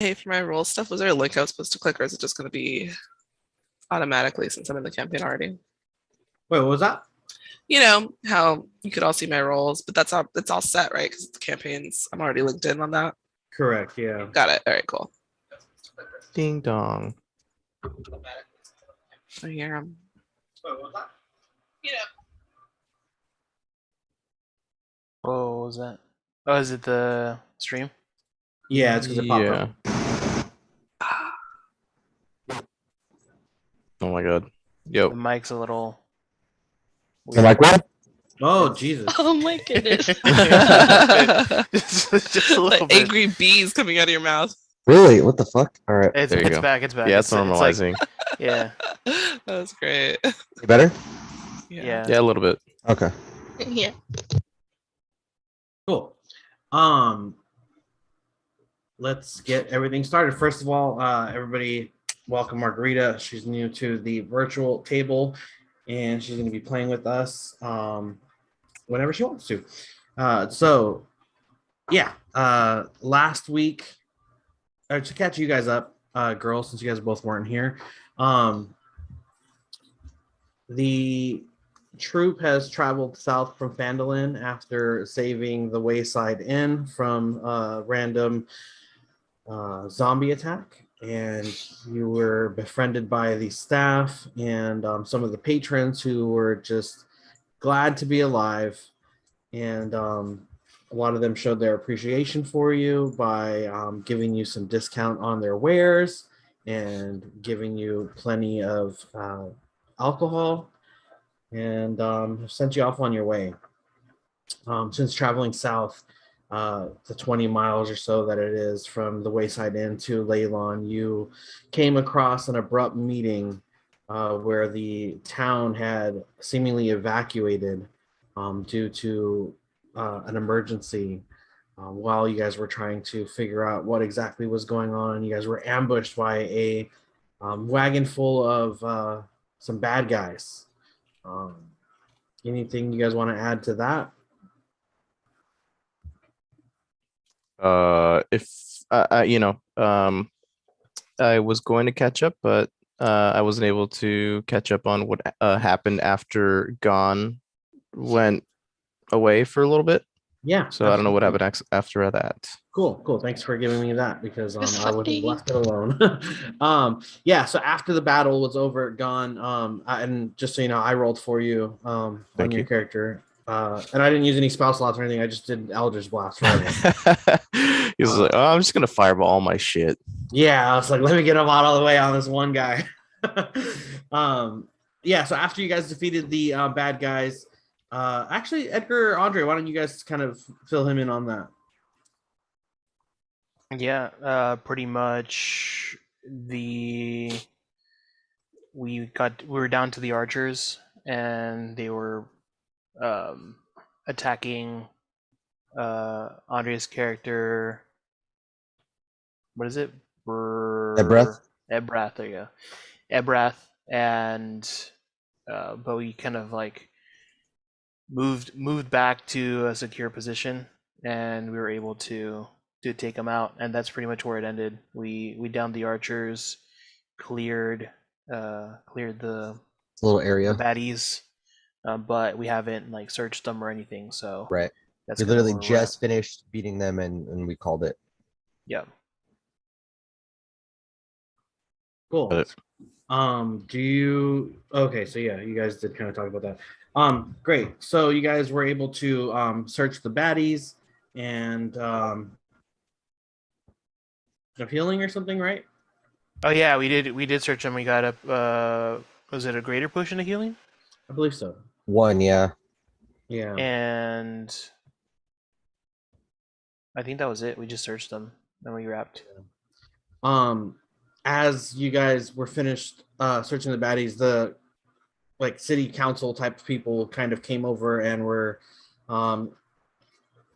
Hey, for my role stuff, was there a link I was supposed to click, or is it just going to be automatically since I'm in the campaign already? Wait, what was that? You know how you could all see my roles, but that's all. It's all set, right? Because the campaigns, I'm already linked in on that. Correct, yeah. Got it. All right, cool. Ding dong. I hear him. Wait, what was that? You know. Oh, what was that? Oh, is it the stream? Yeah, it's because it popped Yeah. up. Oh my god. The Yo. mic's a little. The mic one? Oh, Jesus. Oh my goodness. just a little Like bit. angry bees coming out of your mouth. Really? What the fuck? All right. It's There you go. back. It's back. Yeah, it's like- normalizing. yeah. That was great. You better? Yeah. Yeah, a little bit. Okay. Yeah. Cool. Let's get everything started. First of all, everybody, welcome Margarita. She's new to the virtual table, and she's going to be playing with us whenever she wants to. Last week, to catch you guys up, girls, since you guys both weren't here, the troop has traveled south from Phandalin after saving the Wayside Inn from a random zombie attack, and you were befriended by the staff and some of the patrons who were just glad to be alive, and a lot of them showed their appreciation for you by giving you some discount on their wares and giving you plenty of alcohol, and have sent you off on your way. Since traveling south, the 20 miles or so that it is from the Wayside Inn to Leilon, you came across an abrupt meeting where the town had seemingly evacuated due to an emergency. While you guys were trying to figure out what exactly was going on, you guys were ambushed by a wagon full of some bad guys. Anything you guys want to add to that? If I was going to catch up, but I wasn't able to catch up on what happened after Gon went away for a little bit. Yeah. So I don't know what absolutely. happened after that. Cool. Thanks for giving me that, because It's I would have funny. left it alone. So after the battle was over, Gone, and just so you know, I rolled for you on Thank your you. character. And I didn't use any spell slots or anything. I just did Eldritch Blast forever. He was like, "Oh, I'm just gonna fireball all my shit." Yeah, I was like, let me get him out of the way on this one guy. So after you guys defeated the bad guys, actually, Edgar, Andre, why don't you guys kind of fill him in on that? Yeah. Pretty much we were down to the archers, and they were attacking Andrea's character. What is it? Ebrath? Ebrath, there you go. Ebrath, and but we kind of like moved back to a secure position, and we were able to take them out, and that's pretty much where it ended. We downed the archers, cleared the Little area. baddies, but we haven't like searched them or anything. So Right. that's We kinda literally where we're at. just finished beating them and we called it. Yeah. Cool. But So yeah, you guys did kind of talk about that. Great. So you guys were able to search the baddies and of healing or something, right? Oh yeah, we did search them. We got up. Was it a greater potion of healing? I believe so. One, yeah. Yeah. And I think that was it. We just searched them, and we wrapped. As you guys were finished searching the baddies, the like city council type of people kind of came over and were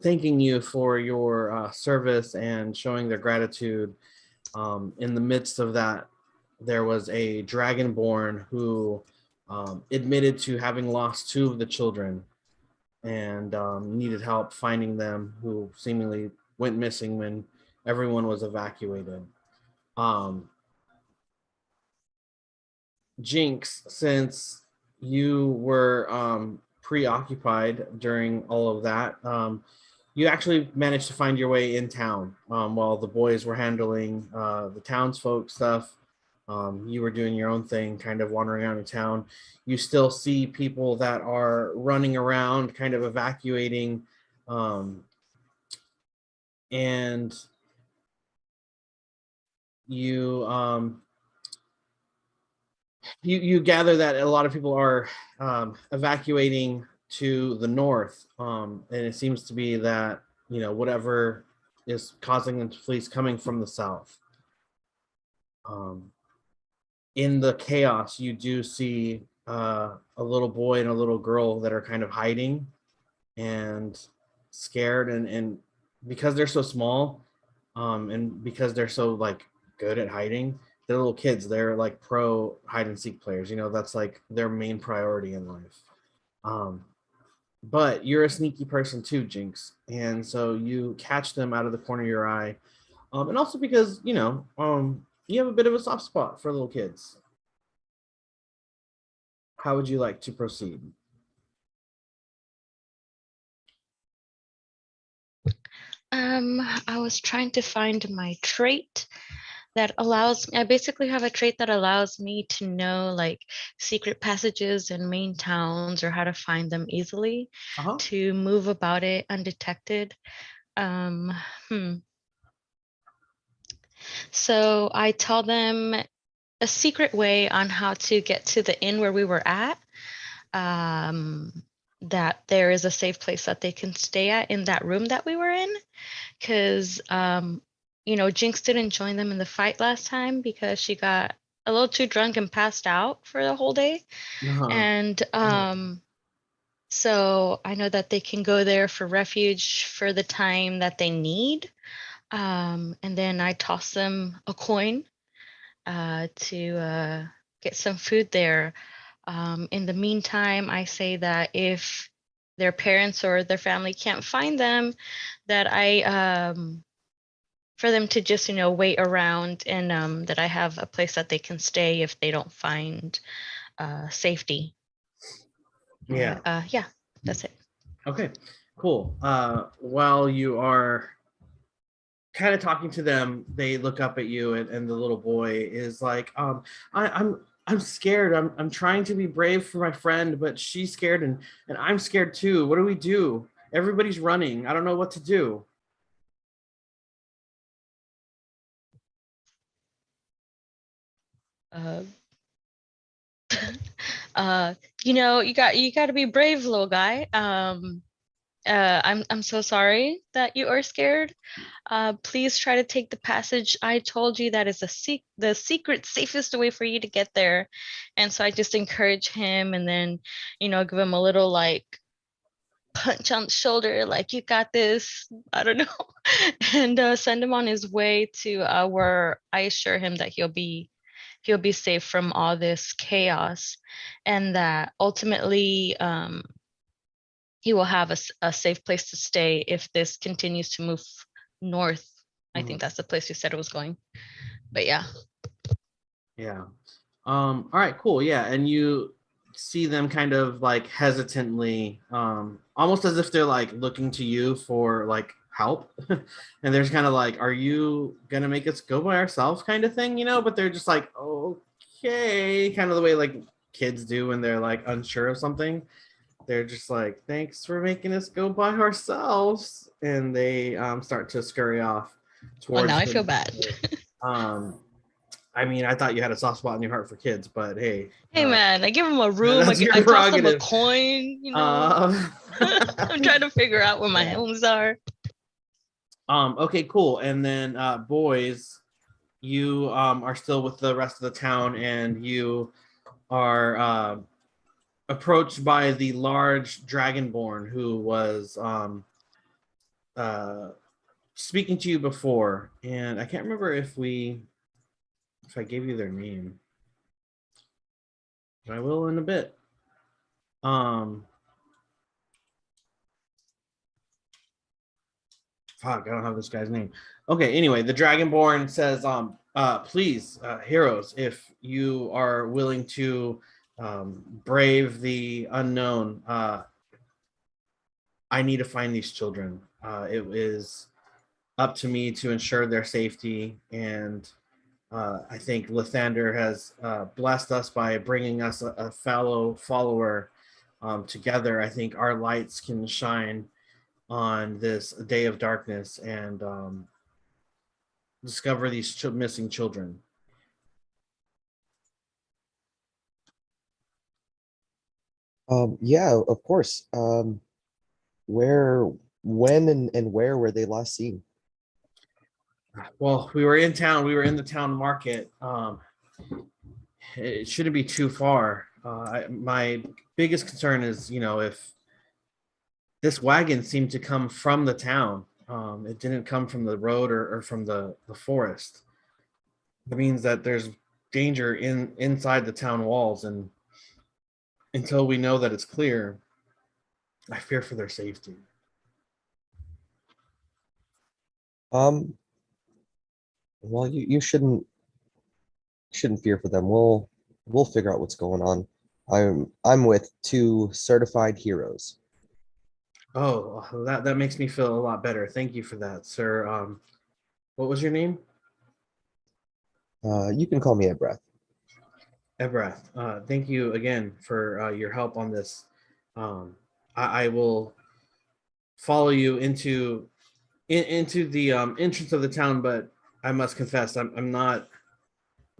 thanking you for your service and showing their gratitude. In the midst of that, there was a dragonborn who admitted to having lost two of the children and needed help finding them, who seemingly went missing when everyone was evacuated. Jinx, since you were preoccupied during all of that, you actually managed to find your way in town while the boys were handling the townsfolk stuff. You were doing your own thing, kind of wandering around in town. You still see people that are running around, kind of evacuating, and you you gather that a lot of people are evacuating to the north, and it seems to be that whatever is causing them to flee is coming from the south. In the chaos, you do see a little boy and a little girl that are kind of hiding and scared, and because they're so small, and because they're so like good at hiding, they're little kids. They're like pro hide and seek players. That's like their main priority in life. But you're a sneaky person too, Jinx, and so you catch them out of the corner of your eye, and also because you have a bit of a soft spot for little kids. How would you like to proceed? I was trying to find my trait that allows I basically have a trait that allows me to know like secret passages in main towns or how to find them easily to move about it undetected. Um, hmm. So I tell them a secret way on how to get to the inn where we were at. That there is a safe place that they can stay at in that room that we were in, because Jinx didn't join them in the fight last time because she got a little too drunk and passed out for the whole day. And so I know that they can go there for refuge for the time that they need. And then I toss them a coin to get some food there. In the meantime, I say that if their parents or their family can't find them, that I for them to just wait around, and that I have a place that they can stay if they don't find safety. Yeah. Yeah, that's it. Okay, cool. While you are kind of talking to them, they look up at you, and the little boy is like, I'm scared. I'm trying to be brave for my friend, but she's scared, and I'm scared too. What do we do? Everybody's running. I don't know what to do. You got to be brave, little guy. I'm so sorry that you are scared. Please try to take the passage I told you. That is the secret safest way for you to get there. And so I just encourage him, and then give him a little like punch on the shoulder, like, you got this. I don't know. And send him on his way to where I assure him that he'll be safe from all this chaos, and that ultimately he will have a safe place to stay if this continues to move north. I think that's the place you said it was going. But yeah. Yeah. All right, cool. Yeah, and you see them kind of like hesitantly, almost as if they're like looking to you for like help. And there's kind of like, are you gonna make us go by ourselves kind of thing, but they're just like, okay, kind of the way like kids do when they're like unsure of something. They're just like, thanks for making us go by ourselves, and they start to scurry off towards now I feel bad. I mean, I thought you had a soft spot in your heart for kids, but hey. Hey man, I give them a room. That's your I toss them a prerogative. coin. I'm trying to figure out where my homes are. Okay, cool. And then boys, you are still with the rest of the town, and you are approached by the large dragonborn who was speaking to you before, and I can't remember if I gave you their name. I will in a bit. Fuck, I don't have this guy's name. Okay, anyway, the Dragonborn says, please, heroes, if you are willing to brave the unknown, I need to find these children. It is up to me to ensure their safety, and I think Lathander has blessed us by bringing us a fellow follower together. I think our lights can shine on this day of darkness and discover these missing children. Yeah, of course. Where, when, and where were they last seen? Well, we were in town. We were in the town market. It shouldn't be too far. My biggest concern is, if this wagon seemed to come from the town. It didn't come from the road or from the forest. It means that there's danger inside the town walls, and until we know that it's clear, I fear for their safety. Well, you shouldn't fear for them. We'll figure out what's going on. I'm with 2 certified heroes. Oh, that makes me feel a lot better. Thank you for that, sir. What was your name? You can call me a breath. Ebrath. Thank you again for your help on this. I will follow you into the entrance of the town, but I must confess I'm not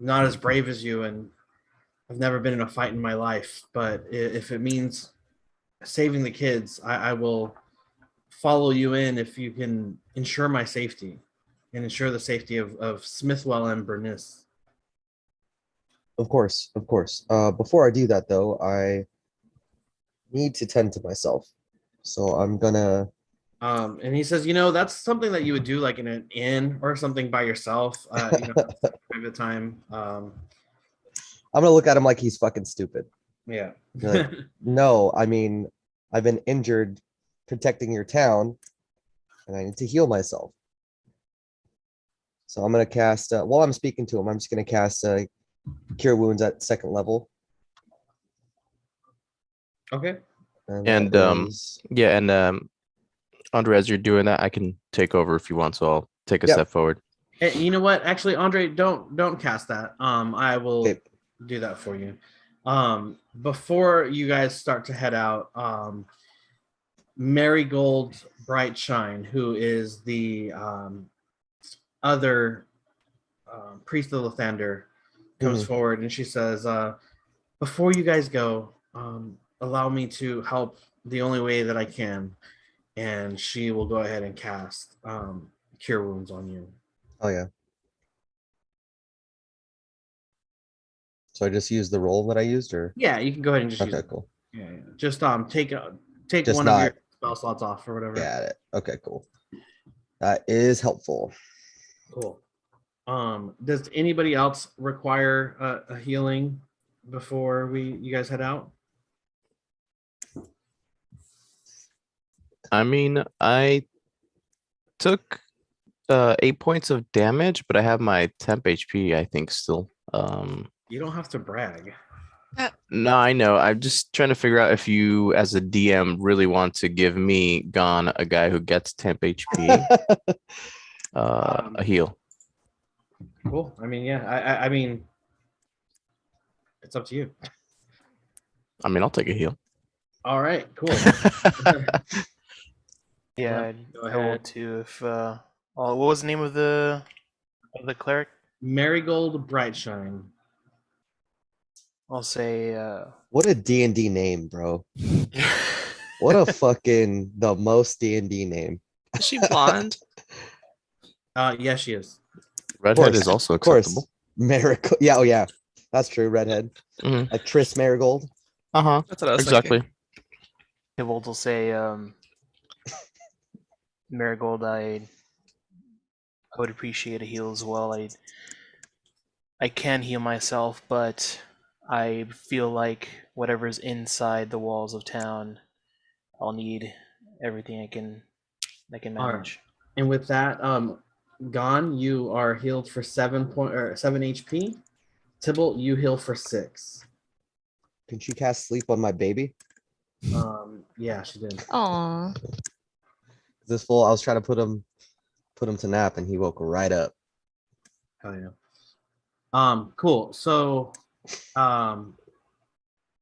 as brave as you, and I've never been in a fight in my life. But if it means saving the kids, I will follow you in if you can ensure my safety and ensure the safety of Smithwell and Bernice. Of course, of course. Before I do that, though, I need to tend to myself. So I'm gonna. And he says, that's something that you would do like in an inn or something by yourself, private time. I'm gonna look at him like he's fucking stupid. Yeah. Like, no, I mean, I've been injured protecting your town, and I need to heal myself. So I'm gonna cast. While I'm speaking to him, I'm just gonna cast Cure Wounds at 2nd level. Okay. And that is- yeah, and Andre, as you're doing that, I can take over if you want, so I'll take a Yep. step forward. Hey, you know what? Actually, Andre, don't cast that. I will Okay. do that for you. Before you guys start to head out, Marigold Brightshine, who is the other priest of Lathander, comes forward and she says, before you guys go, allow me to help the only way that I can. And she will go ahead and cast Cure Wounds on you. Oh yeah. So I just used the roll that I used, or Yeah, you can go ahead and just use okay, it. cool. Yeah. Just take Just one of your not- spell slots off or whatever. Got it. Okay, cool. That is helpful. Cool. Does anybody else require a healing before you guys head out? I mean, I took 8 points of damage, but I have my temp HP, I think, still. You don't have to brag. No, I know. I'm just trying to figure out if you, as a DM, really want to give me Gon, a guy who gets temp HP, a heal. Cool. I mean, yeah. I mean, it's up to you. I mean, I'll take a heal. All right. Cool. Yeah, Go I will ahead. too. If what was the name of the cleric? Marigold Brightshine. I'll say. What a D&D name, bro. What a fucking the most D&D name. Is she blonde? Yeah, she is. Redhead is also Of course. acceptable. Marigold. Yeah, oh yeah. That's true. Redhead. Mhm. Like Triss Marigold. Uh-huh. That's what I was Exactly. thinking. Tybalt will say, Marigold, I would appreciate a heal as well. I can heal myself, but I feel like whatever's inside the walls of town, I'll need everything I can All right. manage. And with that, Gone, you are healed for 7 HP. Tybalt, you heal for 6. Can she cast sleep on my baby? Yeah, she did. Aw. This fool, I was trying to put him to nap, and he woke right up. Hell yeah. Cool. So,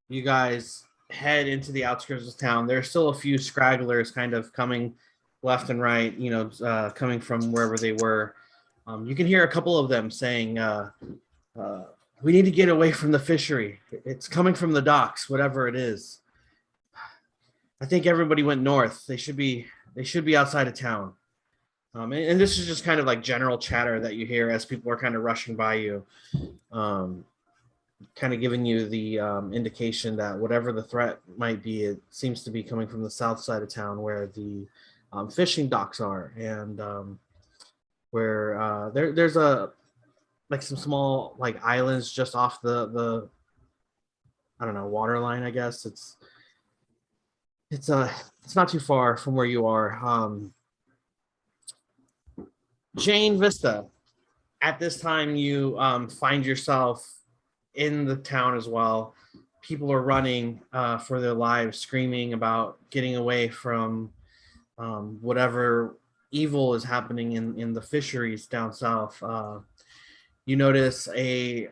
you guys head into the outskirts of town. There's still a few scragglers kind of coming left and right, coming from wherever they were. You can hear a couple of them saying, we need to get away from the fishery. It's coming from the docks, whatever it is. I think everybody went north. They should be outside of town. And this is just kind of like general chatter that you hear as people are kind of rushing by you. Kind of giving you the indication that whatever the threat might be, it seems to be coming from the south side of town where the fishing docks are, and where there's some small like islands just off the I don't know, water line, I guess. It's not too far from where you are. Jane Vista. At this time, you find yourself in the town as well. People are running for their lives, screaming about getting away from whatever evil is happening in the fisheries down south. You notice a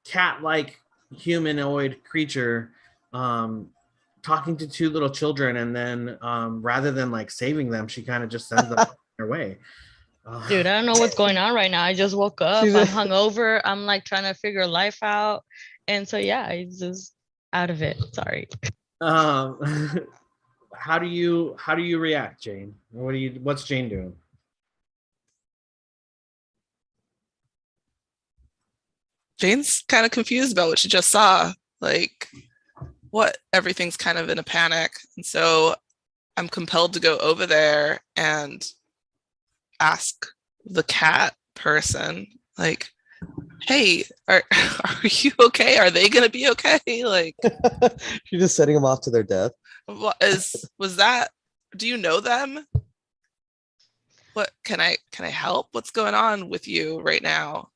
cat-like humanoid creature talking to 2 little children, and then rather than like saving them, she kind of just sends them on their way. Dude, I don't know what's going on right now. I just woke up. She's I'm hungover. I'm like trying to figure life out. And so yeah, it's just out of it. Sorry. How do you react, Jane? What's Jane doing? Jane's kind of confused about what she just saw. Like, what? Everything's kind of in a panic. And so I'm compelled to go over there and ask the cat person, like, hey, are you okay? Are they gonna be okay? Like, She's just setting them off to their death. was that, do you know them? What can I help? What's going on with you right now?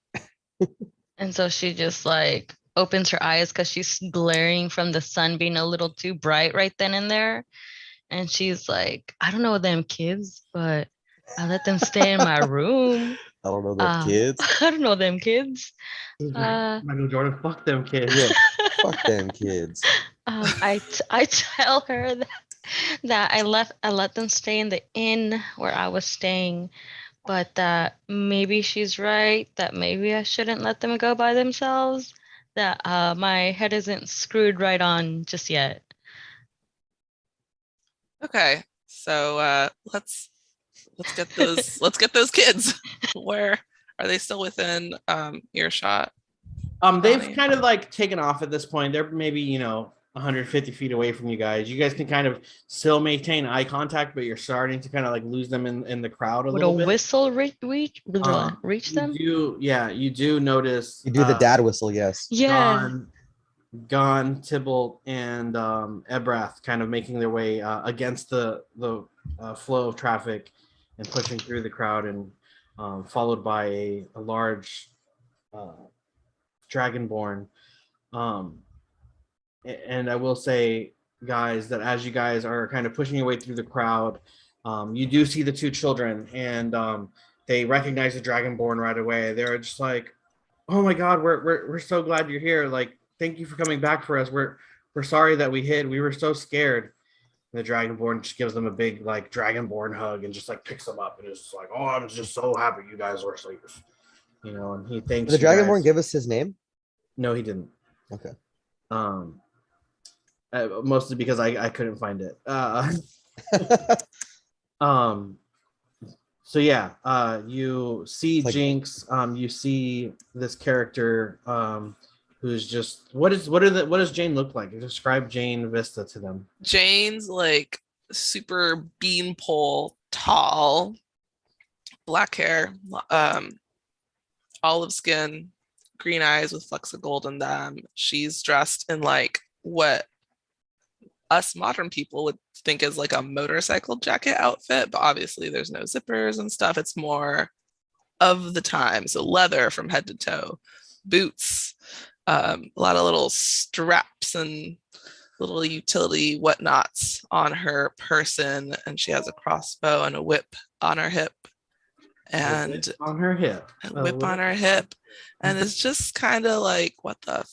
And so she just like opens her eyes because she's glaring from the sun being a little too bright right then and there. And she's like, I don't know them kids, but I let them stay in my room. I don't know them kids. I don't know them kids. Michael Jordan, fuck them kids. Yeah, fuck them kids. I tell her that I let them stay in the inn where I was staying, but that maybe she's right, that maybe I shouldn't let them go by themselves, that my head isn't screwed right on just yet. Okay, so let's get those kids. Where are they? Still within earshot? They've kind of like taken off at this point. They're maybe 150 feet away from you guys. You guys can kind of still maintain eye contact, but you're starting to kind of like lose them in the crowd a Would little a bit. whistle reach them? You do notice. You do the dad whistle, yes. Yeah. Gone, Tybalt, and Ebrath kind of making their way against the flow of traffic and pushing through the crowd, and followed by a large dragonborn. And I will say, guys, that as you guys are kind of pushing your way through the crowd, you do see the 2 children, and they recognize the dragonborn right away. They're just like, "Oh my God, we're so glad you're here! Like, thank you for coming back for us. We're sorry that we hid. We were so scared." And the dragonborn just gives them a big like dragonborn hug and just like picks them up and is just like, "Oh, I'm just so happy you guys were safe." And he thanks. Did the dragonborn give us his name? No, he didn't. Okay. Mostly because I couldn't find it. So yeah, you see like, Jinx. You see this character who's just what does Jane look like? Describe Jane Vista to them. Jane's like super beanpole tall, black hair, olive skin, green eyes with flecks of gold in them. She's dressed in like what us modern people would think is like a motorcycle jacket outfit, but obviously there's no zippers and stuff. It's more of the time. So leather from head to toe, boots, a lot of little straps and little utility whatnots on her person, and she has a crossbow and a whip on her hip. And on her hip. a whip on her hip. And it's just kind of like, what the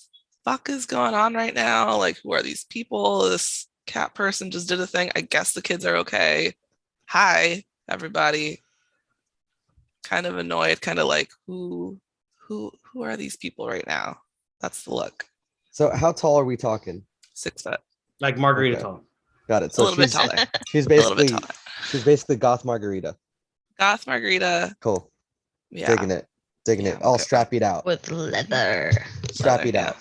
fuck is going on right now? Like, who are these people? This cat person just did a thing. I guess the kids are okay. Hi, everybody. Kind of annoyed, kind of like, who are these people right now? That's the look. So how tall are we talking? 6 foot. Like Margarita Okay. tall. Got it. A So little bit she's taller. she's A little bit basically taller. goth margarita. Goth margarita. Cool. Yeah. Digging it. Yeah, All okay. strap it out. With leather. Strap Leather, it yeah. out.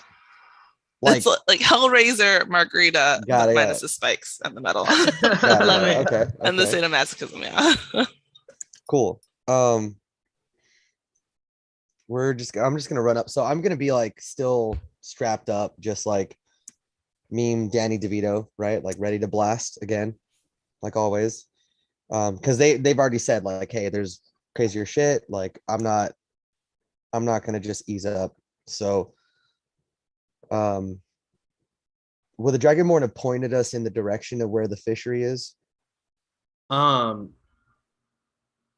Like, It's like Hellraiser margarita, Got but it, minus got the spikes and the metal. got it, Love it. Okay. And the Okay. sadomasochism, yeah. Cool. I'm just gonna run up. So I'm gonna be like still strapped up, just like meme Danny DeVito, right? Like ready to blast again, like always. Because they've already said like, hey, there's crazier shit. Like I'm not gonna just ease up. So will the Dragonborn have pointed us in the direction of where the fishery is?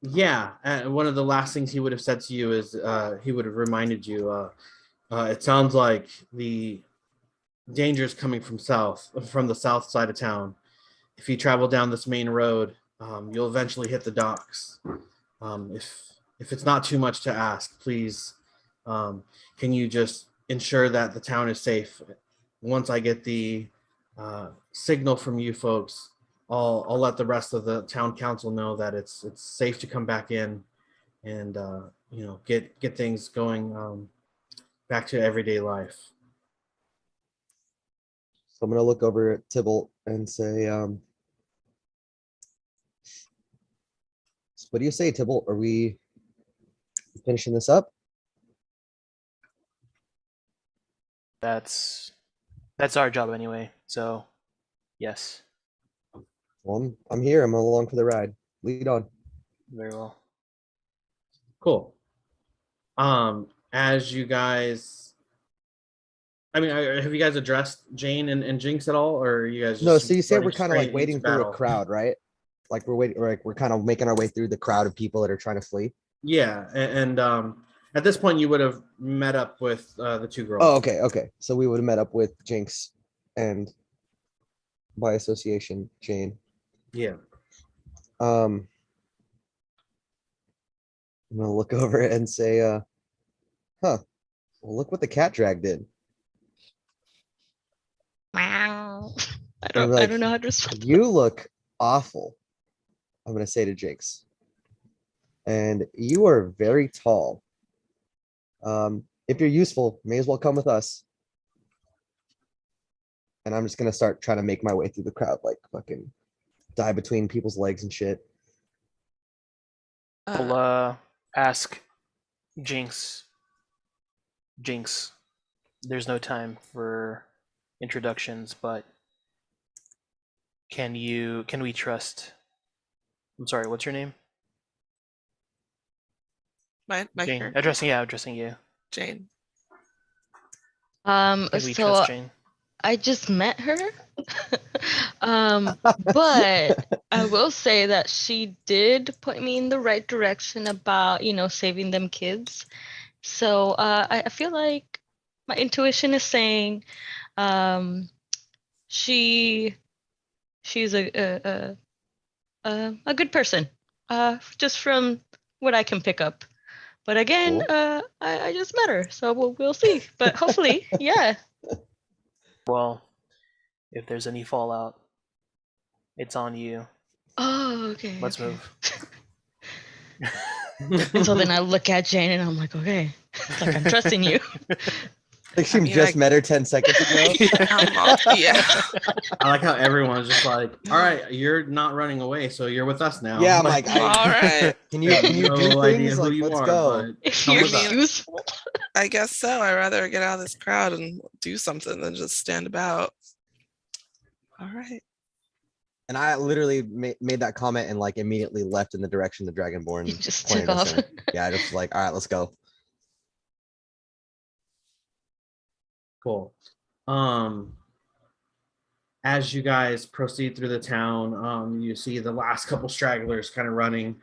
Yeah, one of the last things he would have said to you is he would have reminded you. It sounds like the danger is coming from the south side of town. If you travel down this main road, you'll eventually hit the docks. If it's not too much to ask, please, can you just ensure that the town is safe? Once I get the signal from you folks, I'll let the rest of the town council know that it's safe to come back in and get things going back to everyday life. So I'm gonna look over at Tybalt and say, what do you say, Tybalt? Are we finishing this up? That's our job anyway. So, yes, Well, I'm here. I'm along for the ride. Lead on. very well. Cool. As you guys, I mean, have you guys addressed Jane and Jinx at all, or are you guys just No, so you said running we're kind of like straight waiting into through a battle? crowd, right? Like we're waiting, like we're kind of making our way through the crowd of people that are trying to flee. Yeah, and at this point, you would have met up with the two girls. Oh, okay. So we would have met up with Jinx and by association, Jane. Yeah. I'm gonna look over it and say, well, look what the cat drag did. Wow. I I'm don't like, know how to respond. You look awful. I'm gonna say to Jinx. And you are very tall. If you're useful, may as well come with us. And I'm just gonna start trying to make my way through the crowd, like fucking dive between people's legs and shit. I'll ask Jinx. Jinx, there's no time for introductions, but can we trust? I'm sorry, what's your name? My Jane. character, Addressing you. Jane. Can we So trust Jane? I just met her. But I will say that she did point me in the right direction about, saving them kids. So I feel like my intuition is saying she's a good person, just from what I can pick up. But again, Cool. I just met her, so we'll see. But hopefully, yeah. Well, if there's any fallout, it's on you. Oh, okay. Let's okay. move. And so then I look at Jane and I'm like, okay, like I'm trusting you. Like she I mean, just met her 10 seconds ago. Yeah. I like how everyone's just like, all right, you're not running away, so you're with us now. Yeah, I'm like, All right. can you no do idea things? who Like, you let's are, go. but If come you're with us. useful. I guess so. I'd rather get out of this crowd and do something than just stand about. All right. And I literally made that comment and like immediately left in the direction the You Dragonborn just pointed took us off. in. Yeah, I just was like, all right, let's go. Cool. As you guys proceed through the town, you see the last couple stragglers kind of running.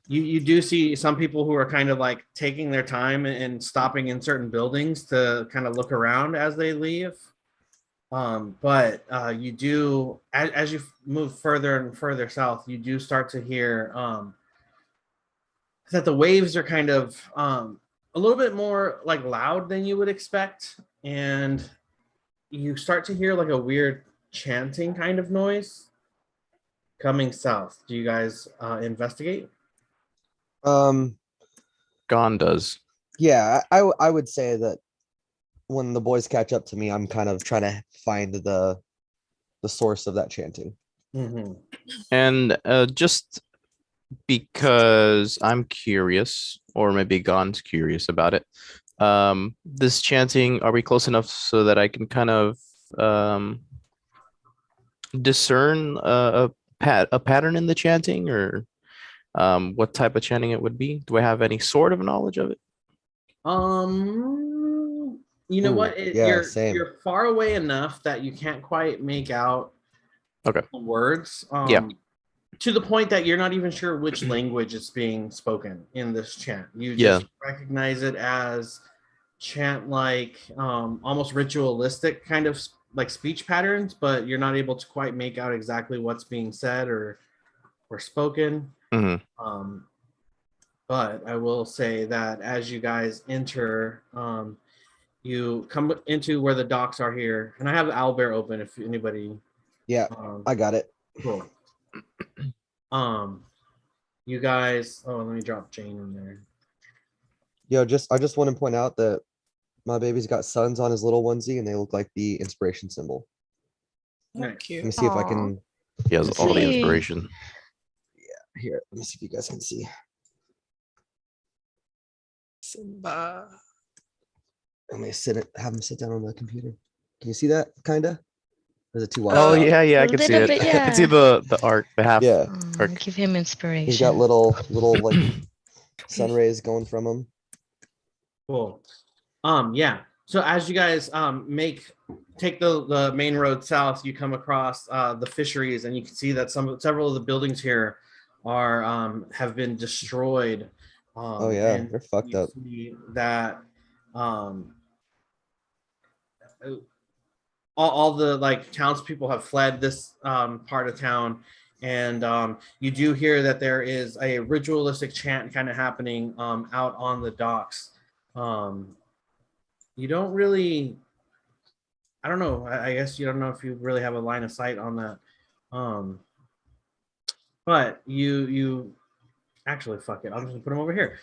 You do see some people who are kind of like taking their time and stopping in certain buildings to kind of look around as they leave. But you do, as you move further and further south, you do start to hear that the waves are kind of a little bit more like loud than you would expect. And you start to hear like a weird chanting kind of noise coming south. Do you guys investigate? Um, Gone does. yeah, I would say that when the boys catch up to me, I'm kind of trying to find the source of that chanting. Mm-hmm. And just because I'm curious, or maybe Gon's curious about it, this chanting, are we close enough so that I can kind of discern a pattern in the chanting, or what type of chanting it would be? Do I have any sort of knowledge of it? You know Ooh, what? yeah, same. You're far away enough that you can't quite make out Okay. the words. Yeah. To the point that you're not even sure which language is being spoken in this chant. You Yeah. just recognize it as chant like almost ritualistic kind of like speech patterns, but you're not able to quite make out exactly what's being said or spoken. Mhm. But I will say that as you guys enter, you come into where the docks are here, and I have Owlbear open if anybody. Yeah, I got it. Cool. You guys. Oh, let me drop Jane in there. Yo, I just want to point out that my baby's got suns on his little onesie, and they look like the inspiration symbol. Nice. Let Cute. me see if I Aw. can. He has all the Sweet. inspiration. Here, let me see if you guys can see. Simba. Let me have him sit down on the computer. Can you see that? Kinda. Or is it too wide? Oh Uh, yeah, yeah, a I can see little it. bit, I can see yeah. the arc, the half Yeah, arc. Give him inspiration. he's got little like sun rays going from him. Cool. Yeah. So as you guys take the main road south, you come across the fisheries, and you can see that several of the buildings here are have been destroyed. Oh yeah, and they're fucked you up. see that all the like townspeople have fled this part of town, and you do hear that there is a ritualistic chant kind of happening out on the docks. You don't really, I don't know. I guess you don't know if you really have a line of sight on that. But you actually, fuck it. I'm just gonna put them over here.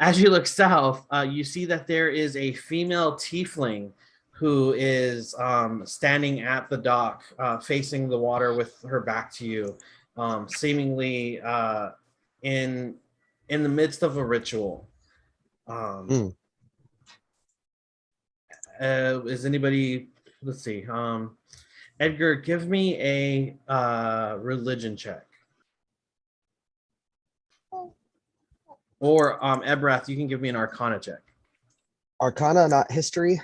As you look south, you see that there is a female tiefling who is standing at the dock, facing the water with her back to you, seemingly in the midst of a ritual. Is anybody? Let's see. Edgar, give me a religion check. Or Ebrath, you can give me an Arcana check. Arcana, not history.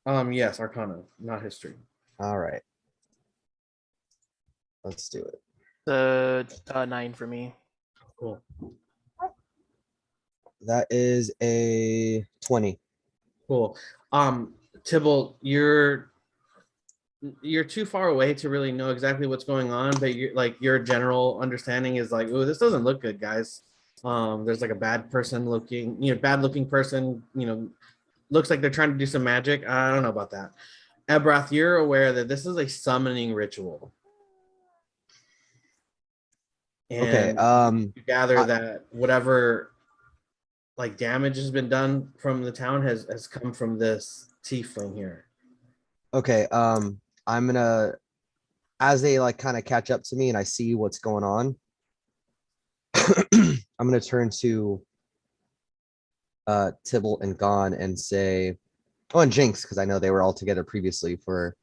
Yes, Arcana, not history. All right. Let's do it. The 9 for me. Cool. That is a 20. Cool. Tybalt, you're too far away to really know exactly what's going on, but your general understanding is like, oh, this doesn't look good, guys. There's like a bad looking person, looks like they're trying to do some magic. I don't know about that. Ebrath, you're aware that this is a summoning ritual. And Okay. you gather that whatever like damage has been done from the town has come from this tiefling here. Okay. I'm gonna, as they like kind of catch up to me and I see what's going on, I'm gonna turn to Tybalt and Gon and say, oh, and Jinx, because I know they were all together previously for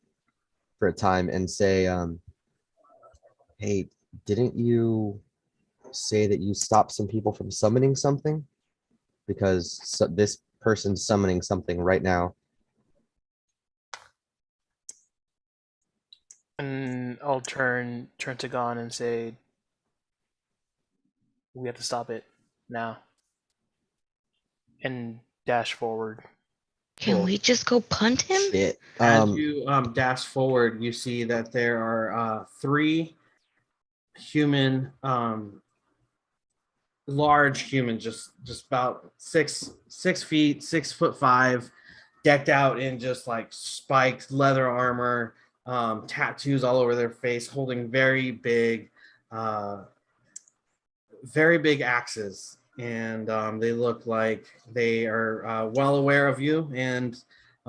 for a time and say, hey, didn't you say that you stopped some people from summoning something? Because this person's summoning something right now. And I'll turn to Gon and say, we have to stop it now. And dash forward. Can Cool. we just go punt him? Shit. As you dash forward, you see that there are 3 human, large humans, just about 6 feet, 6'5", decked out in just like spiked leather armor, tattoos all over their face, holding very big axes. And they look like they are well aware of you, and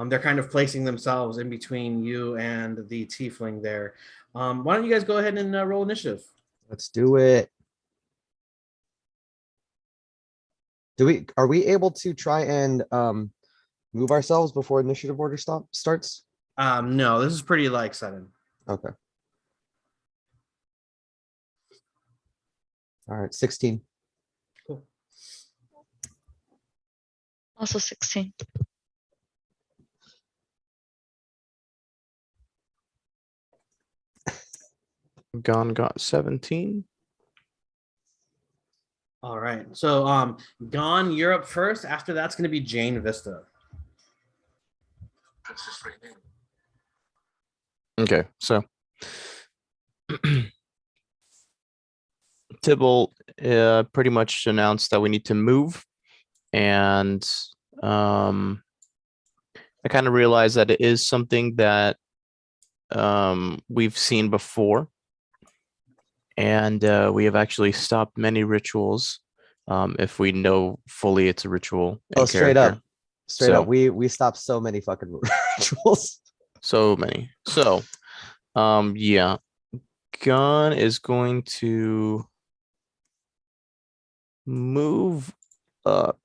they're kind of placing themselves in between you and the tiefling there. Why don't you guys go ahead and roll initiative? Let's do it. Are we able to try and move ourselves before initiative order starts? No, this is pretty like sudden. Okay. All right, 16. Cool. Also 16. Gon got 17. All right. So Gon, you're up first. After that's going to be Jane Vista. Okay, so Tybalt pretty much announced that we need to move, and I kind of realized that it is something that we've seen before, and we have actually stopped many rituals if we know fully it's a ritual. Oh, straight up. Straight So- up. We stopped so many fucking rituals. So many. So, yeah, Gon is going to move up,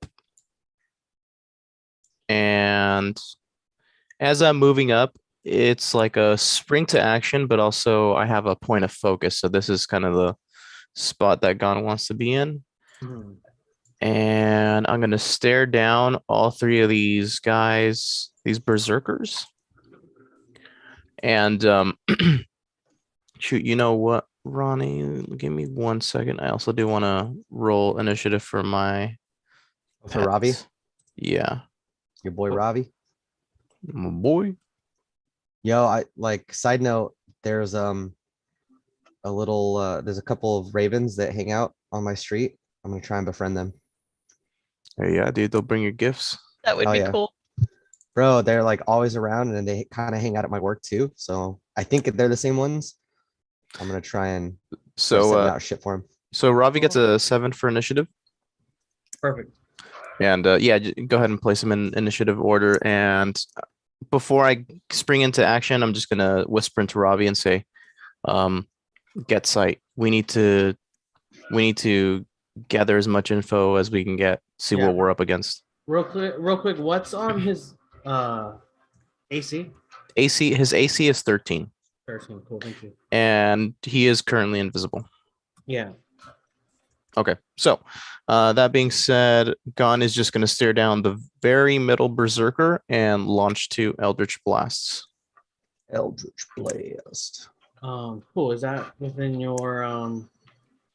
and as I'm moving up, it's like a spring to action, but also I have a point of focus. So this is kind of the spot that Gon wants to be in. Mhm. And I'm going to stare down all 3 of these guys, these berserkers. And shoot, you know what, Ronnie? Give me 1 second. I also do want to roll initiative for my For Ravi, pets. Yeah, your boy Ravi. my boy. Yo, I like side note, there's a little there's a couple of ravens that hang out on my street. I'm gonna try and befriend them. Hey, yeah, dude, they'll bring your gifts. That would Oh, be yeah. cool. Bro, they're like always around and they kind of hang out at my work too. So I think they're the same ones. I'm gonna try and start So, setting out shit for them. so Ravi gets a 7 for initiative. Perfect. And yeah, go ahead and place them in initiative order. And before I spring into action, I'm just gonna whisper into Ravi and say, "Get sight. We need to gather as much info as we can get. See Yeah. what we're up against." Real quick. What's on his AC? His AC is 13, 13. Cool. Thank you. and he is currently invisible. Yeah. Okay, so that being said, Gon is just going to stare down the very middle berserker and launch 2 Eldritch Blasts. Eldritch Blast. Cool. Is that within your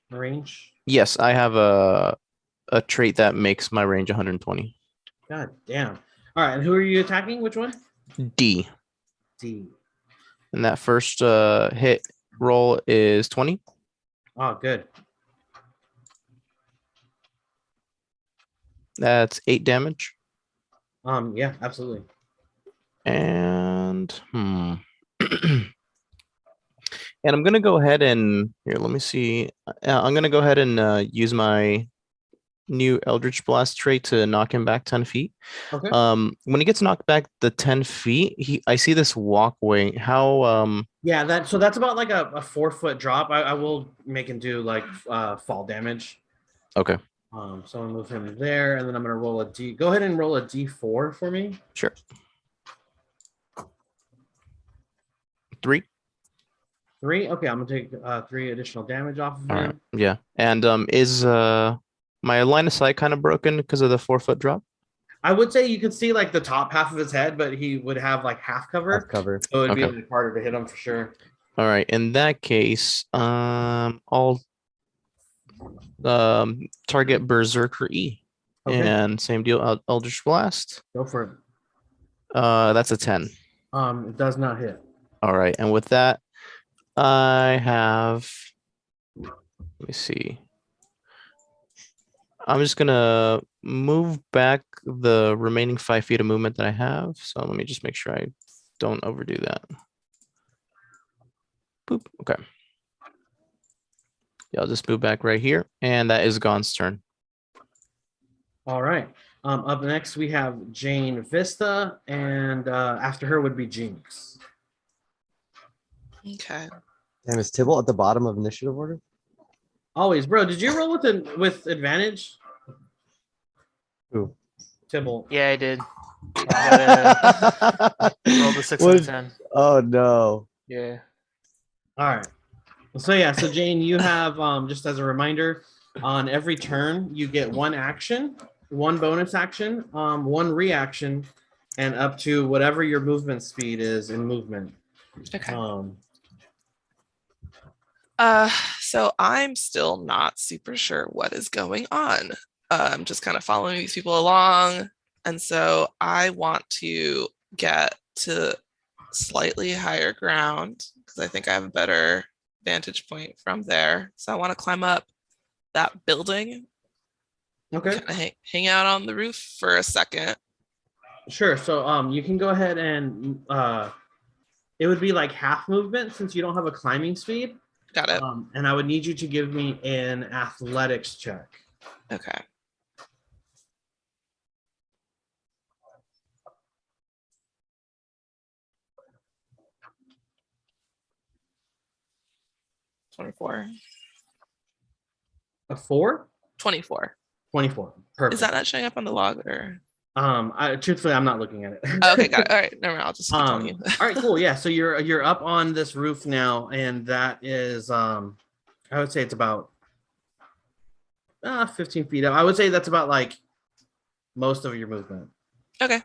range? Yes, I have a trait that makes my range 120. God damn. All right. And who are you attacking? Which one? D. D. And that first hit roll is 20. Oh, good. That's 8 damage. Yeah, absolutely. And and I'm gonna go ahead and here. Let me see. I'm gonna go ahead and use my new Eldritch Blast trait to knock him back 10 feet. Okay. When he gets knocked back the 10 feet, I see this walkway. How Yeah, that's about like a 4-foot drop. I will make him do like fall damage. Okay, So I'll move him there, and then I'm gonna roll a D. Go ahead and roll a D4 for me. sure. 3. 3. Okay, I'm gonna take 3 additional damage off of All him. right. Yeah. And is my line of sight kind of broken because of the 4-foot drop? I would say you could see like the top half of his head, but he would have like half cover. Half cover. So it'd be a Okay. bit harder to hit him for sure. All right. In that case, I'll target Berserker E. Okay. And same deal, Eldritch Blast. Go for it. That's a 10. It does not hit. All right. And with that, I have, let me see. I'm just gonna move back the remaining 5 feet of movement that I have. So let me just make sure I don't overdo that. Boop. Okay. Yeah, I'll just move back right here. And that is Gon's turn. All right. Up next we have Jane Vista, and after her would be Jinx. Okay. Damn, is Tibble at the bottom of initiative order? Always, bro. Did you roll with advantage? Who? Tibble. Yeah, I did. I rolled a 6 and a What? 10. Oh no. Yeah. All right. So yeah, so Jane, you have just as a reminder, on every turn you get 1 action, 1 bonus action, 1 reaction, and up to whatever your movement speed is in movement. Okay. Um, So I'm still not super sure what is going on. I'm just kind of following these people along. And so I want to get to slightly higher ground because I think I have a better vantage point from there. So I want to climb up that building, okay. kind of hang out on the roof for a second. Sure. So you can go ahead and it would be like half movement since you don't have a climbing speed. Got it. And I would need you to give me an athletics check. Okay. $24. A 4? 24. 24. Perfect. Is that not showing up on the log or? Truthfully, I'm not looking at it. Oh, okay, got it. All right, never mind. I'll just keep telling you. All right, cool. Yeah, so you're up on this roof now, and that is I would say it's about 15 feet up. I would say that's about like most of your movement. Okay.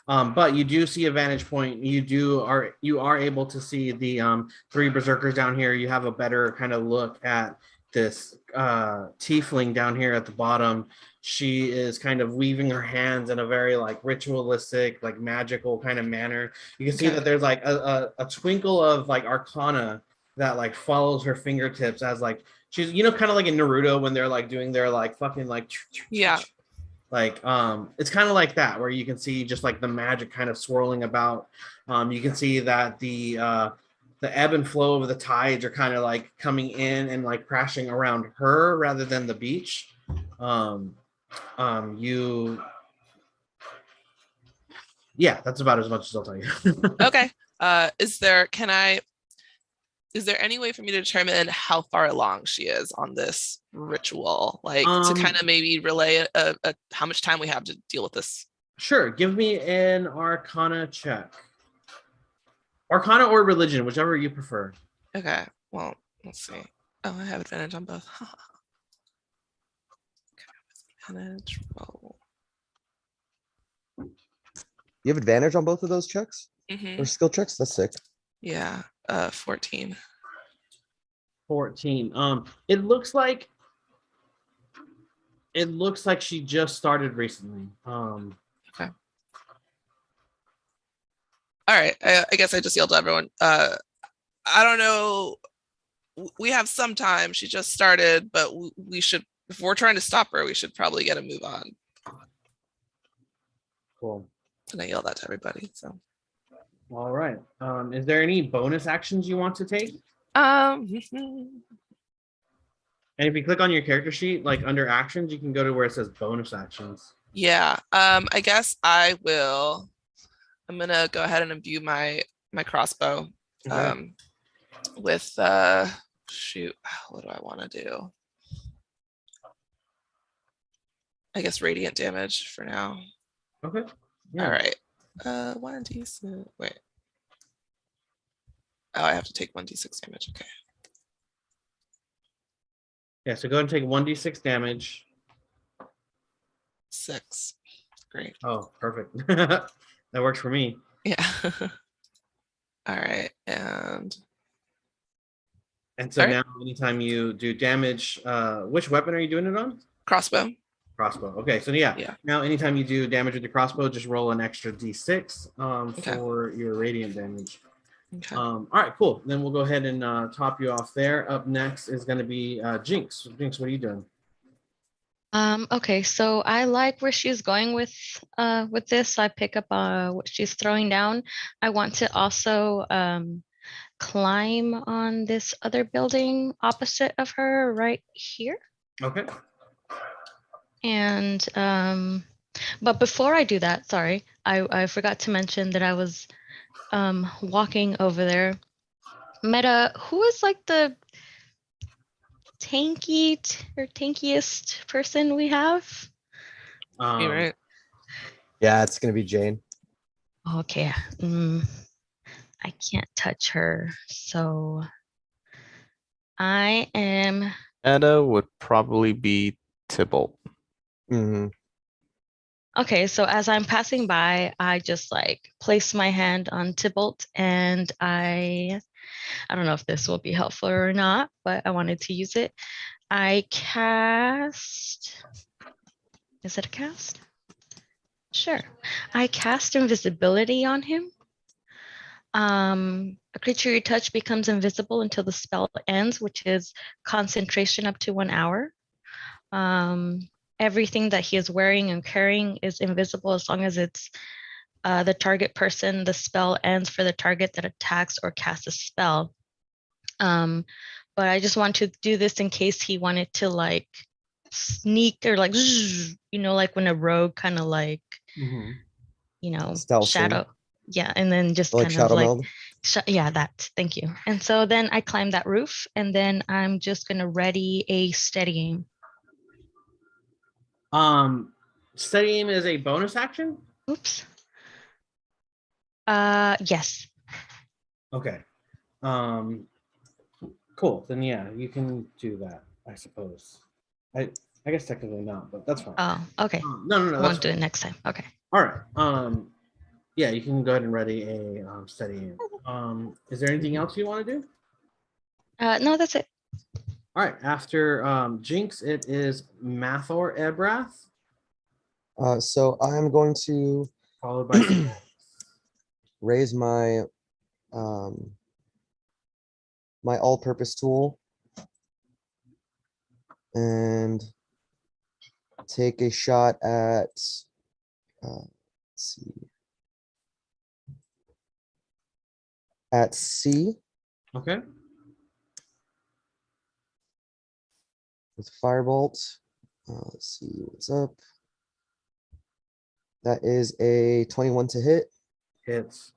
But you do see a vantage point. You are able to see the 3 berserkers down here. You have a better kind of look at this tiefling down here at the bottom. She is kind of weaving her hands in a very like ritualistic, like magical kind of manner. You can see that there's like a twinkle of like arcana that like follows her fingertips as like she's kind of like in Naruto when they're like doing their like fucking like Yeah. like it's kind of like that where you can see just like the magic kind of swirling about. You can see that the ebb and flow of the tides are kind of like coming in and like crashing around her rather than the beach. Yeah, that's about as much as I'll tell you. Okay. Is there any way for me to determine how far along she is on this ritual? Like to kind of maybe relay how much time we have to deal with this? Sure. Give me an Arcana check. Arcana or religion, whichever you prefer. Okay. Well, let's see. Oh, I have advantage on both. Advantage roll. You have advantage on both of those checks Mm-hmm. or skill checks? That's sick. Yeah. 14. 14. It looks like she just started recently. Okay. All right. I guess I just yelled at everyone. I don't know. We have some time. She just started, but we should, if we're trying to stop her, we should probably get a move on. Cool. And I yelled that to everybody. So. All right. Is there any bonus actions you want to take? And if you click on your character sheet, like under actions, you can go to where it says bonus actions. yeah. I guess I'm gonna go ahead and imbue my crossbow. Okay. With shoot, what do I want to do? I guess radiant damage for now. Okay. Yeah. All right. 1d6. Wait. Oh, I have to take 1d6 damage. Okay. Yeah, so go ahead and take 1d6 damage. 6. Great. Oh, perfect. That works for me. Yeah. All right. And So all right. now anytime you do damage, which weapon are you doing it on? Crossbow. Crossbow. Okay, so yeah. Yeah. Now anytime you do damage with the crossbow, just roll an extra d6 Okay. for your radiant damage. Okay. All right, cool. Then we'll go ahead and top you off there. Up next is going to be Jinx. Jinx, what are you doing? Okay, so I like where she's going with this. So I pick up what she's throwing down. I want to also climb on this other building opposite of her right here. Okay. And but before I do that, sorry, I forgot to mention that I was walking over there. Meta, who is like the tankiest person we have? You right. Yeah, it's gonna be Jane. Okay. I can't touch her. So I am Meta would probably be Tybalt. Mhm. okay. So as I'm passing by, I just like place my hand on Tybalt and I don't know if this will be helpful or not, but I wanted to use it. I cast. Is it a cast? Sure. I cast invisibility on him. A creature you touch becomes invisible until the spell ends, which is concentration up to 1 hour. Everything that he is wearing and carrying is invisible as long as it's the target person. The spell ends for the target that attacks or casts a spell. But I just want to do this in case he wanted to like sneak or like, like when a rogue kind of like, Stealth shadow. Yeah, and then just like kind of shadow like, meld. yeah, that. Thank you. And so then I climb that roof, and then I'm just gonna ready a steady aim. Steady aim is a bonus action. Oops. Yes. Okay. Cool. Then yeah, you can do that. I suppose. I guess technically not, but that's fine. Oh, okay. No, I that's won't do fine. it next time. Okay. All right. Yeah, you can go ahead and ready a steady aim. Is there anything else you want to do? No, that's it. All right. After Jinx, it is Mathor Ebrath, So I'm going to followed by raise my um, my all-purpose tool and take a shot at let's see, at C Okay. with firebolt. Let's see what's up. That is a 21 to hit. Hits.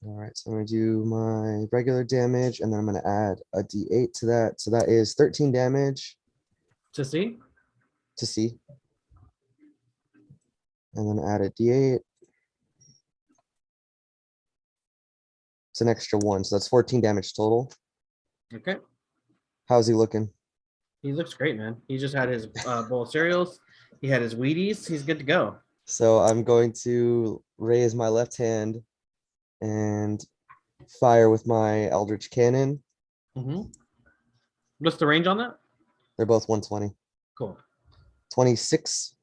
All right, so I'm gonna do my regular damage and then I'm gonna add a D8 to that. So that is 13 damage To see. to C. And then add a D8. It's an extra one, so that's 14 damage total. Okay. How's he looking? He looks great, man. He just had his bowl of cereals. He had his Wheaties. He's good to go. So I'm going to raise my left hand and fire with my Eldritch Cannon. What's the range on that? They're both 120. Cool. 26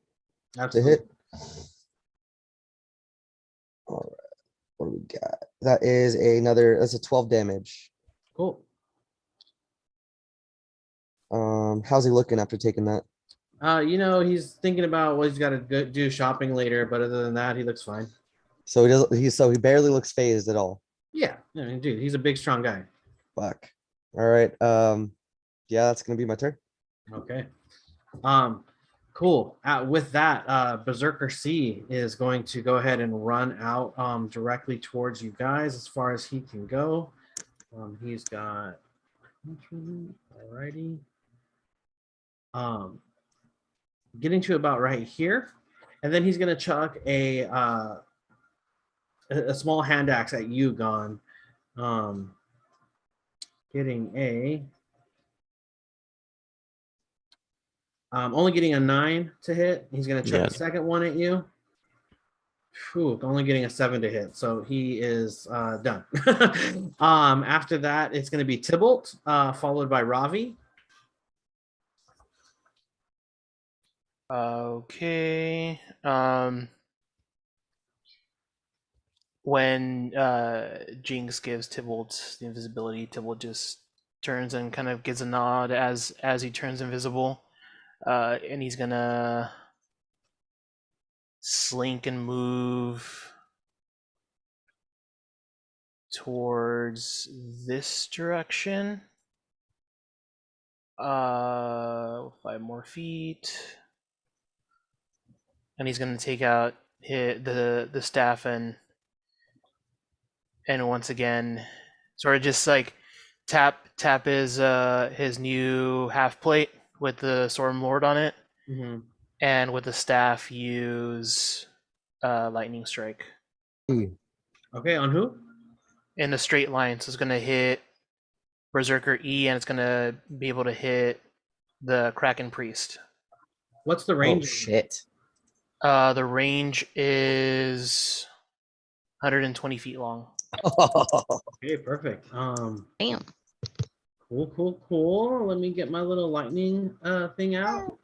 to Absolutely. hit. All right, what do we got? That is that's a 12 damage. Cool. How's he looking after taking that? He's thinking about what he's got to do shopping later, but other than that, he looks fine. So he barely looks phased at all. Yeah, I mean, dude, he's a big, strong guy. Fuck. All right. Yeah, that's gonna be my turn. Okay. Cool. With that, Berserker C is going to go ahead and run out directly towards you guys as far as he can go. He's got alrighty. Getting to about right here, and then he's gonna chuck a small hand axe at you, Gon. Getting a only getting a 9 to hit. He's gonna chuck Yeah. a second one at you. Phew, only getting a 7 to hit, so he is done. After that, it's gonna be Tybalt, followed by Ravi. Okay. When Jinx gives Tybalt the invisibility, Tybalt just turns and kind of gives a nod as he turns invisible, and he's gonna slink and move towards this direction. 5 more feet, and he's gonna take out the staff and once again sort of just like tap his new half plate with the Storm Lord on it, and with the staff use lightning strike Okay, on who? in a straight line. So it's gonna hit Berserker E, and it's gonna be able to hit the Kraken Priest. What's the Oh range? shit. The range is 120 feet long. Okay, perfect. Damn. Cool. Let me get my little lightning thing out.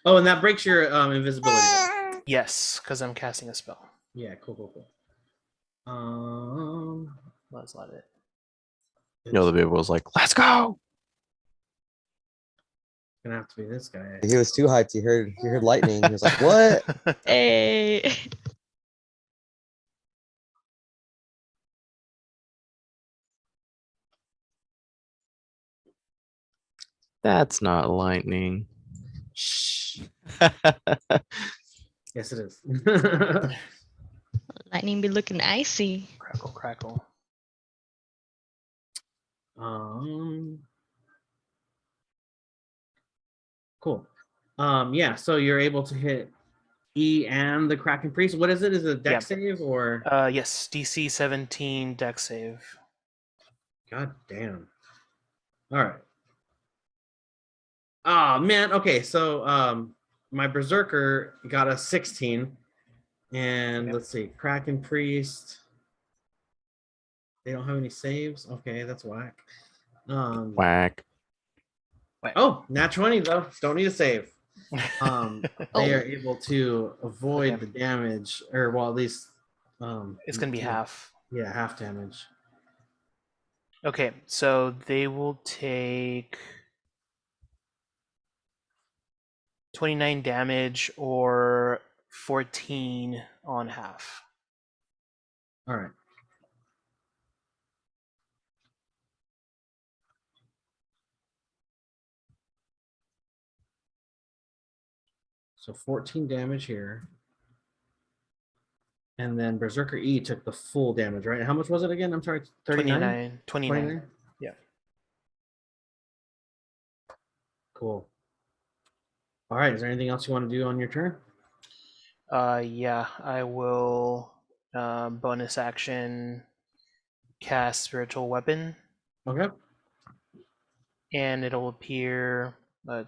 Oh, and that breaks your invisibility. right? Yes, because I'm casting a spell. Yeah, cool. That's not it. You know, the baby was like, "Let's go." Gonna have to be this guy. He was too hyped. He heard lightning. He was like, "What?" Hey. That's not lightning. Shh. Yes, it is. Lightning be looking icy. Crackle. Cool. Yeah, so you're able to hit E and the Kraken Priest. What is it? Is it a deck save or? Yes, DC 17 deck save. God damn. All right. Oh man. Okay, so my Berserker got a 16, and Okay. let's see, Kraken Priest. They don't have any saves. Okay, that's whack. Whack. Oh, nat 20 though. Don't need a save. They Oh. are able to avoid Okay. the damage, or well, at least It's gonna be half. Yeah, half damage. Okay, so they will take 29 damage or 14 on half. All right. So 14 damage here. And then Berserker E took the full damage, right? How much was it again? I'm sorry, 39? 29. Yeah. Cool. All right. Is there anything else you want to do on your turn? Yeah, I will bonus action cast Spiritual Weapon, Okay. and it'll appear. My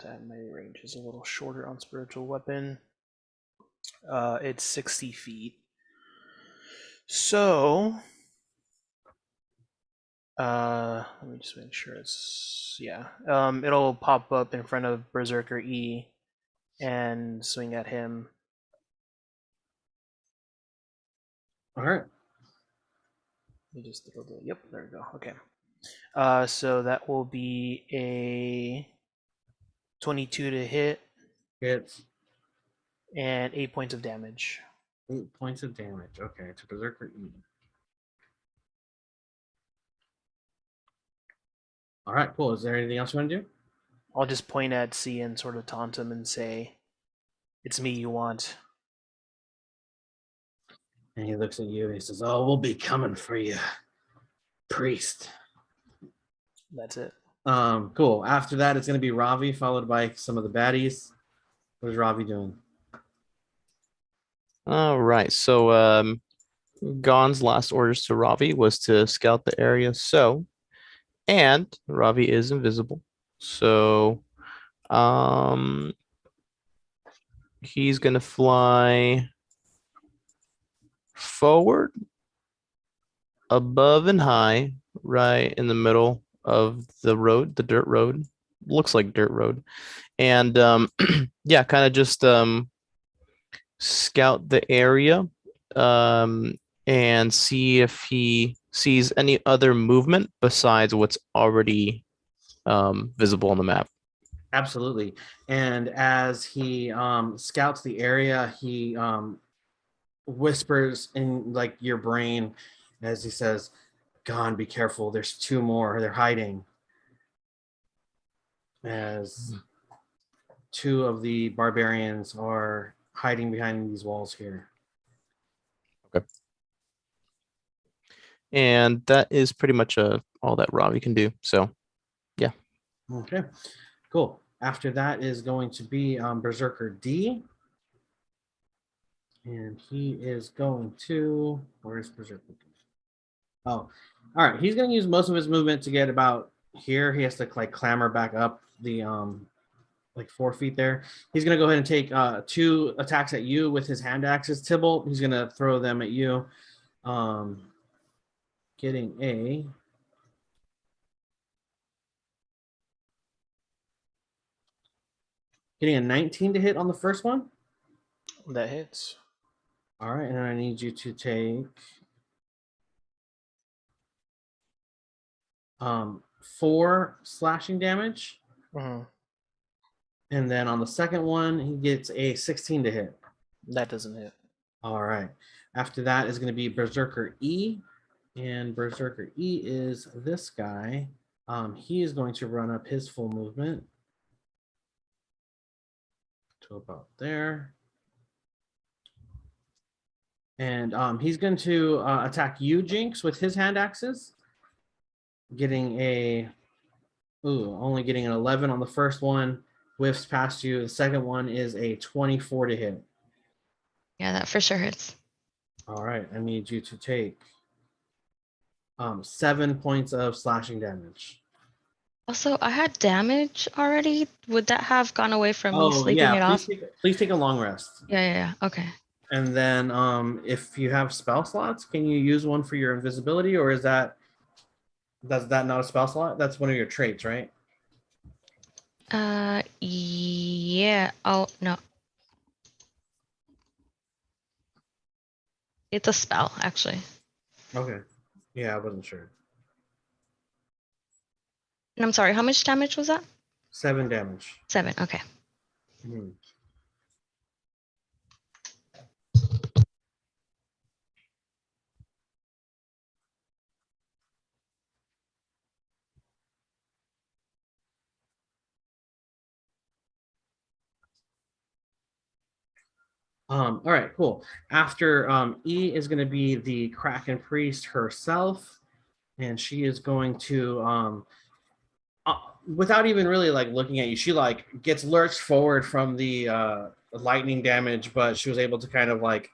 range is a little shorter on Spiritual Weapon. It's 60 feet. So, let me just make sure it's it'll pop up in front of Berserker E and swing at him. All right. Yep, there we go. Okay. So that will be a 22 to hit Hits. and 8 points of damage. 8 points of damage. Okay, to Berserker E. All right, cool. Is there anything else you want to do? I'll just point at C and sort of taunt him and say, "It's me you want." And he looks at you and he says, "Oh, we'll be coming for you, priest." That's it. Cool. After that, it's going to be Ravi, followed by some of the baddies. What is Ravi doing? All right. So Gon's last orders to Ravi was to scout the area. And Ravi is invisible. So, he's gonna fly forward, above and high, right in the middle of the road, the dirt road. Looks like dirt road. And yeah, kind of just scout the area and see if he sees any other movement besides what's already visible on the map. Absolutely. And as he scouts the area, he whispers in like your brain as he says, "Gone, be careful. There's two more. They're hiding." As two of the barbarians are hiding behind these walls here. And that is pretty much all that Ravi can do. So, yeah. Okay, cool. After that is going to be Berserker D. And he is going to, where's Berserker D? Oh, all right. He's going to use most of his movement to get about here. He has to like clamber back up the like 4 feet there. He's going to go ahead and take 2 attacks at you with his hand axes, Tybalt. He's going to throw them at you. Getting a Getting a 19 to hit on the first one. That hits. All right, and I need you to take 4 slashing damage. Mhm. And then on the second one, he gets a 16 to hit. That doesn't hit. All right. After that is going to be Berserker E. And Berserker E is this guy. He is going to run up his full movement to about there. And he's going to attack you, Jinx, with his hand axes. Getting only getting an 11 on the first one. Whiffs past you. The second one is a 24 to hit. Yeah, that for sure hits. All right. I need you to take 7 points of slashing damage. Also, I had damage already. Would that have gone away from me sleeping it off? Please take a long rest. Yeah. Okay. And then if you have spell slots, can you use one for your invisibility, or is that not a spell slot? That's one of your traits, right? Yeah. Oh, no. It's a spell, actually. Okay. Yeah, I wasn't sure. And I'm sorry, how much damage was that? 7 damage. 7, okay. Mhm. All right, cool. After E is going to be the Kraken Priest herself, and she is going to, without even really like looking at you, she like gets lurched forward from the lightning damage, but she was able to kind of like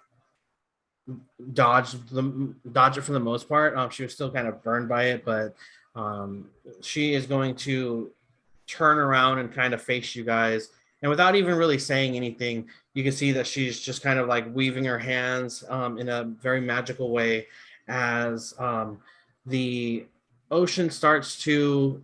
dodge it for the most part. She was still kind of burned by it, but she is going to turn around and kind of face you guys. And without even really saying anything, you can see that she's just kind of like weaving her hands in a very magical way as the ocean starts to,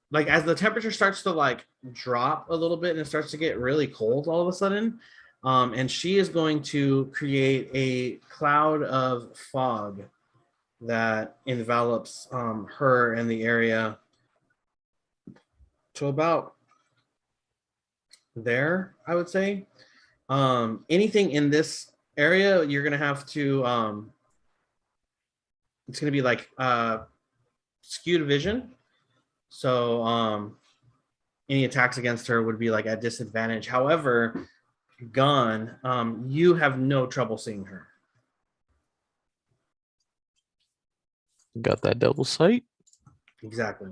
like, as the temperature starts to like drop a little bit and it starts to get really cold all of a sudden. And she is going to create a cloud of fog that envelops her and the area to about there, I would say. Anything in this area, you're gonna have to it's gonna be like skewed vision. So any attacks against her would be like at disadvantage. However, Gon, you have no trouble seeing her. Got that double sight. Exactly.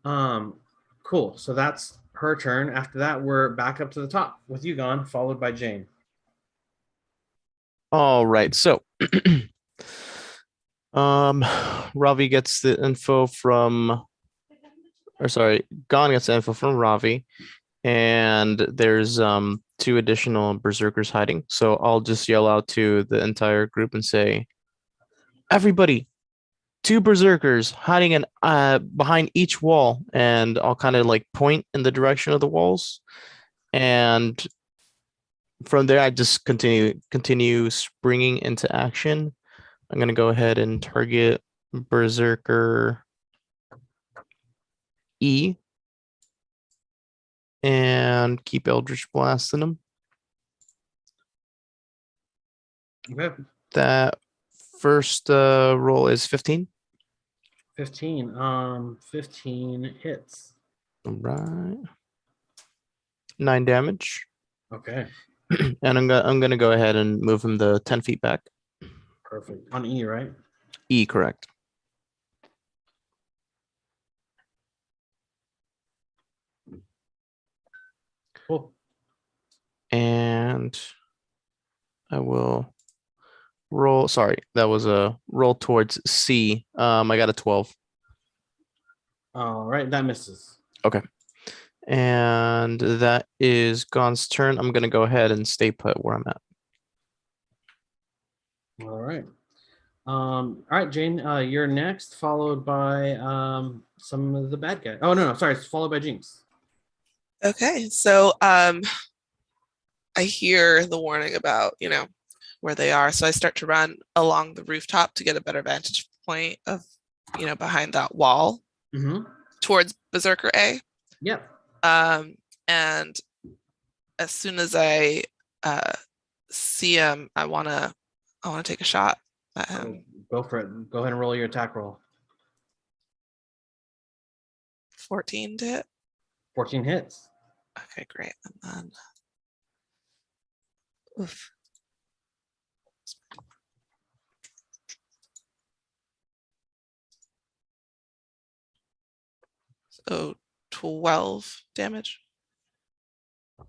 Cool. So that's her turn. After that, we're back up to the top with you, Gon, followed by Jane. All right. So Ravi gets the info from, or sorry, Gon gets the info from Ravi, and there's two additional berserkers hiding. So I'll just yell out to the entire group and say, "Everybody, two berserkers hiding in behind each wall," and I'll kind of like point in the direction of the walls, and from there I just continue springing into action. I'm gonna go ahead and target Berserker E and keep Eldritch blasting him. Okay. That first roll is 15. 15 hits. All right. 9 damage. Okay, And I'm gonna go ahead and move him the 10 feet back. perfect. On E, right? E, correct. Cool. And I will roll. Sorry, that was a roll towards C. I got a 12. All right, that misses. And that is Gon's turn. I'm gonna go ahead and stay put where I'm at. All right. All right, Jane, you're next, followed by some of the bad guys. Oh no, sorry, it's followed by Jinx. Okay, so I hear the warning about, where they are. So I start to run along the rooftop to get a better vantage point of, behind that wall Mm-hmm. towards Berserker A. Yep. And as soon as I see him, I wanna take a shot at him. Go for it. Go ahead and roll your attack roll. 14 to hit. 14 hits. Okay, great. And then oof. So 12 damage.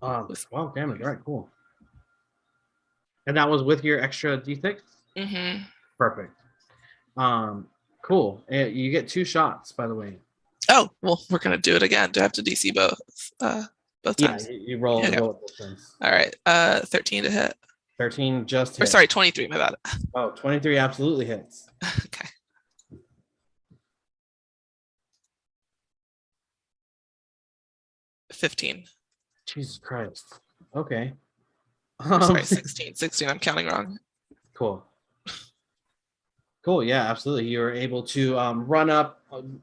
12 damage. All right, cool. And that was with your extra D6? Mm-hmm. Perfect. Cool. You get 2 shots, by the way. Oh, well, we're gonna do it again. Do I have to DC both times? Yeah, you roll, Okay. roll it both times. All right. 13 to hit. 13 just Or hits. sorry, 23, my bad. Oh, 23 absolutely hits. Okay. $15. Jesus Christ. Okay. Or sorry, 16. 16, I'm counting wrong. Cool. Cool. Yeah, absolutely. You were able to run up.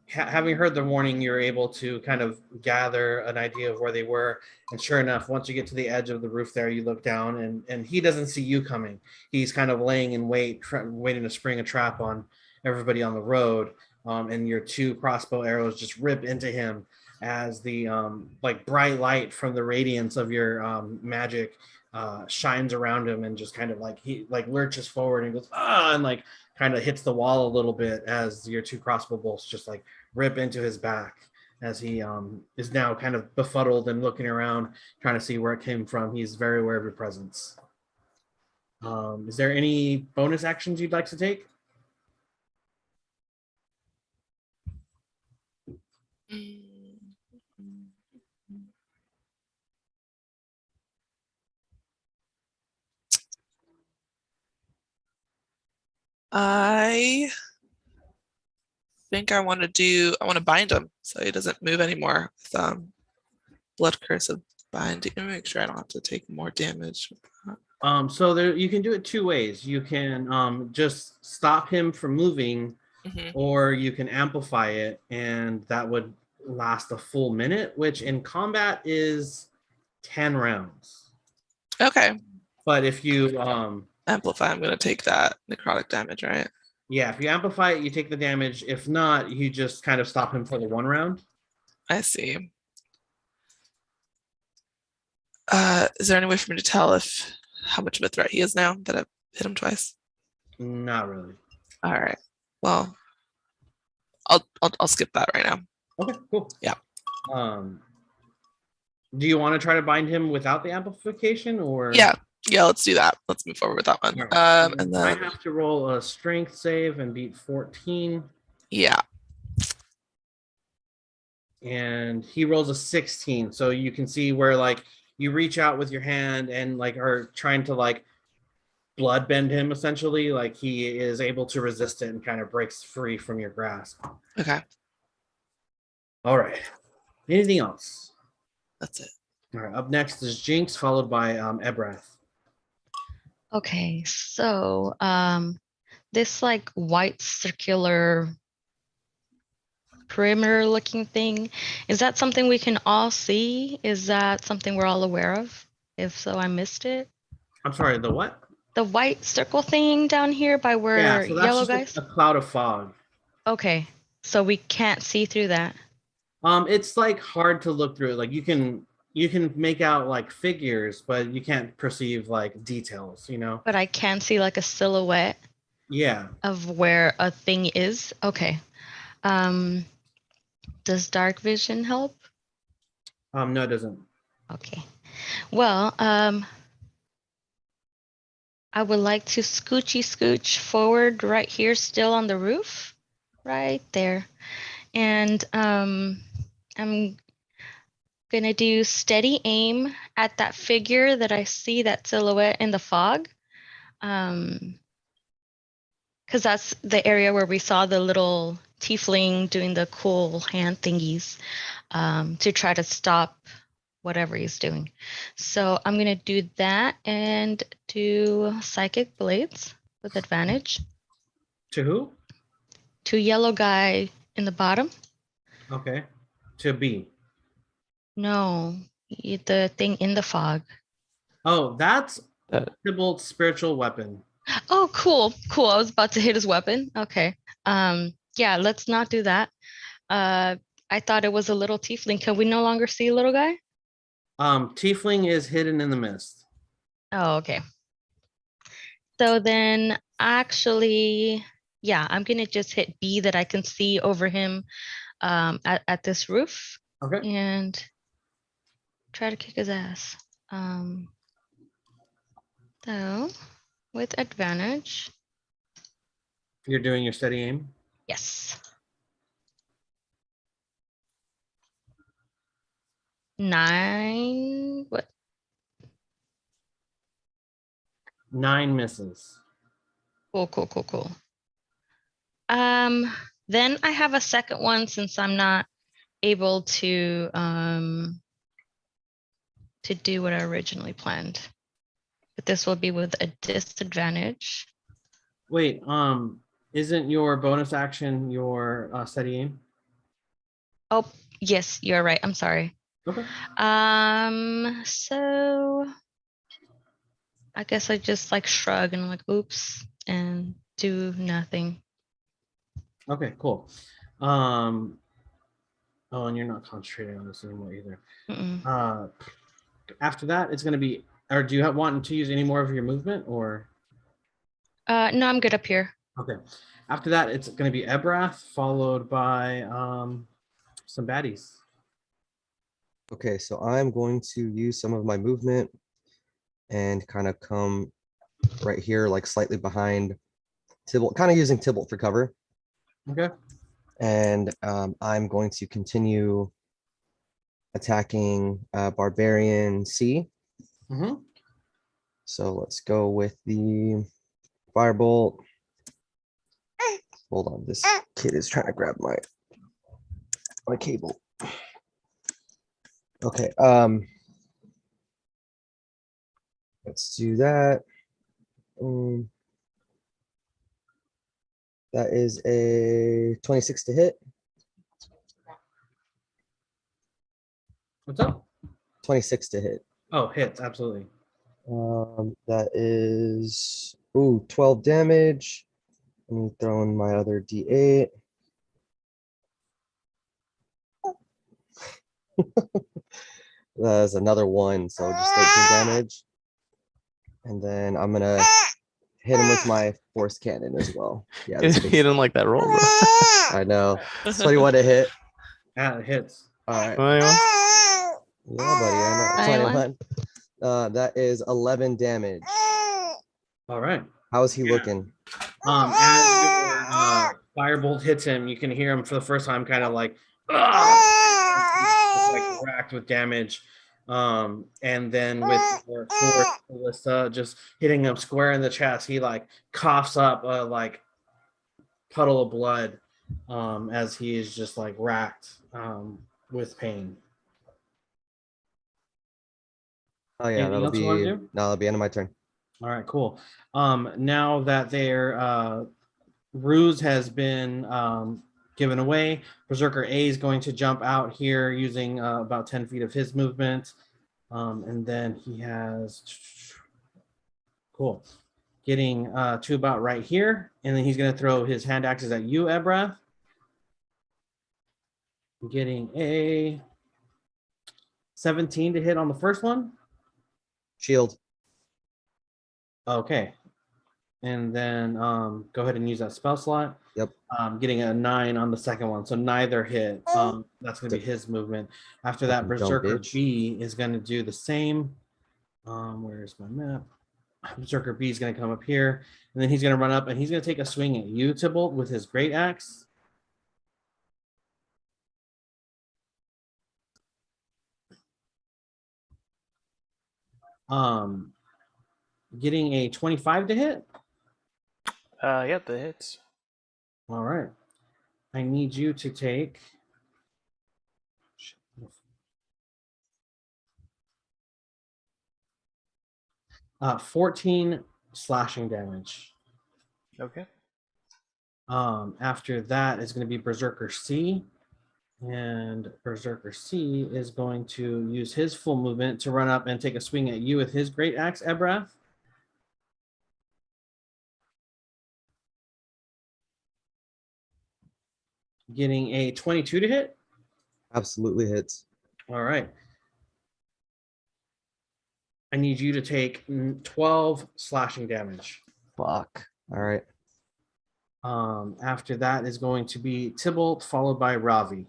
Having heard the warning, you were able to kind of gather an idea of where they were. And sure enough, once you get to the edge of the roof there, you look down and he doesn't see you coming. He's kind of laying in wait, waiting to spring a trap on everybody on the road. And your 2 crossbow arrows just rip into him as the like bright light from the radiance of your magic shines around him, and just kind of like he like lurches forward and goes and like kind of hits the wall a little bit as your 2 crossbow bolts just like rip into his back as he is now kind of befuddled and looking around trying to see where it came from. He's very aware of your presence. Is there any bonus actions you'd like to take? I think I want to bind him so he doesn't move anymore with blood curse of binding. Let me make sure I don't have to take more damage. So there you can do it 2 ways. You can just stop him from moving, Mhm. or you can amplify it, and that would last a full minute, which in combat is 10 rounds. Okay. But if you Amplify, I'm going to take that necrotic damage, right? yeah, if you amplify it, you take the damage. If not, you just kind of stop him for the 1 round. I see. Is there any way for me to tell how much of a threat he is now that I've hit him twice? Not really. All right. Well, I'll skip that right now. Okay, cool. Yeah. Do you want to try to bind him without the amplification, or? Yeah, Yeah, let's do that. Let's move forward with that one. All right. And I then, have to roll a strength save and beat 14. yeah. And he rolls a 16. So you can see where like you reach out with your hand and like are trying to like blood bend him essentially. Like he is able to resist it and kind of breaks free from your grasp. Okay, All right. Anything else? that's it. All right. Up next is Jinx, followed by Ebrath. Okay, so this like white circular perimeter looking thing, is that something we can all see? Is that something we're all aware of? If so, I missed it. I'm sorry, the what? The white circle thing down here by where Yeah, so that's yellow just guys? a cloud of fog. Okay, so we can't see through that. It's like hard to look through. Like you can make out like figures, but you can't perceive like details, you know? But I can see like a silhouette Yeah. of where a thing is. Okay. Does dark vision help? No, it doesn't. Okay. Well, I would like to scooch forward right here, still on the roof, right there. And I'm gonna do steady aim at that figure that I see, that silhouette in the fog. Because that's the area where we saw the little tiefling doing the cool hand thingies to try to stop whatever he's doing. So I'm gonna do that and do psychic blades with advantage To who? to yellow guy in the bottom. Okay. To B. No, the thing in the fog. Oh, that's That- Tybalt's spiritual weapon. Oh, cool. I was about to hit his weapon. Okay. Yeah, let's not do that. I thought it was a little tiefling. Can we no longer see a little guy? Tiefling is hidden in the mist. Oh, okay. So then actually, yeah, I'm gonna just hit B that I can see over him at this roof Okay. and try to kick his ass. So with advantage, You're doing your steady aim. yes. 9, what? 9 misses. Cool. Then I have a second one since I'm not able to do what I originally planned. But this will be with a disadvantage. Wait, isn't your bonus action your steady aim? Oh, yes, you're right. I'm sorry. Okay. So I guess I just like shrug and like, oops, and do nothing. Okay, cool. Oh, and you're not concentrating on this anymore either. Mm-mm. After that, it's going to be, or do you want to use any more of your movement or? No, I'm good up here. Okay. After that, it's going to be Ebrath followed by some baddies. Okay, so I'm going to use some of my movement and kind of come right here, like slightly behind Tybalt, kind of using Tybalt for cover. Okay. And I'm going to continue attacking Barbarian C. Mm-hmm. So let's go with the Firebolt. Hold on, this kid is trying to grab my cable. Okay, let's do that. That is a 26 to hit. What's up? 26 to hit. Oh, hits, absolutely. That is 12 damage. I'm throwing my other D8. That's another one, so just 13 damage. And then I'm gonna hit him with my force cannon as well. Yeah, this He didn't like that roll, bro. I know. 21 to hit. Yeah, it hits. All right. 21? Yeah, buddy. I know. 21. 21. That is 11 damage. All right. How is he Yeah. looking? As your firebolt hits him, you can hear him for the first time, kind of like, "Ah!" like racked with damage. And then with your fourth ballista just hitting him square in the chest, he like coughs up a like puddle of blood as he is just like racked with pain. Oh yeah, Anything else you want to do? no, that'll be end of my turn. All right, cool. Now that their ruse has been given away, Berserker A is going to jump out here using about 10 feet of his movement. And then he has, cool, getting to about right here. And then he's going to throw his hand axes at you, Ebrath. Getting a 17 to hit on the first one. Shield. Okay. And then go ahead and use that spell slot. Yep. Getting a 9 on the second one. So neither hit. That's going to be his movement. After that, Fucking dumb Berserker bitch. B is going to do the same. Where's my map? Berserker B is going to come up here. And then he's going to run up and he's going to take a swing at you, Tybalt, with his great axe. Getting a 25 to hit. Yep, that hits. All right. I need you to take 14 slashing damage. Okay. After that is going to be Berserker C. And Berserker C is going to use his full movement to run up and take a swing at you with his great axe, Ebrath. Getting a 22 to hit. Absolutely hits. All right. I need you to take 12 slashing damage. Fuck. All right. After that is going to be Tybalt, followed by Ravi.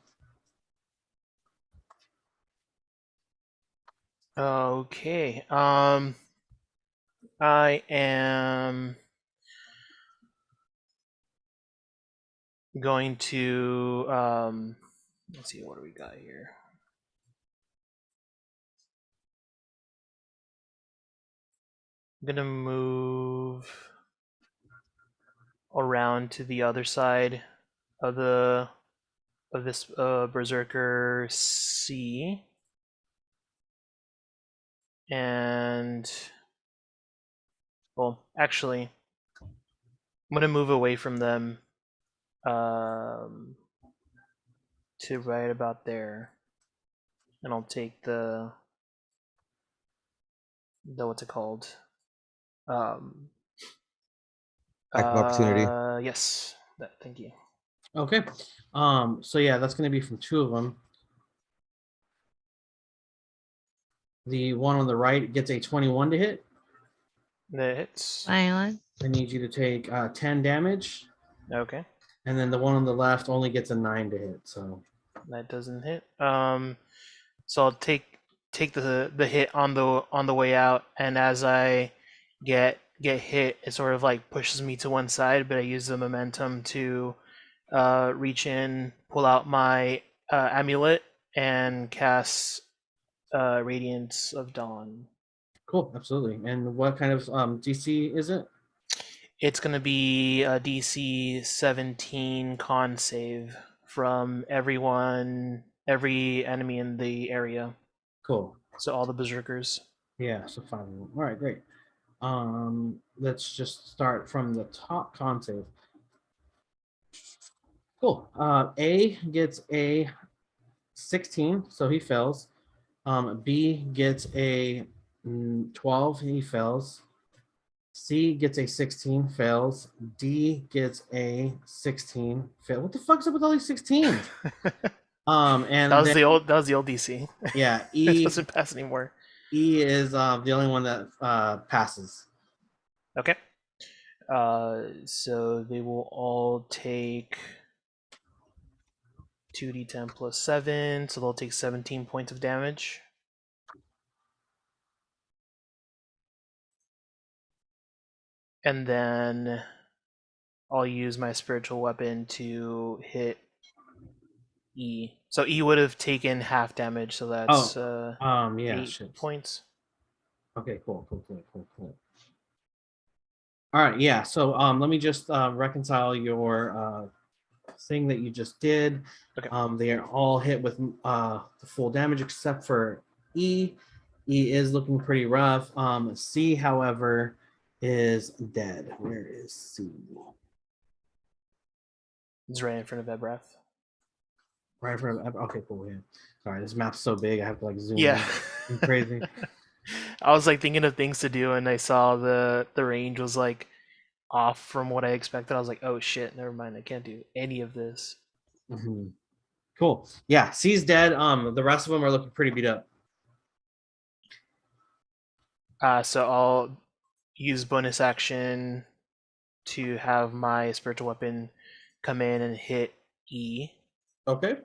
Okay. I am going to let's see, what do we got here? I'm gonna move around to the other side of this Berserker C. And well, actually, I'm gonna move away from them to right about there, and I'll take the what's it called? Act of opportunity. Yes. Thank you. Okay. So yeah, that's going to be from 2 of them. The one on the right gets a 21 to hit. That hits. Leilon. I need you to take 10 damage. Okay. And then the one on the left only gets a 9 to hit. So That doesn't hit. So I'll take the hit on the way out, and as I get hit, it sort of like pushes me to one side, but I use the momentum to reach in, pull out my amulet, and cast Radiance of Dawn. cool, absolutely. And what kind of DC is it? It's gonna be a DC 17 con save from every enemy in the area. Cool. So all the berserkers. Yeah, so 5 of them. All right, great. Let's just start from the top con save. Cool. A gets a 16, so he fails. B gets a 12, he fails. C gets a 16, fails. D gets a 16, fail. What the fuck's up with all these 16s? And that was then, the old DC. yeah, It E doesn't pass anymore. E is the only one that passes. Okay. So they will all take 2d10 plus 7, so they'll take 17 points of damage. And then I'll use my spiritual weapon to hit E. So E would have taken half damage, so that's Yeah, 8 shit. points. Okay, cool. All right, yeah. So let me just reconcile your thing that you just did. Okay. They are all hit with the full damage except for E. E is looking pretty rough. C, however, is dead. Where is C? It's right in front of Ebrath. Right in front of. Okay, cool. Yeah. Sorry, this map's so big. I have to like zoom Yeah. in. Crazy. I was like thinking of things to do, and I saw the range was like off from what I expected. I was like, oh shit, never mind. I can't do any of this. Mm-hmm. Cool. Yeah, C's dead. The rest of them are looking pretty beat up. So I'll use bonus action to have my spiritual weapon come in and hit E. Okay.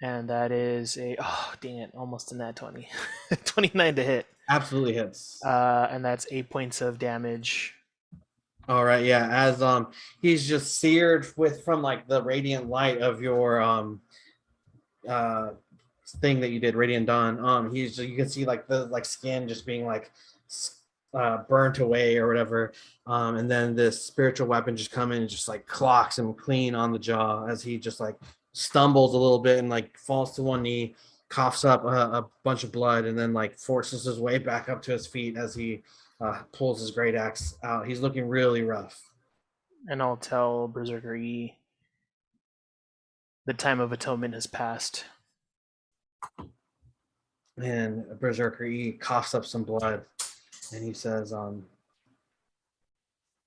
And that is oh dang it, almost a nat 20. 29 to hit. Absolutely hits. And that's 8 points of damage. All right, yeah. As he's just seared from like the radiant light of your thing that you did, Radiant Dawn. You can see like the skin just being like burnt away or whatever. And then this spiritual weapon just come in and just like clocks him clean on the jaw as he just like stumbles a little bit and like falls to one knee, coughs up a bunch of blood, and then like forces his way back up to his feet as he pulls his great axe out. He's looking really rough. And I'll tell Berserker E the time of atonement has passed. And Berserker E coughs up some blood and he says, I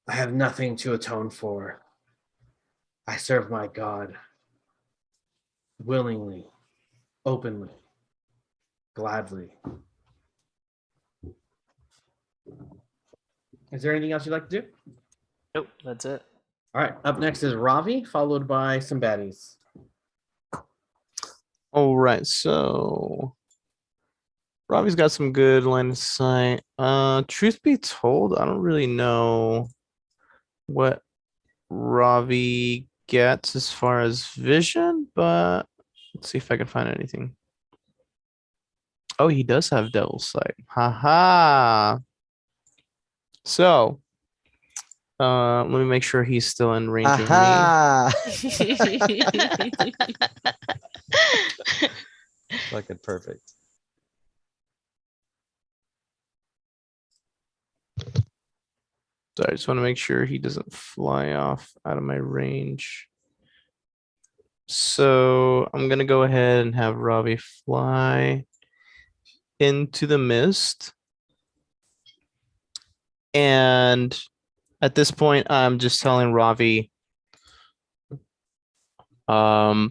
have nothing to atone for. I serve my God willingly, openly, gladly. Is there anything else you'd like to do? Nope, that's it. All right, up next is Ravi, followed by some baddies. All right, so Robbie's got some good line of sight. Truth be told, I don't really know what Ravi gets as far as vision, but let's see if I can find anything. Oh, he does have devil's sight. Haha. So, let me make sure he's still in range of me. Aha! Fucking perfect. So I just want to make sure he doesn't fly off out of my range. So I'm gonna go ahead and have Robbie fly into the mist. And at this point, I'm just telling Ravi, your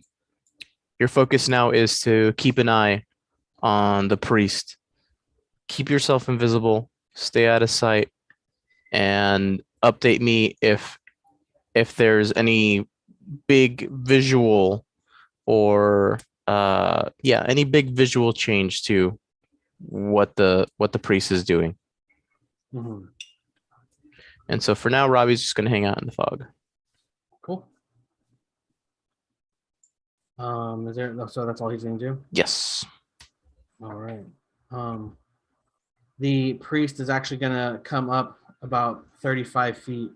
focus now is to keep an eye on the priest. Keep yourself invisible, stay out of sight, and update me if there's any big visual or any big visual change to what the priest is doing. Mm-hmm. And so for now, Robbie's just going to hang out in the fog. Cool. So that's all he's going to do? Yes. All right. The priest is actually going to come up about 35 feet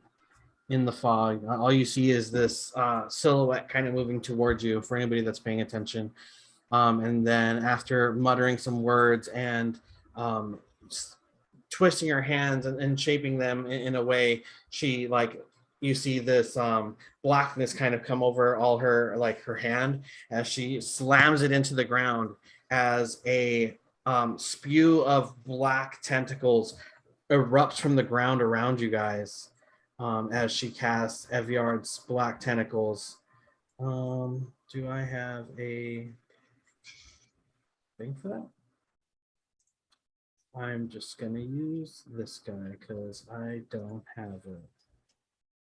in the fog. All you see is this silhouette kind of moving towards you for anybody that's paying attention. And then after muttering some words and twisting her hands and shaping them in a way, she you see this blackness kind of come over all her her hand as she slams it into the ground as a spew of black tentacles erupts from the ground around you guys as she casts Eviard's black tentacles. Do I have a thing for that? I'm just gonna use this guy because I don't have it.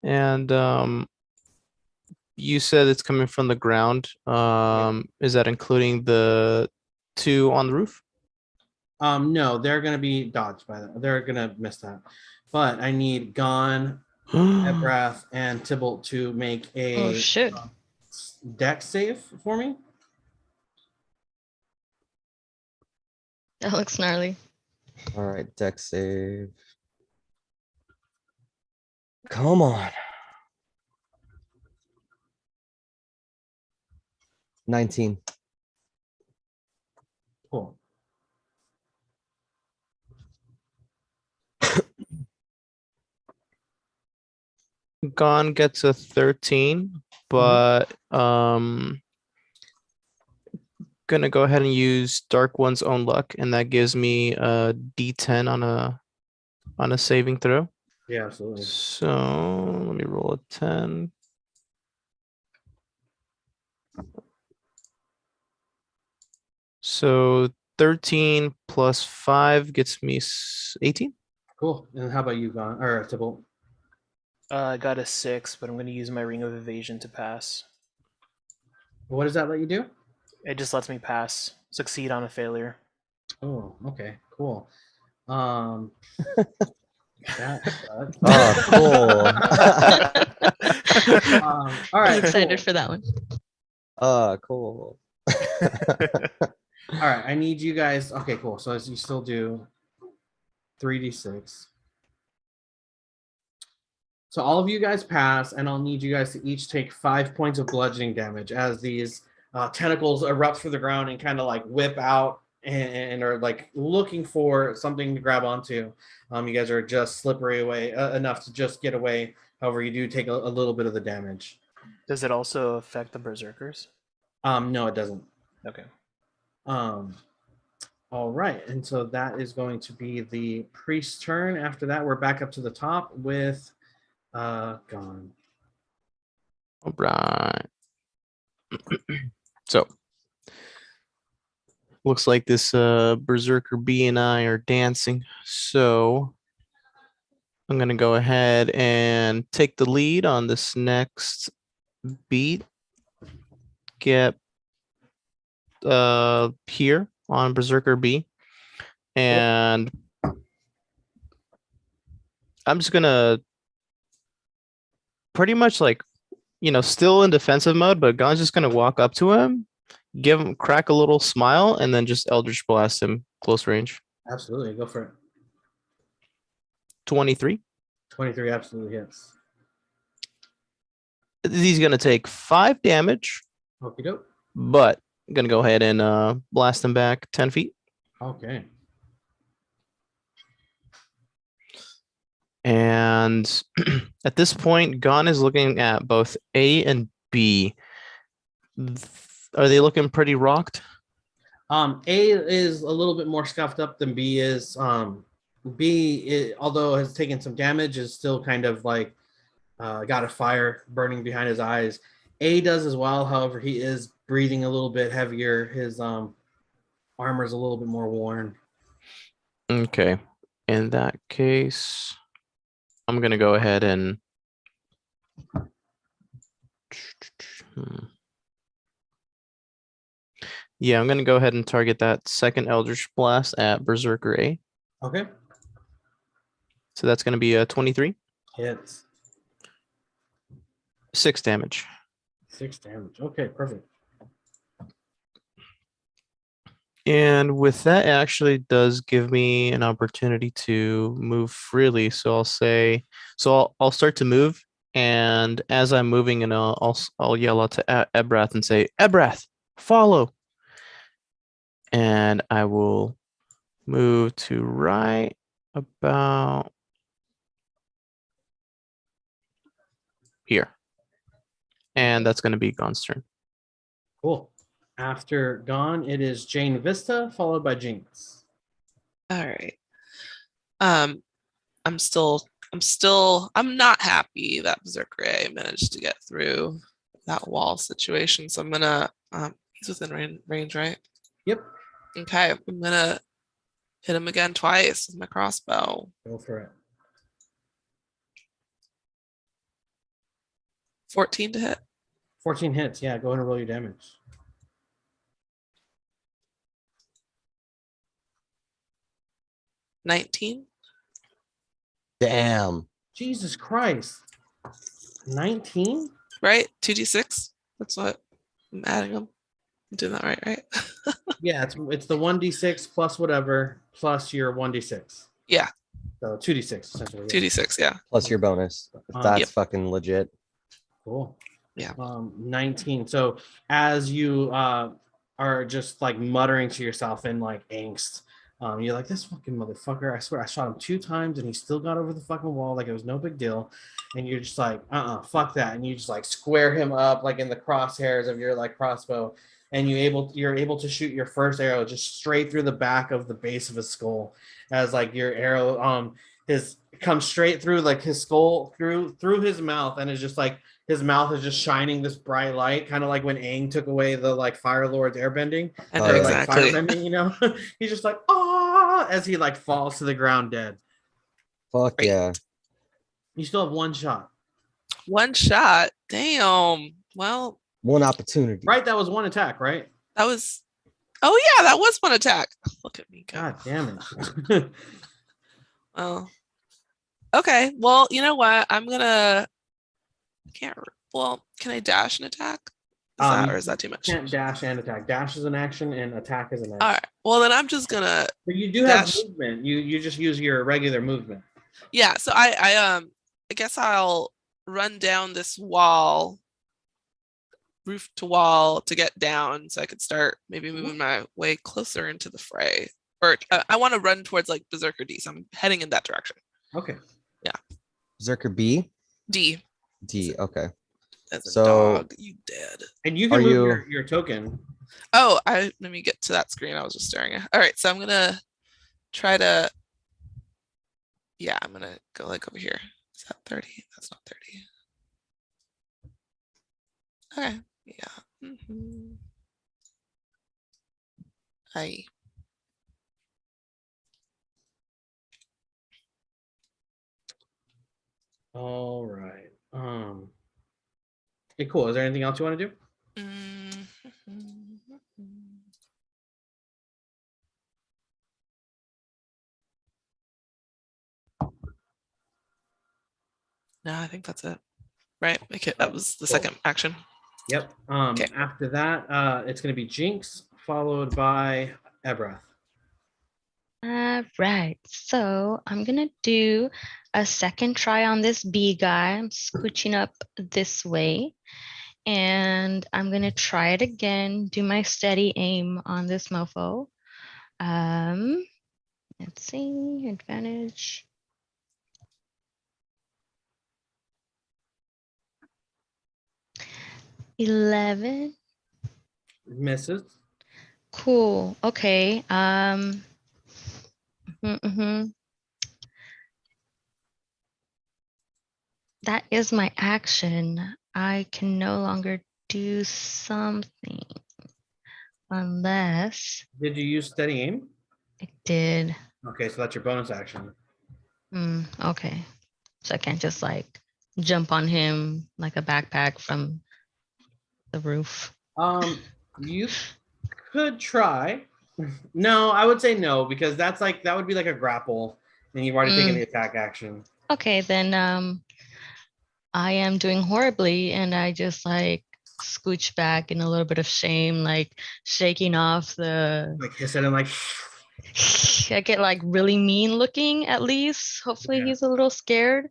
And you said it's coming from the ground. Is that including the two on the roof? No, they're gonna be dodged by that. They're gonna miss that. but I need Gon, Ebrath, and Tybalt to make Oh a shit. dex save for me. That looks gnarly. All right, deck save. Come on. 19. Cool. Gone gets a 13, but gonna go ahead and use Dark One's own luck, and that gives me a D10 on a saving throw. Yeah, absolutely. So let me roll a 10. So 13 plus 5 gets me 18. Cool. And how about you, Gon or Tybalt? I got a 6, but I'm going to use my ring of evasion to pass. What does that let you do? It just lets me pass, succeed on a failure. Oh, okay, cool. That sucks. Oh, cool. All I'm right, excited cool. for that one. Cool. All right, I need you guys. Okay, cool. So as you still do 3d6. So all of you guys pass, and I'll need you guys to each take 5 points of bludgeoning damage as these tentacles erupt through the ground and kind of like whip out and are like looking for something to grab onto. You guys are just slippery away enough to just get away. However, you do take a little bit of the damage. Does it also affect the berserkers? No, it doesn't. Okay. All right, and so that is going to be the priest's turn. After that, we're back up to the top with Gon. All right. So looks like this Berserker B and I are dancing. So I'm gonna go ahead and take the lead on this next beat. Get here on Berserker B. And I'm just gonna pretty much like, still in defensive mode, but Gon's just gonna walk up to him, crack a little smile, and then just Eldritch Blast him close range. Absolutely, go for it. 23. 23 absolutely hits. He's gonna take 5 damage, Okie doke. but I'm gonna go ahead and blast him back 10 feet. Okay. And at this point, Gon is looking at both A and B. Are they looking pretty rocked? A is a little bit more scuffed up than B is. B, although has taken some damage, is still kind of like got a fire burning behind his eyes. A does as well. However, he is breathing a little bit heavier. His armor's a little bit more worn. Okay. In that case, I'm gonna go ahead and yeah, I'm gonna go ahead and target that second Eldritch Blast at Berserker A. Okay. So that's gonna be a 23. Hits. 6 damage. 6 damage. Okay, perfect. And with that, it actually does give me an opportunity to move freely. So I'll say, I'll start to move, and as I'm moving, and I'll yell out to Ebrath and say, Ebrath, follow. And I will move to right about here. And that's going to be Gon's turn. Cool. After Gon, it is Jane Vista, followed by Jinx. All right. I'm not happy that Berserker A managed to get through that wall situation. So I'm gonna he's within range, right? Yep. Okay, I'm gonna hit him again twice with my crossbow. Go for it. 14 to hit. 14 hits. Yeah, go ahead and roll your damage. $19. Damn. Jesus Christ. 19? Right? 2d6. That's what I'm adding them. I'm doing that right? Yeah, it's the 1d6 plus whatever plus your 1d6. Yeah, So 2d6 essentially. Yeah. 2d6. Yeah. Plus your bonus. Yep. That's fucking legit. Cool. Yeah. 19. So as you are just like muttering to yourself in like angst, you're like, this fucking motherfucker, I swear I shot him 2 times and he still got over the fucking wall like it was no big deal. And you're just like, fuck that. And you just like square him up like in the crosshairs of your like crossbow. And you're able to shoot your first arrow just straight through the back of the base of his skull as like your arrow his comes straight through like his skull through his mouth, and is just like his mouth is just shining this bright light, kind of like when Aang took away the like Fire Lord's airbending. I Oh, know yeah. Like exactly. firebending, you know? He's just like, ah, as he like falls to the ground dead. Fuck Great. yeah. You still have 1 shot. 1 shot. Damn. Well, One opportunity. Right? That was 1 attack, right? that was. Oh yeah, that was 1 attack. Look at me go. God damn it. Well. Okay. Well, you know what? I'm gonna. Can't. Well, can I dash and attack? Or is that too much? Can't dash and attack. Dash is an action and attack is an action. All right. Well, then I'm just gonna. But you do have dash. movement. You just use your regular movement. Yeah. So I guess I'll run down this wall, roof to wall, to get down, so I could start maybe moving my way closer into the fray. Or I want to run towards like Berserker D, so I'm heading in that direction. Okay. Zerker B? D. D. Okay. As a So- dog, you dead. And you can Are move you- your token. Oh, let me get to that screen I was just staring at. All right, so I'm gonna try to. Yeah, I'm gonna go like over here. Is that 30? That's not 30. Okay. Yeah. Hi. All right. Okay, cool. Is there anything else you want to do? No, I think that's it. Right? Okay, that was the second action. Yep. Okay. After that, it's going to be Jinx followed by Ebrath. All right, so I'm gonna do a second try on this B guy. I'm scooching up this way, and I'm gonna try it again. Do my steady aim on this mofo. Let's see, advantage. $11. Misses. Cool. Okay. That is my action. I can no longer do something unless Did you use steady aim? I did. Okay, so that's your bonus action. Okay. So I can't just like jump on him like a backpack from the roof. You could try. No, I would say no, because that would be like a grapple, and you've already taken the attack action. Okay, then I am doing horribly, and I just like scooch back in a little bit of shame, like shaking off the. Like hiss it and like. I get like really mean looking at least. Hopefully Yeah. he's a little scared,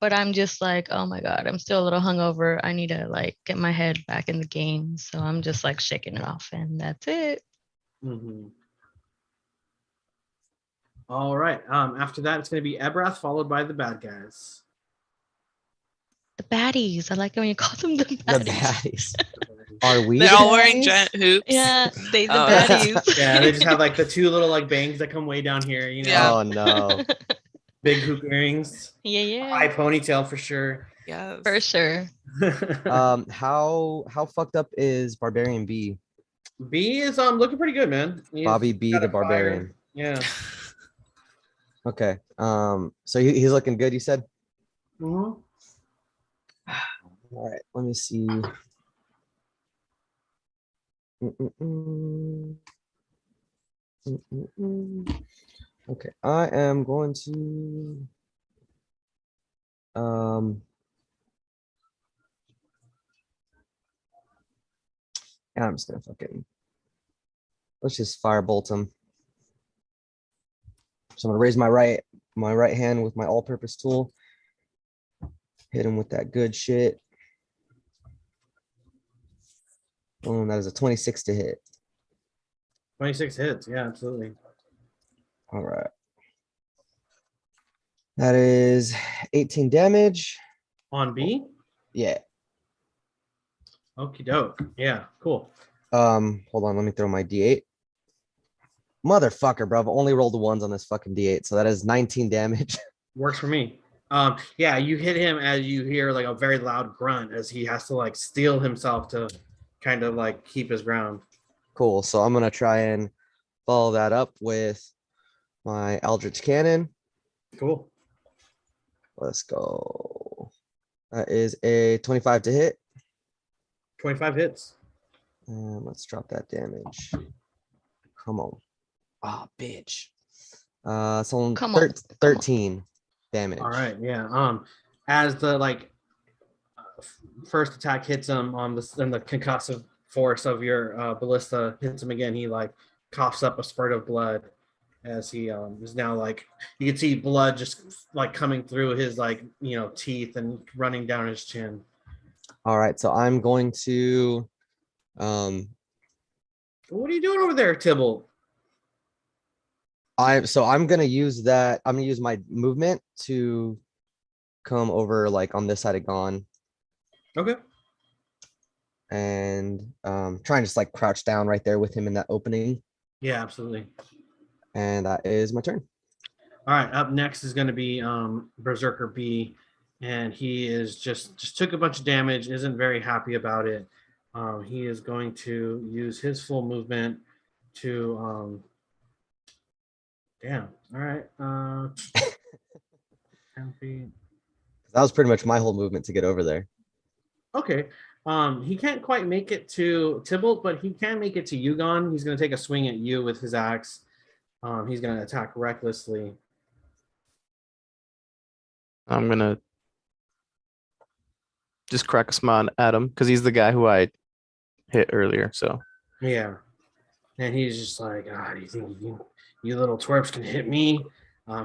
but I'm just like, oh my God, I'm still a little hungover. I need to like get my head back in the game. So I'm just like shaking it off, and that's it. Mm-hmm. All right. After that, it's going to be Ebrath followed by the bad guys. The baddies. I like it when you call them the The baddies. baddies. Are we? They're the all wearing baddies? giant hoops. Yeah, they the Oh. baddies. Yeah, they just have like the 2 little like bangs that come way down here. You know, Yeah. Oh no. big hoop earrings, Yeah, high yeah, ponytail for sure. Yes. for sure. How fucked up is Barbarian B? B is looking pretty good, man. He's Bobby B got the a fire. Barbarian. Yeah. Okay. So he's looking good, you said? Mhm. All right, let me see. Okay, I am going to And I'm just gonna let's just firebolt him. So I'm gonna raise my right hand with my all-purpose tool. Hit him with that good shit. Oh, that is a 26 to hit. 26 hits. Yeah, absolutely. All right. That is 18 damage. On B? Yeah. Okie doke. Yeah, cool. Hold on, let me throw my D8. Motherfucker, bro. I've only rolled the ones on this fucking D8, so that is 19 damage. Works for me. Yeah, you hit him as you hear like a very loud grunt as he has to like steel himself to kind of like keep his ground. Cool. So I'm gonna try and follow that up with my Eldritch Cannon. Cool. Let's go. That is a 25 to hit. 25 hits. And let's drop that damage. Come on. Ah, bitch. So Come on. 13 damage. All right, yeah. As the like first attack hits him on the concussive force of your ballista hits him again, he like coughs up a spurt of blood as he is now like you can see blood just like coming through his like teeth and running down his chin. All right, so I'm going to What are you doing over there, Tybalt? I'm gonna use that. I'm gonna use my movement to come over like on this side of Gone Okay. and try and just like crouch down right there with him in that opening. Yeah, absolutely. And that is my turn. All right, up next is going to be Berserker B, and he is just took a bunch of damage, isn't very happy about it. He is going to use his full movement to damn. All right. 10 feet. That was pretty much my whole movement to get over there. Okay. He can't quite make it to Tybalt, but he can make it to Yugon. He's going to take a swing at you with his axe. He's going to attack recklessly. I'm gonna just crack a smile at him because he's the guy who I hit earlier. So Yeah. And he's just like, do you think you little twerps can hit me?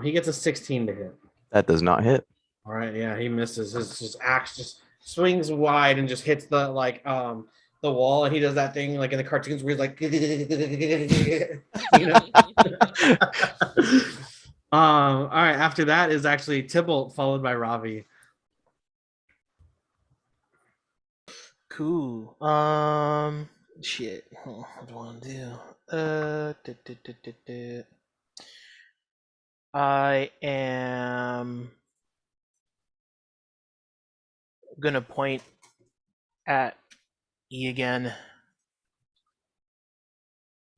He gets a 16 to hit. that does not hit. All right, yeah, he misses. His axe just swings wide and just hits the the wall, and he does that thing like in the cartoons where he's like, all right, after that is actually Tybalt followed by Ravi. Cool. Shit. What do I want to do? I am gonna point at E again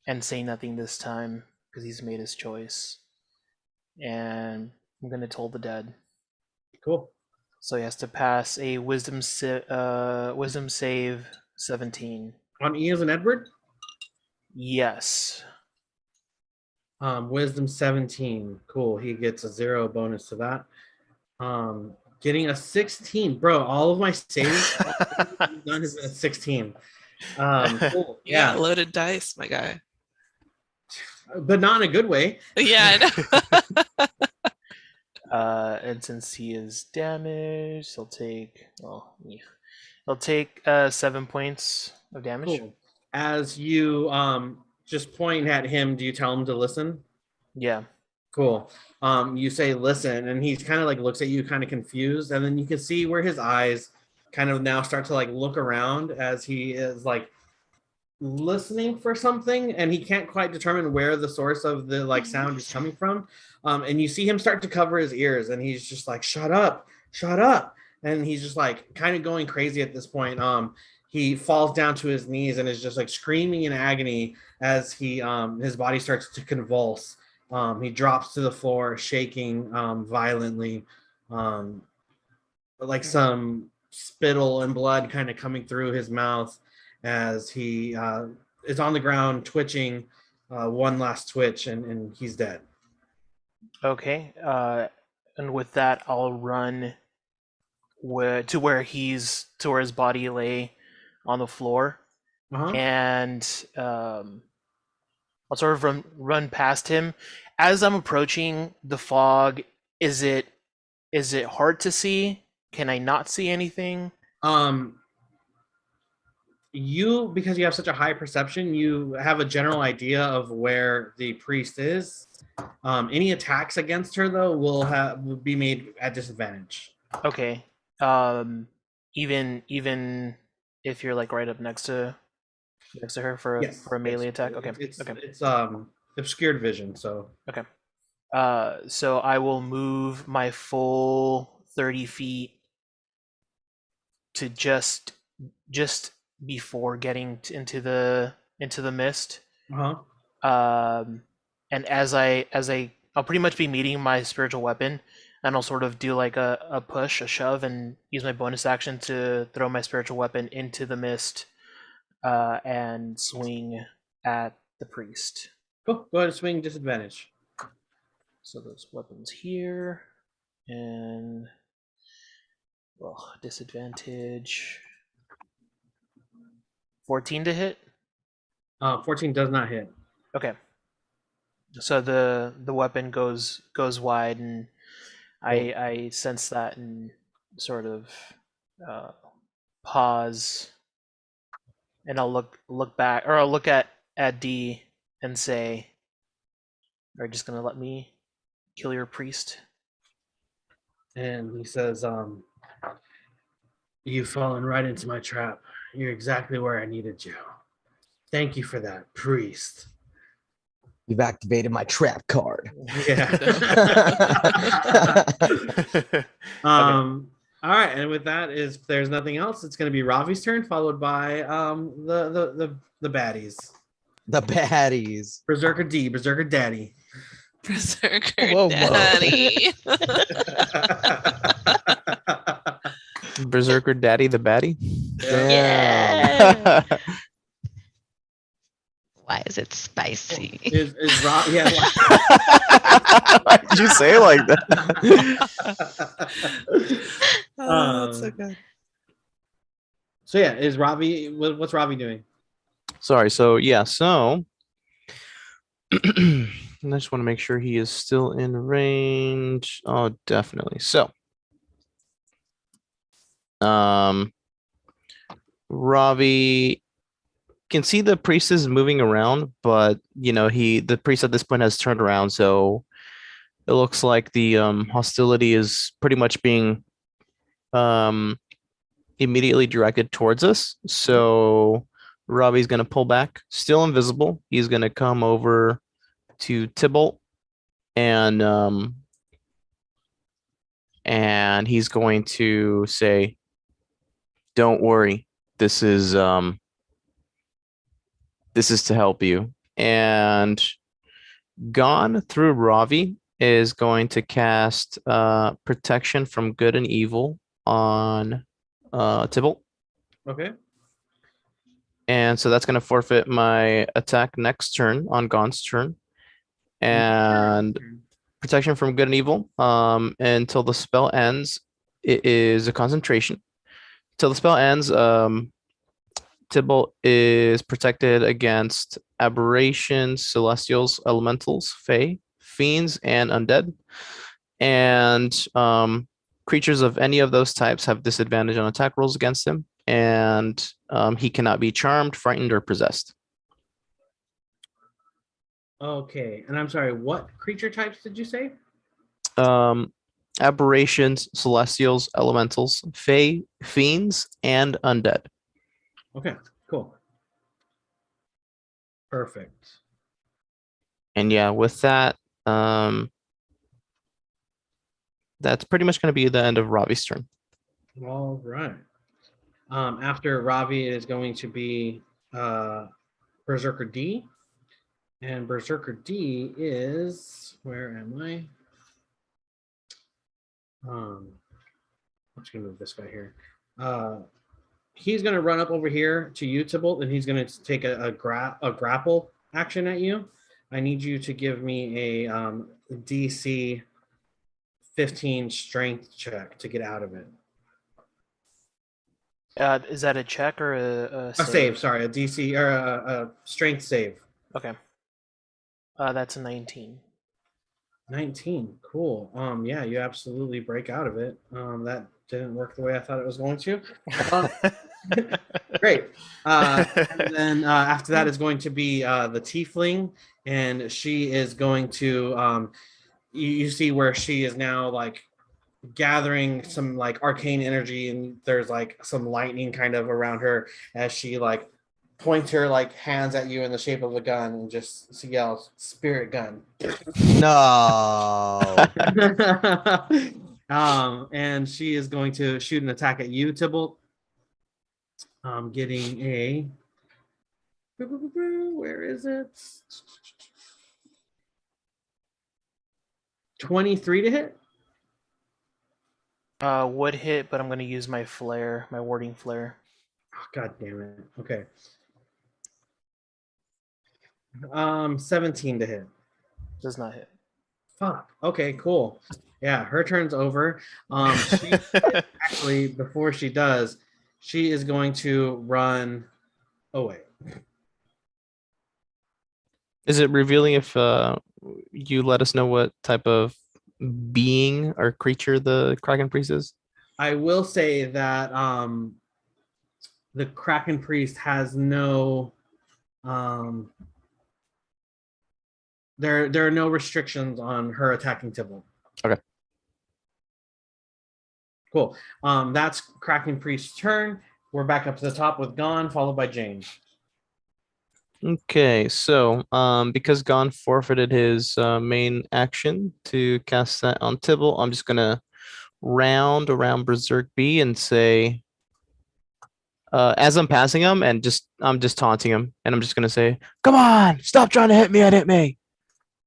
and say nothing this time because he's made his choice. And I'm gonna toll the dead. Cool. So he has to pass a wisdom save 17. On E as an Edward, Yes. wisdom 17. Cool. He gets a 0 bonus to that. Getting a 16, bro. All of my saves done has been a 16. Cool. Yeah, Yeah, loaded dice, my guy. but not in a good way. Yeah, I know. And since he is damaged, he'll take 7 points of damage. Cool. As you just point at him, do you tell him to listen? Yeah. Cool. You say listen, and he's kind of like looks at you kind of confused, and then you can see where his eyes kind of now start to like look around as he is like listening for something, and he can't quite determine where the source of the like sound is coming from. And you see him start to cover his ears, and he's just like, shut up, and he's just like kind of going crazy at this point. He falls down to his knees and is just like screaming in agony as he his body starts to convulse. He drops to the floor, shaking violently, like some spittle and blood kind of coming through his mouth as he is on the ground twitching one last twitch, and he's dead. Okay. And with that, I'll run to where his body lay on the floor, and I'll sort of run past him. As I'm approaching the fog, is it hard to see? Can I not see anything? You, because you have such a high perception, you have a general idea of where the priest is. Any attacks against her, though, will be made at disadvantage. Okay. Even if you're like right up next to her for a melee attack. Okay. It's obscured vision, so. Okay. So I will move my full 30 feet to just before getting into the mist. And as I'll pretty much be meeting my spiritual weapon, and I'll sort of do like a push, a shove, and use my bonus action to throw my spiritual weapon into the mist, and swing at the priest. Cool. Go ahead and swing disadvantage. So those weapons here, and disadvantage. 14 to hit. 14 does not hit. Okay. So the weapon goes wide, and I sense that and sort of pause, and I'll look back, or I'll look at D and say, "Are you just gonna let me kill your priest?" And he says, "You've fallen right into my trap. You're exactly where I needed you. Thank you for that, priest." You've activated my trap card. Yeah. All right, and with that, if there's nothing else, it's going to be Ravi's turn, followed by the baddies. The baddies. Berserker D, Berserker Daddy. Berserker Whoa, whoa. Daddy. Berserker Daddy the baddie. Yeah. Why is it spicy? Is Rob? Yeah. Why did you say it like that? That's so good. So yeah, is Ravi? What's Ravi doing? Sorry. So yeah. So I just want to make sure he is still in range. Oh, definitely. So, Ravi can see the priest is moving around, but the priest at this point has turned around, so it looks like the hostility is pretty much being immediately directed towards us. So Ravi's gonna pull back, still invisible. He's gonna come over to Tybalt, and he's going to say, "Don't worry, this is to help you." And Gone through Ravi is going to cast protection from good and evil on Tybalt. Okay. And so that's going to forfeit my attack next turn on Gon's turn. And protection from good and evil until the spell ends. It is a concentration. Till the spell ends, Tybalt is protected against aberrations, celestials, elementals, fae, fiends, and undead. And creatures of any of those types have disadvantage on attack rolls against him. And he cannot be charmed, frightened, or possessed. Okay. And I'm sorry, what creature types did you say? Aberrations, celestials, elementals, fae, fiends, and undead. Okay, cool. Perfect. And yeah, with that, that's pretty much going to be the end of Ravi's turn. All right. After Ravi is going to be Berserker D. And Berserker D is, where am I? I'm just gonna move this guy here. He's gonna run up over here to you, Tybalt, and he's gonna take a grapple action at you. I need you to give me a DC 15 strength check to get out of it. Is that a check or a A save, sorry, a DC or a strength save. Okay. That's a 19. 19. Cool. Yeah, you absolutely break out of it. That didn't work the way I thought it was going to. Great. And then after that is going to be the tiefling, and she is going to you see where she is now like gathering some like arcane energy, and there's like some lightning kind of around her as she like points her like hands at you in the shape of a gun and just yells, "Spirit gun." No. And she is going to shoot an attack at you, Tybalt. Getting a where is it? 23 to hit. Would hit, but I'm going to use my flare, my warding flare. Oh, God damn it. Okay. 17 to hit. Does not hit. Fuck. Okay, cool. Yeah, her turn's over. She actually, before she does, she is going to run away. Is it revealing if you let us know what type of being or creature the Kraken Priest is? I will say that the Kraken Priest has no there are no restrictions on her attacking Tybalt. Okay. Cool. That's Kraken Priest's turn. We're back up to the top with Gon, followed by Jane. Okay, so because Gon forfeited his main action to cast that on Tibble, I'm just gonna round around Berserk B and say, as I'm passing him, and I'm just taunting him, and I'm just gonna say, "Come on, stop trying to hit me and hit me."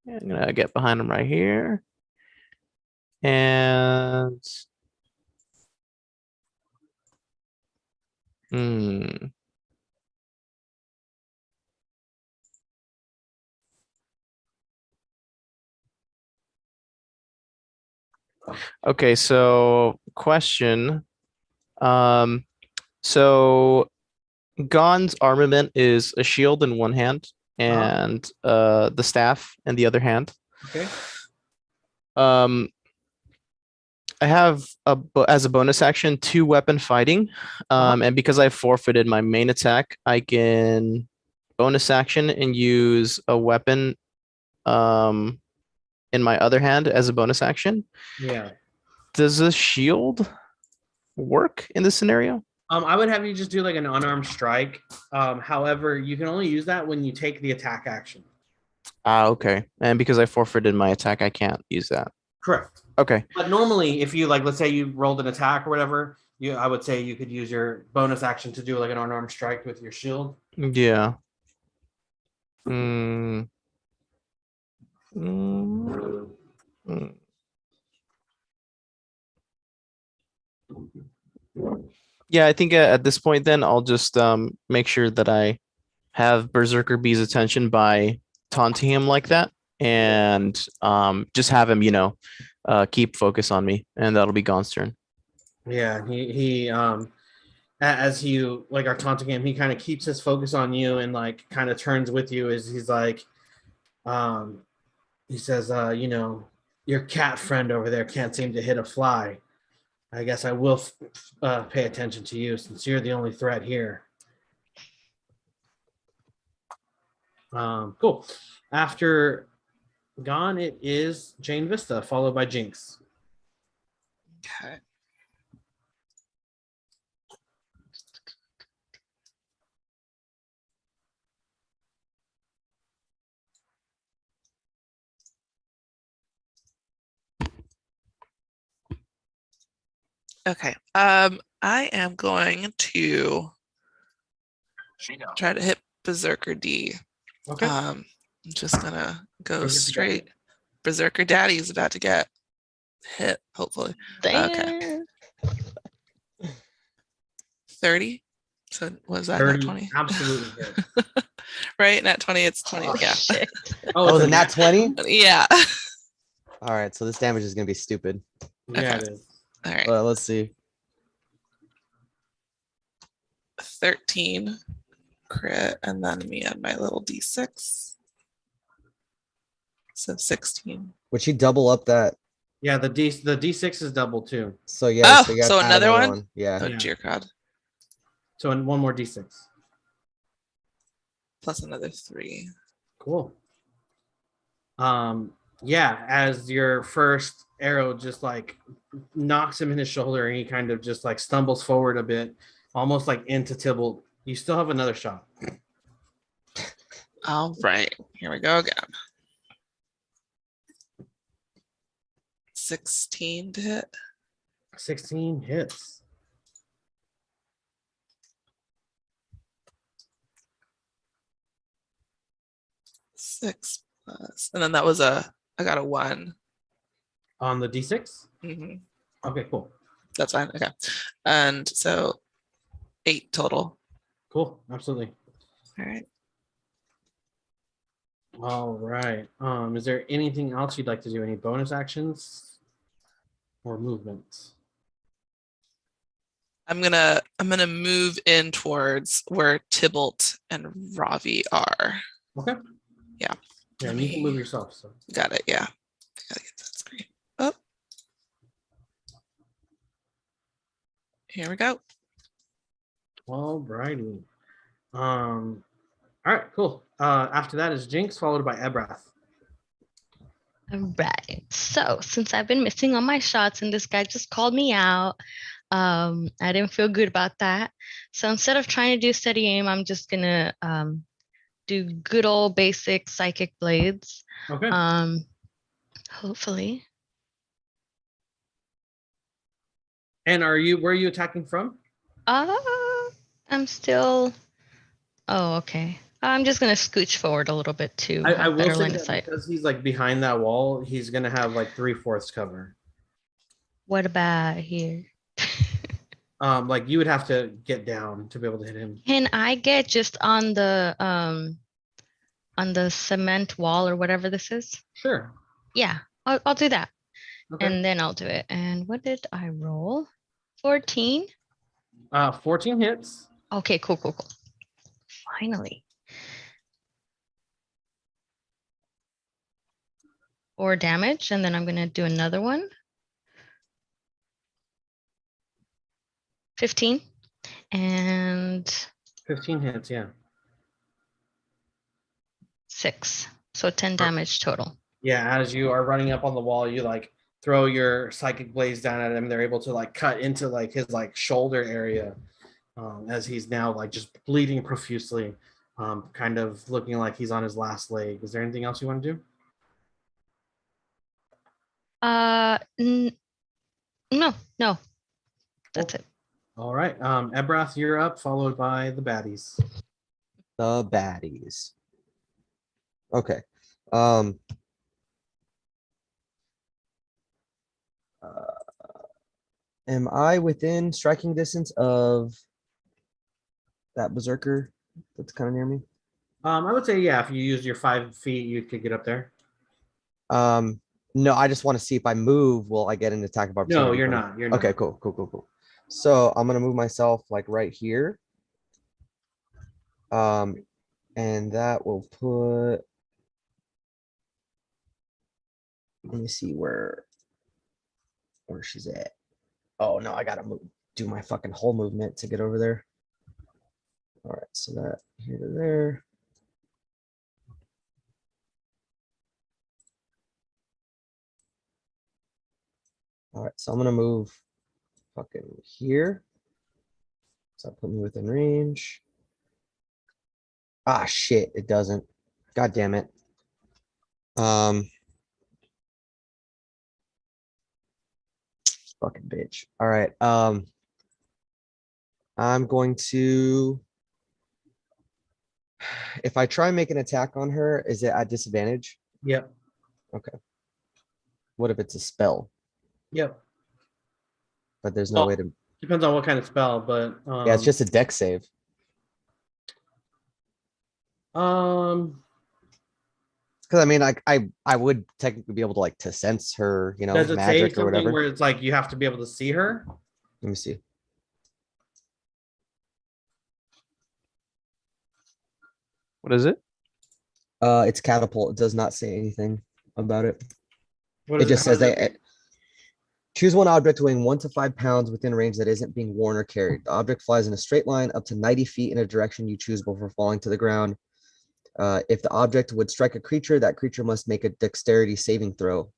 And I'm gonna get behind him right here, and Okay, so question. So Gon's armament is a shield in one hand and the staff in the other hand. Okay. I have as a bonus action 2-weapon fighting, and because I forfeited my main attack, I can bonus action and use a weapon in my other hand as a bonus action. Yeah. Does a shield work in this scenario? I would have you just do like an unarmed strike. However, you can only use that when you take the attack action. Okay. And because I forfeited my attack, I can't use that. Correct. Okay. But normally, if you like, let's say you rolled an attack or whatever, I would say you could use your bonus action to do like an unarmed strike with your shield. Yeah. Yeah, I think at this point, then I'll just make sure that I have Berserker B's attention by taunting him like that, and just have him, keep focus on me, and that'll be Gon's turn. Yeah, he as you like are taunting him, he kind of keeps his focus on you and like kind of turns with you as he's like, he says, your cat friend over there can't seem to hit a fly. I guess I will pay attention to you since you're the only threat here. Cool. After Gon, it is Jane Vista, followed by Jinx. Okay. Okay. I am going to try to hit Berserker D. Okay. I'm just gonna go Berserker straight. Daddy. Berserker Daddy is about to get hit, hopefully. Damn. Okay. 30. So was that 30, 20? absolutely hit. Right, nat 20. It's 20. Oh, Yeah. shit. Oh, it's the a nat 20? Yeah. All right, so this damage is gonna be stupid. Yeah, Okay. it is. All right. Let's see. 13 crit, and then me and my little d6. So 16. Would you double up that? Yeah, the D6 is double too. So yeah, Oh, you have so to add another one? Yeah. Oh, Yeah. dear God. So and one more D6. Plus another 3. Cool. Yeah, as your first arrow just like knocks him in his shoulder and he kind of just like stumbles forward a bit, almost like into Tybalt. You still have another shot. All right, here we go again. 16 to hit. 16 hits. Six plus, and then that was I got a 1. On the D6? Mhm. Okay, cool. That's fine. Okay. And so 8 total. Cool. Absolutely. All right. All right. Is there anything else you'd like to do? Any bonus actions or movements? I'm gonna move in towards where Tybalt and Ravi are. Okay. Yeah. Yeah, and you can move yourself. So Got it. Yeah. Gotta get that screen up. Here we go. all righty. All right, cool. After that is Jinx, followed by Ebrath. All right. So since I've been missing all my shots and this guy just called me out, I didn't feel good about that. So instead of trying to do steady aim, I'm just gonna do good old basic psychic blades. Okay. Hopefully. And where are you attacking from? I'm still. Oh, okay. I'm just gonna scooch forward a little bit to I have will better say line of that sight. because he's like behind that wall, he's gonna have like 3/4 cover. What about here? Like you would have to get down to be able to hit him. Can I get just on the cement wall or whatever this is? Sure. Yeah, I'll do that. Okay. And then I'll do it. And what did I roll? 14. 14 hits. Okay, cool. Finally. Or damage, and then I'm gonna do another one. 15 and 15 hits, yeah. 6. So 10 damage total. Yeah, as you are running up on the wall, you like throw your psychic blades down at him. They're able to like cut into like his like shoulder area, as he's now like just bleeding profusely, kind of looking like he's on his last leg. Is there anything else you want to do? No. That's it. All right. Ebrath, you're up, followed by the baddies. The baddies. Okay. Am I within striking distance of that berserker that's kind of near me? I would say, yeah, if you use your 5 feet, you could get up there. No, I just want to see if I move, will I get an attack of opportunity? No, you're from- not. You're not. Okay, cool. So I'm gonna move myself like right here. And that will put. Let me see where she's at. Oh no, I gotta do my fucking whole movement to get over there. All right, so that here to there. All right, so I'm gonna move fucking here. So that put me within range. Ah shit, it doesn't. God damn it. Fucking bitch. All right. I'm going to. If I try and make an attack on her, is it at disadvantage? Yep. Okay. What if it's a spell? Yep. But there's no Well, way to. Depends on what kind of spell, but Yeah, it's just a deck save. Because I mean, I would technically be able to like to sense her, you know, does it say magic or something whatever. where it's like you have to be able to see her? Let me see. What is it? It's catapult. It does not say anything about it. What It is just how says does they choose one object weighing 1 to 5 pounds within range that isn't being worn or carried. The object flies in a straight line up to 90 feet in a direction you choose before falling to the ground. If the object would strike a creature, that creature must make a dexterity saving throw.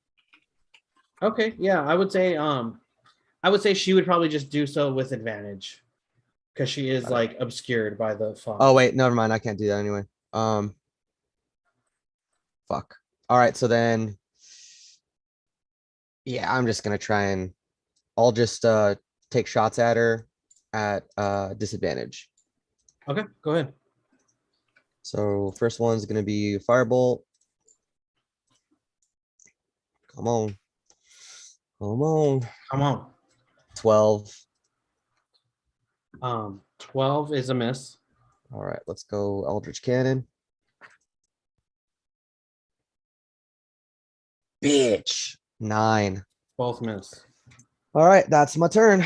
Okay, yeah, I would say she would probably just do so with advantage because she is like obscured by the fog. Oh wait, never mind. I can't do that anyway. Fuck. All right, so then, yeah, I'm just gonna try and I'll just take shots at her at disadvantage. Okay, go ahead. So first one's gonna be firebolt. Come on. Come on. Come on. 12. 12 is a miss. All right, let's go Eldritch Cannon. Bitch. 9. Both miss. All right, that's my turn.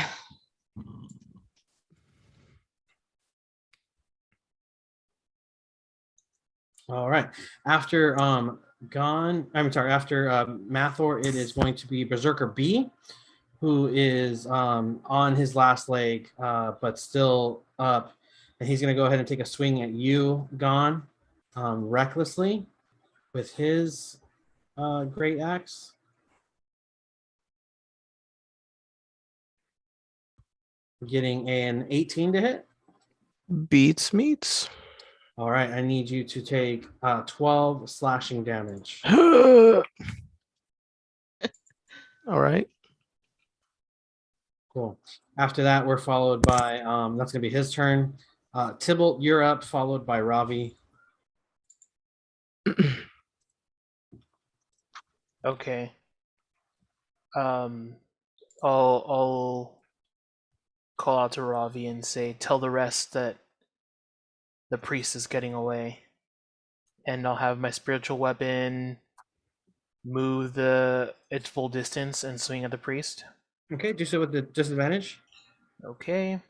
All right. After after Mathor, it is going to be Berserker B, who is on his last leg, but still up. And he's going to go ahead and take a swing at you, Gon, recklessly with his great axe. Getting an 18 to hit. Beats meats. All right, I need you to take 12 slashing damage. All right. Cool. After that, we're followed by, that's going to be his turn. Tybalt, you're up, followed by Ravi. Okay. I'll call out to Ravi and say, tell the rest that the priest is getting away. And I'll have my spiritual weapon move its full distance and swing at the priest. Okay, do so with the disadvantage. Okay.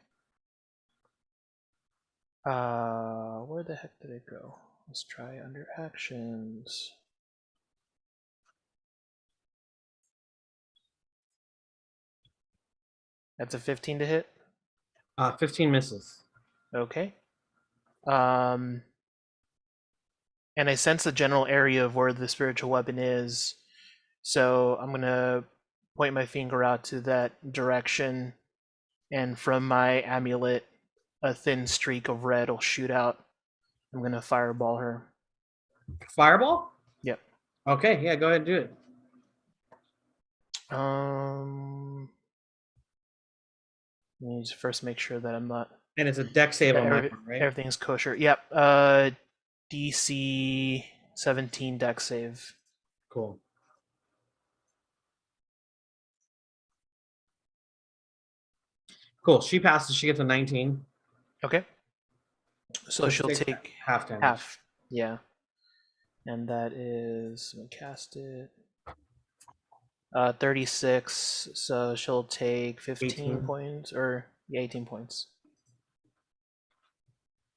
Where the heck did it go? Let's try under actions. That's a 15 to hit. 15 misses. Okay. And I sense the general area of where the spiritual weapon is. So I'm gonna point my finger out to that direction, and from my amulet, a thin streak of red will shoot out. I'm gonna fireball her. Fireball? Yep. Okay, yeah, go ahead and do it. Let me just first make sure that I'm not. And it's a deck save on my part, right? Everything's kosher. Yep. DC 17 deck save. Cool. Cool. She passes. She gets a 19. Okay. So she'll take half damage. half. Yeah. And that is, I'm gonna cast it. 36. So she'll take 15 18. points, or yeah, 18 points.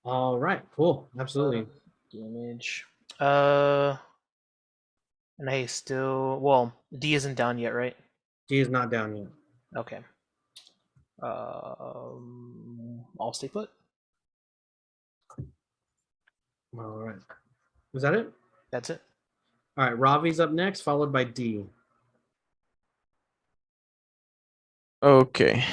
All right. Cool. Absolutely. Damage. And I still, well, D isn't down yet, right? D is not down yet. Okay. I'll stay put. All right. Was that it? That's it. All right. Ravi's up next, followed by D. Okay.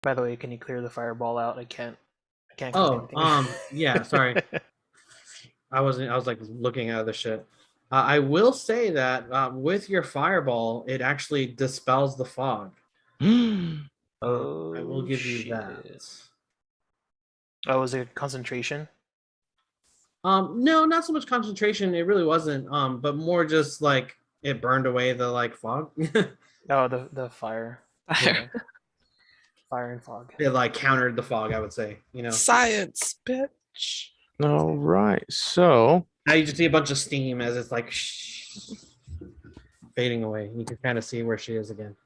By the way, can you clear the fireball out? I can't click Oh, anything. yeah, sorry. I was like looking at other shit. I will say that with your fireball, it actually dispels the fog. I will give you that. Oh, was it concentration? No, not so much concentration. It really wasn't. But more just like it burned away the like fog. Oh, the fire. Fire. Fire and fog. It like countered the fog, I would say. You know. Science, bitch. All right. So Now you just see a bunch of steam as it's like fading away. You can kind of see where she is again.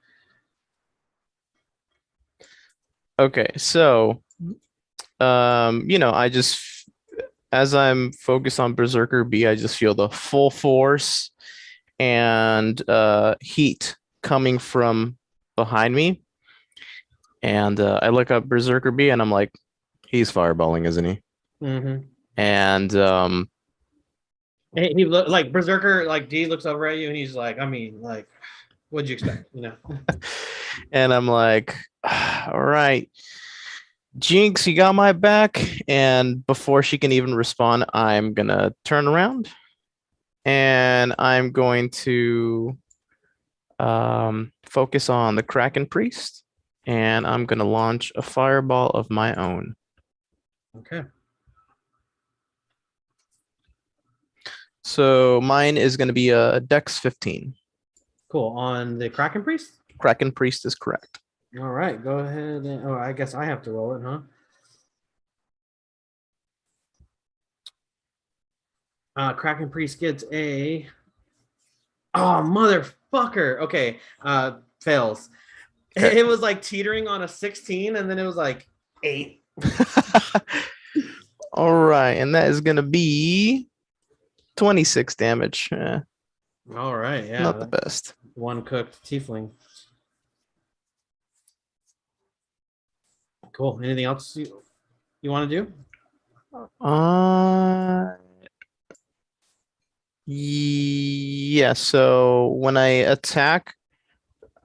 Okay, so I just as I'm focused on Berserker B, I just feel the full force and heat coming from behind me. And I look up Berserker B and I'm like, he's fireballing, isn't he? Mm-hmm. And He look like Berserker, like D looks over at you and he's like, I mean, like, what'd you expect? You know? and I'm like, all right, Jinx, you got my back. And before she can even respond, I'm gonna turn around and I'm going to focus on the Kraken Priest, and I'm gonna launch a fireball of my own. Okay. So mine is gonna be a Dex 15. Cool. On the Kraken Priest? Kraken Priest is correct. All right, go ahead. Oh, I guess I have to roll it, huh? Kraken Priest gets a. Oh, motherfucker. Okay. Fails. Okay. It was like teetering on a 16, and then it was like 8. All right, and that is gonna be 26 damage. All right. Yeah. Not the best. One cooked tiefling. Cool. Anything else you want to do? Yeah, so when I attack,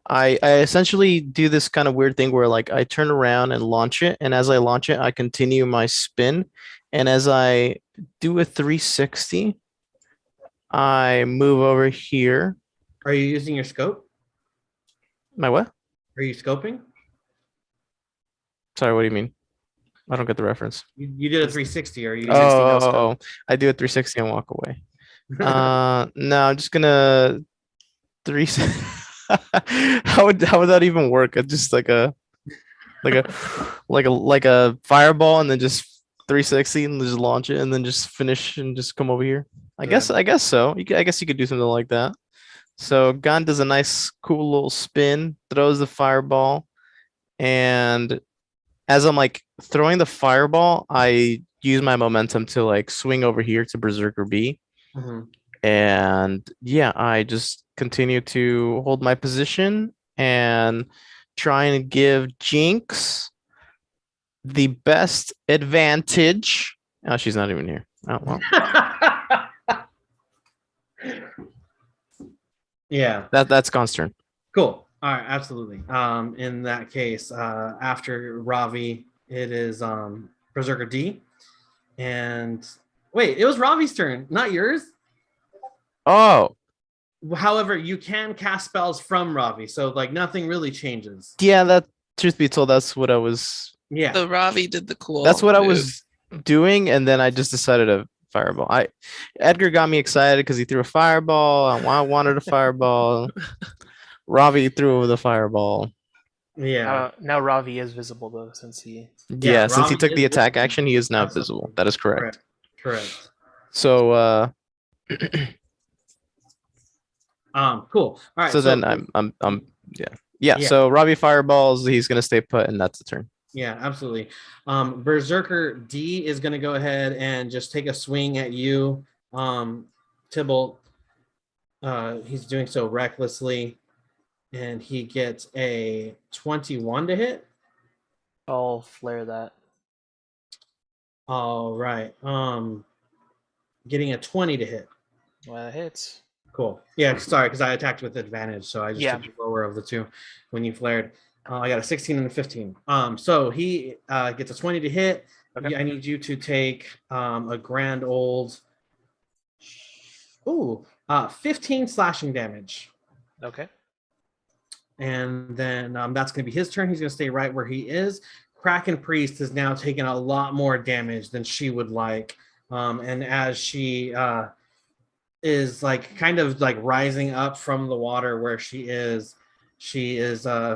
I essentially do this kind of weird thing where like I turn around and launch it, and as I launch it, I continue my spin. And as I do a 360, I move over here. Are you using your scope? My what? Are you scoping? Sorry, what do you mean? I don't get the reference. You did a 360, or you? Oh, I do a 360 and walk away. No, I'm just gonna three. How would that even work? Just like a fireball, and then just 360 and just launch it, and then just finish and just come over here. I guess so. I guess you could do something like that. So Gon does a nice, cool little spin, throws the fireball, and as I'm like throwing the fireball, I use my momentum to like swing over here to Berserker B. Mhm. And yeah, I just continue to hold my position and try and give Jinx the best advantage. Oh, she's not even here. Oh, well. Yeah. That's Gon's turn. Cool. All right, absolutely. In that case, after Ravi, it is Berserker D. And wait, it was Ravi's turn, not yours. Oh, However, you can cast spells from Ravi, so like nothing really changes. yeah, that truth be told, that's what I was Yeah. So Ravi did the cool. that's what I move. was doing, and then I just decided to fireball. Edgar got me excited because he threw a fireball. I wanted a fireball. Ravi threw the fireball. Yeah. Now Ravi is visible though, since he. Yeah, since he Ravi took the is attack visible. action, he is now Absolutely. visible. That is correct. Correct. So Cool. All right. so then I'm yeah. So Ravi fireballs, he's gonna stay put, and that's the turn. Yeah, absolutely. Berserker D is going to go ahead and just take a swing at you, Tybalt. He's doing so recklessly, and he gets a 21 to hit. I'll flare that. All right. Getting a 20 to hit. Well, that hits. Cool. Yeah, sorry, because I attacked with advantage, so I just took the lower of the two when you flared. I got a 16 and a 15. So he gets a 20 to hit. Okay. I need you to take a grand old 15 slashing damage. Okay. And then that's going to be his turn. He's going to stay right where he is. Kraken Priest has now taken a lot more damage than she would like. And as she is like kind of like rising up from the water where she is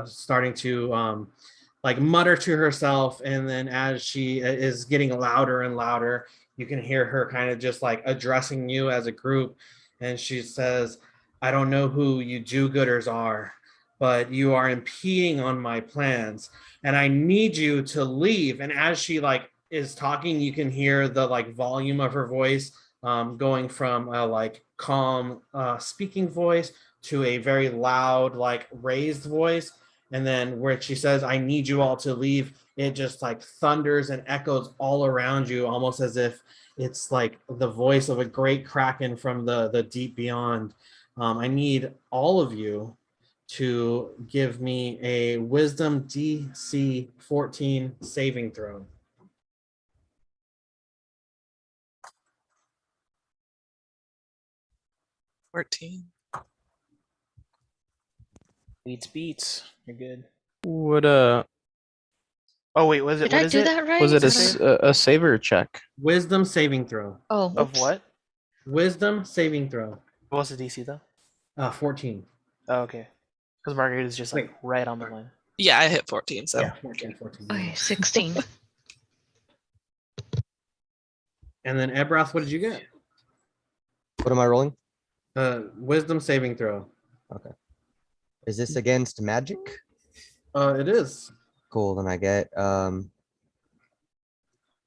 starting to like mutter to herself, and then as she is getting louder and louder, you can hear her kind of just like addressing you as a group, and she says, I don't know who you do-gooders are, but you are impeding on my plans, and I need you to leave. And as she like is talking, you can hear the like volume of her voice going from a like calm speaking voice to a very loud like raised voice. And then where she says, I need you all to leave, it just like thunders and echoes all around you, almost as if it's like the voice of a great kraken from the deep beyond. I need all of you to give me a wisdom DC 14 saving throw. $14. Beats. You're good. Would Oh wait, was it? Did What I is do it? that right? was it Is that a saver check? Wisdom saving throw. Oh, Of oops. what? Wisdom saving throw. What was the DC though? 14. Oh, okay. Because Margaret is just like Wait. right on the line. Yeah, I hit 14. So Yeah, 14. Okay, 16. And then Ebrath, what did you get? What am I rolling? Wisdom saving throw. Is this against magic? It is. Cool. Then I get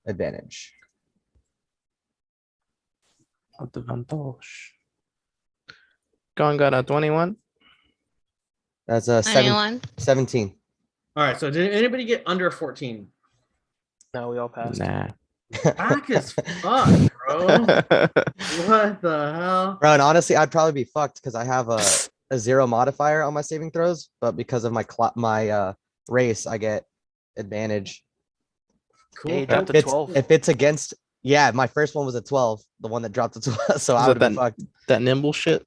advantage. Advantage. Gone got a 21. That's a 91. 17. All right. So did anybody get under 14? No, we all passed. Nah. Back as fuck, bro. What the hell? Bro, and honestly, I'd probably be fucked because I have a 0 modifier on my saving throws, but because of my race, I get advantage. Cool. Hey, dropped If to it's, 12. if it's against, yeah, my first one was a 12, the one that dropped to 12, so Is I that would have been that- fucked. That nimble shit.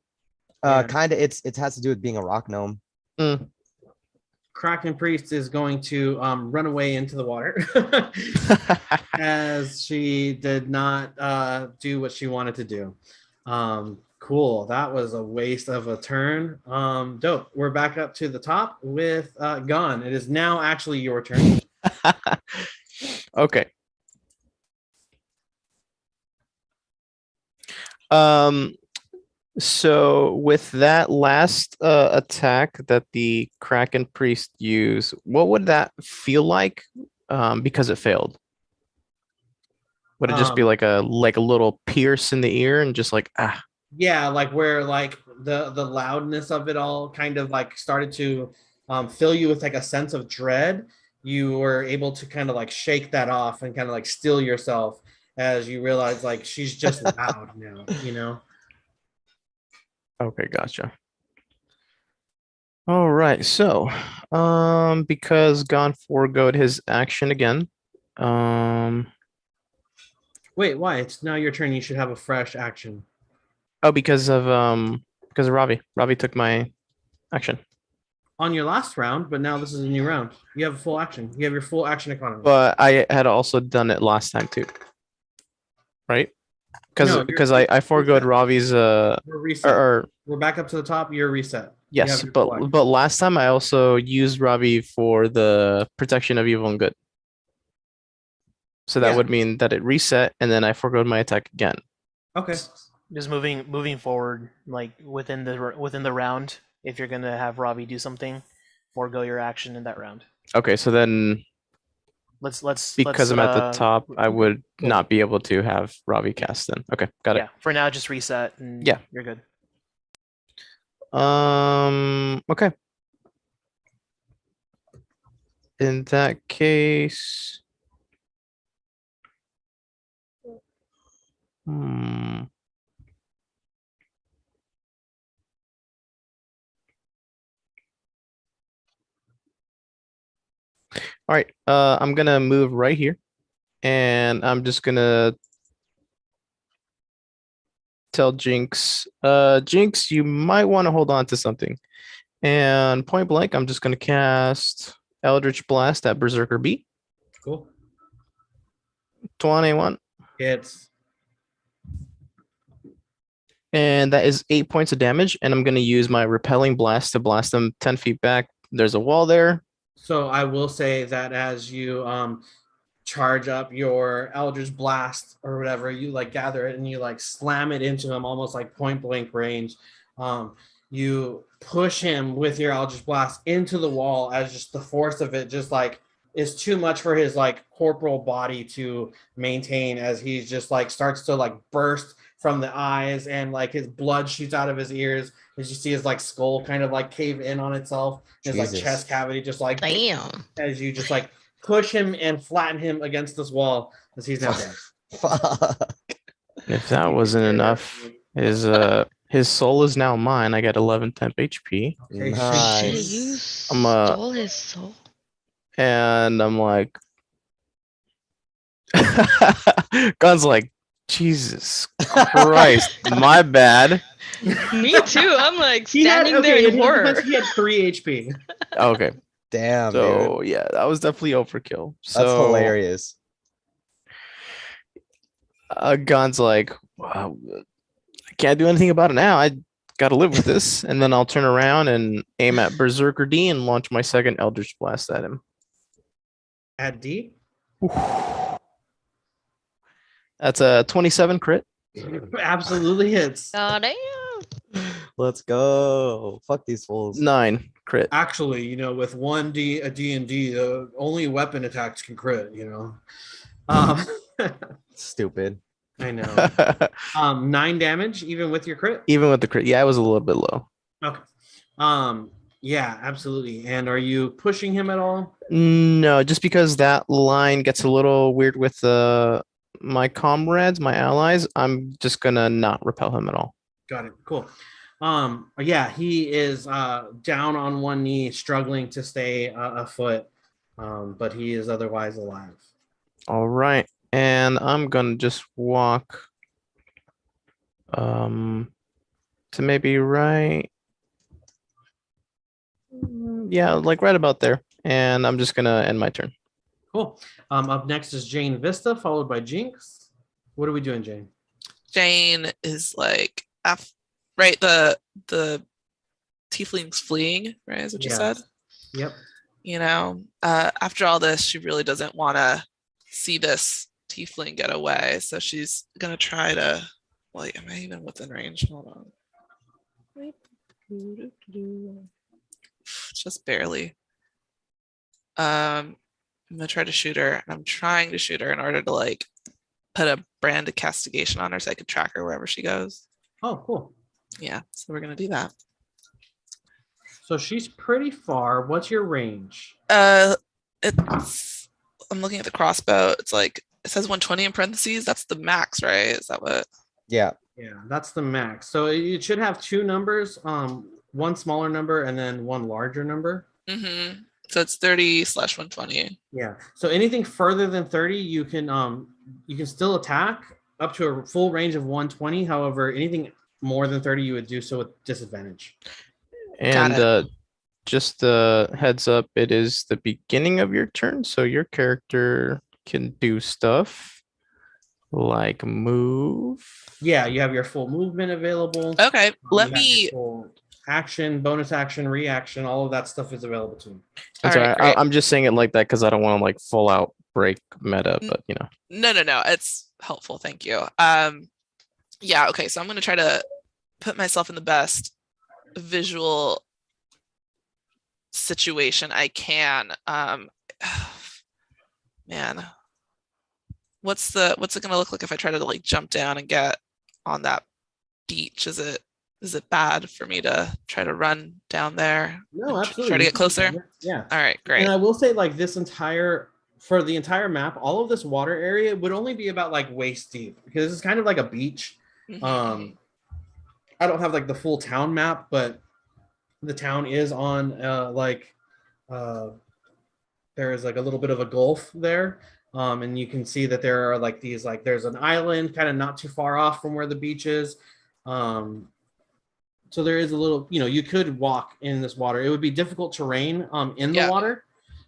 Yeah. Kind of, it has to do with being a rock gnome. Mm. Kraken Priest is going to run away into the water as she did not do what she wanted to do. Cool. That was a waste of a turn. Dope. We're back up to the top with Gon. It is now actually your turn. Okay. So with that last attack that the Kraken Priest used, what would that feel like? Because it failed. Would it just be like a little pierce in the ear and just like Yeah, like where like the loudness of it all kind of like started to fill you with like a sense of dread. You were able to kind of like shake that off and kind of like still yourself as you realize like she's just loud now, you know? Okay, gotcha. All right, so because Gon foregoed his action again, Wait, why? It's now your turn. You should have a fresh action. oh, because of Ravi. Ravi took my action. On your last round, but now this is a new round. You have a full action. You have your full action economy. But I had also done it last time too. Right? No, Because you're I foregoed reset. Ravi's We're reset. or We're back up to the top. You're reset. You yes, have your full but action. last time I also used Ravi for the protection of evil and good. So that Yeah. would mean that it reset and then I foregoed my attack again. Okay. Just moving forward, like within the round. If you're gonna have Robbie do something, forego your action in that round. Okay, so then because I'm at the top, I would Cool. not be able to have Ravi cast then. Okay, got it. Yeah, for now, just reset and Yeah. you're good. Okay. In that case, all right, I'm gonna move right here, and I'm just gonna tell Jinx, Jinx, you might want to hold on to something. And point blank, I'm just gonna cast Eldritch Blast at Berserker B. Cool. 21. It's And that is 8 points of damage. And I'm gonna use my repelling blast to blast them 10 feet back. There's a wall there. so I will say that as you charge up your Eldritch Blast or whatever, you like gather it and you like slam it into him almost like point blank range. you push him with your Eldritch Blast into the wall as just the force of it just like is too much for his like corporal body to maintain as he's just like starts to like burst from the eyes and like his blood shoots out of his ears as you see his like skull kind of like cave in on itself. His like Jesus. chest cavity just like Damn. as you just like push him and flatten him against this wall as he's now dead. Fuck. If that wasn't enough, his soul is now mine. I got 11 temp HP, Okay, Hey, Nice. you I'm, stole his soul. and I'm like, Gun's like, Jesus Christ, my bad. Me too. I'm like He had standing there in his horror. defense, he had 3 HP. Okay, Damn, dude. so yeah, that was definitely overkill. So That's hilarious. Gun's like, wow, I can't do anything about it now. I got to live with this. And then I'll turn around and aim at Berserker D and launch my second Eldritch Blast at him. At D? That's a 27 crit. Absolutely hits. God damn. Let's go. Fuck these fools. 9 crit. Actually, you know, with a D&D, only weapon attacks can crit, you know. Stupid. I know. 9 damage, even with your crit? Even with the crit. Yeah, I was a little bit low. Okay. Yeah, absolutely. And are you pushing him at all? No, just because that line gets a little weird with my comrades, my allies, I'm just gonna not repel him at all. Got it. Cool. Yeah, he is down on one knee, struggling to stay afoot, but he is otherwise alive. All right. And I'm gonna just walk to maybe right. Yeah, like right about there. And I'm just gonna end my turn. Cool. Up next is Jane Vista, followed by Jinx. What are we doing, Jane? Jane is like, right, the tiefling's fleeing, right? Is what you said? Yep. You know, after all this, she really doesn't want to see this tiefling get away. So she's going to try to, well, am I even within range? Hold on. Just barely. I'm going to try to shoot her, and I'm trying to shoot her in order to like put a brand of castigation on her so I could track her wherever she goes. Oh, cool. Yeah, so we're going to do that. So she's pretty far. What's your range? It's, I'm looking at the crossbow. It's like, it says 120 in parentheses. That's the max, right? Is that what? Yeah. Yeah, that's the max. So it should have 2 numbers, one smaller number and then one larger number. Mm-hmm. So it's 30/120. Yeah. So anything further than 30, you can still attack up to a full range of 120. However, anything more than 30, you would do so with disadvantage. And just a heads up, it is the beginning of your turn, so your character can do stuff like move. Yeah, you have your full movement available. Okay, let You have me. your full action, bonus action, reaction, all of that stuff is available to you. That's All right, right. great. I'm just saying it like that because I don't want to like full out break meta, but you know. No. It's helpful. Thank you. Yeah. Okay. So I'm going to try to put myself in the best visual situation I can. Man, what's it going to look like if I try to like jump down and get on that beach? Is it bad for me to try to run down there? No, and absolutely. Try to get closer. Yeah. All right. Great. And I will say, like, for the entire map, all of this water area would only be about like waist deep because this is kind of like a beach. Mhm. I don't have like the full town map, but the town is on there is like a little bit of a gulf there. And you can see that there are like these, like there's an island kind of not too far off from where the beach is. So there is a little, you could walk in this water. It would be difficult terrain in the water,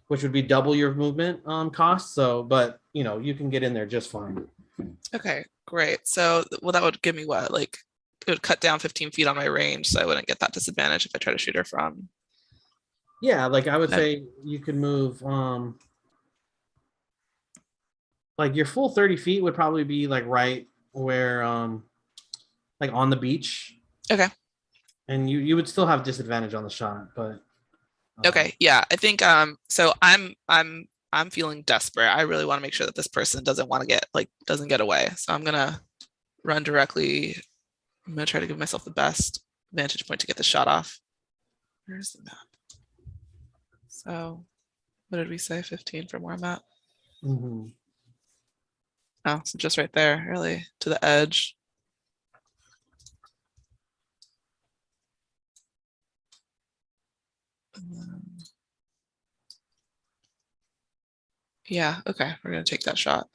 which would be double your movement cost. So, but you can get in there just fine. Okay, great. So, well, that would give me what? Like, it would cut down 15 feet on my range, so I wouldn't get that disadvantage if I try to shoot her from. Yeah, like I would say you could move like your full 30 feet would probably be like right where like on the beach. Okay. And you would still have disadvantage on the shot, but Okay, yeah, I think so I'm feeling desperate. I really want to make sure that this person doesn't get away. So I'm gonna run directly. I'm gonna try to give myself the best vantage point to get the shot off. Where's the map? So what did we say? 15 from where I'm at? Mhm. Oh, so just right there, really to the edge. And then, yeah, okay, we're gonna take that shot.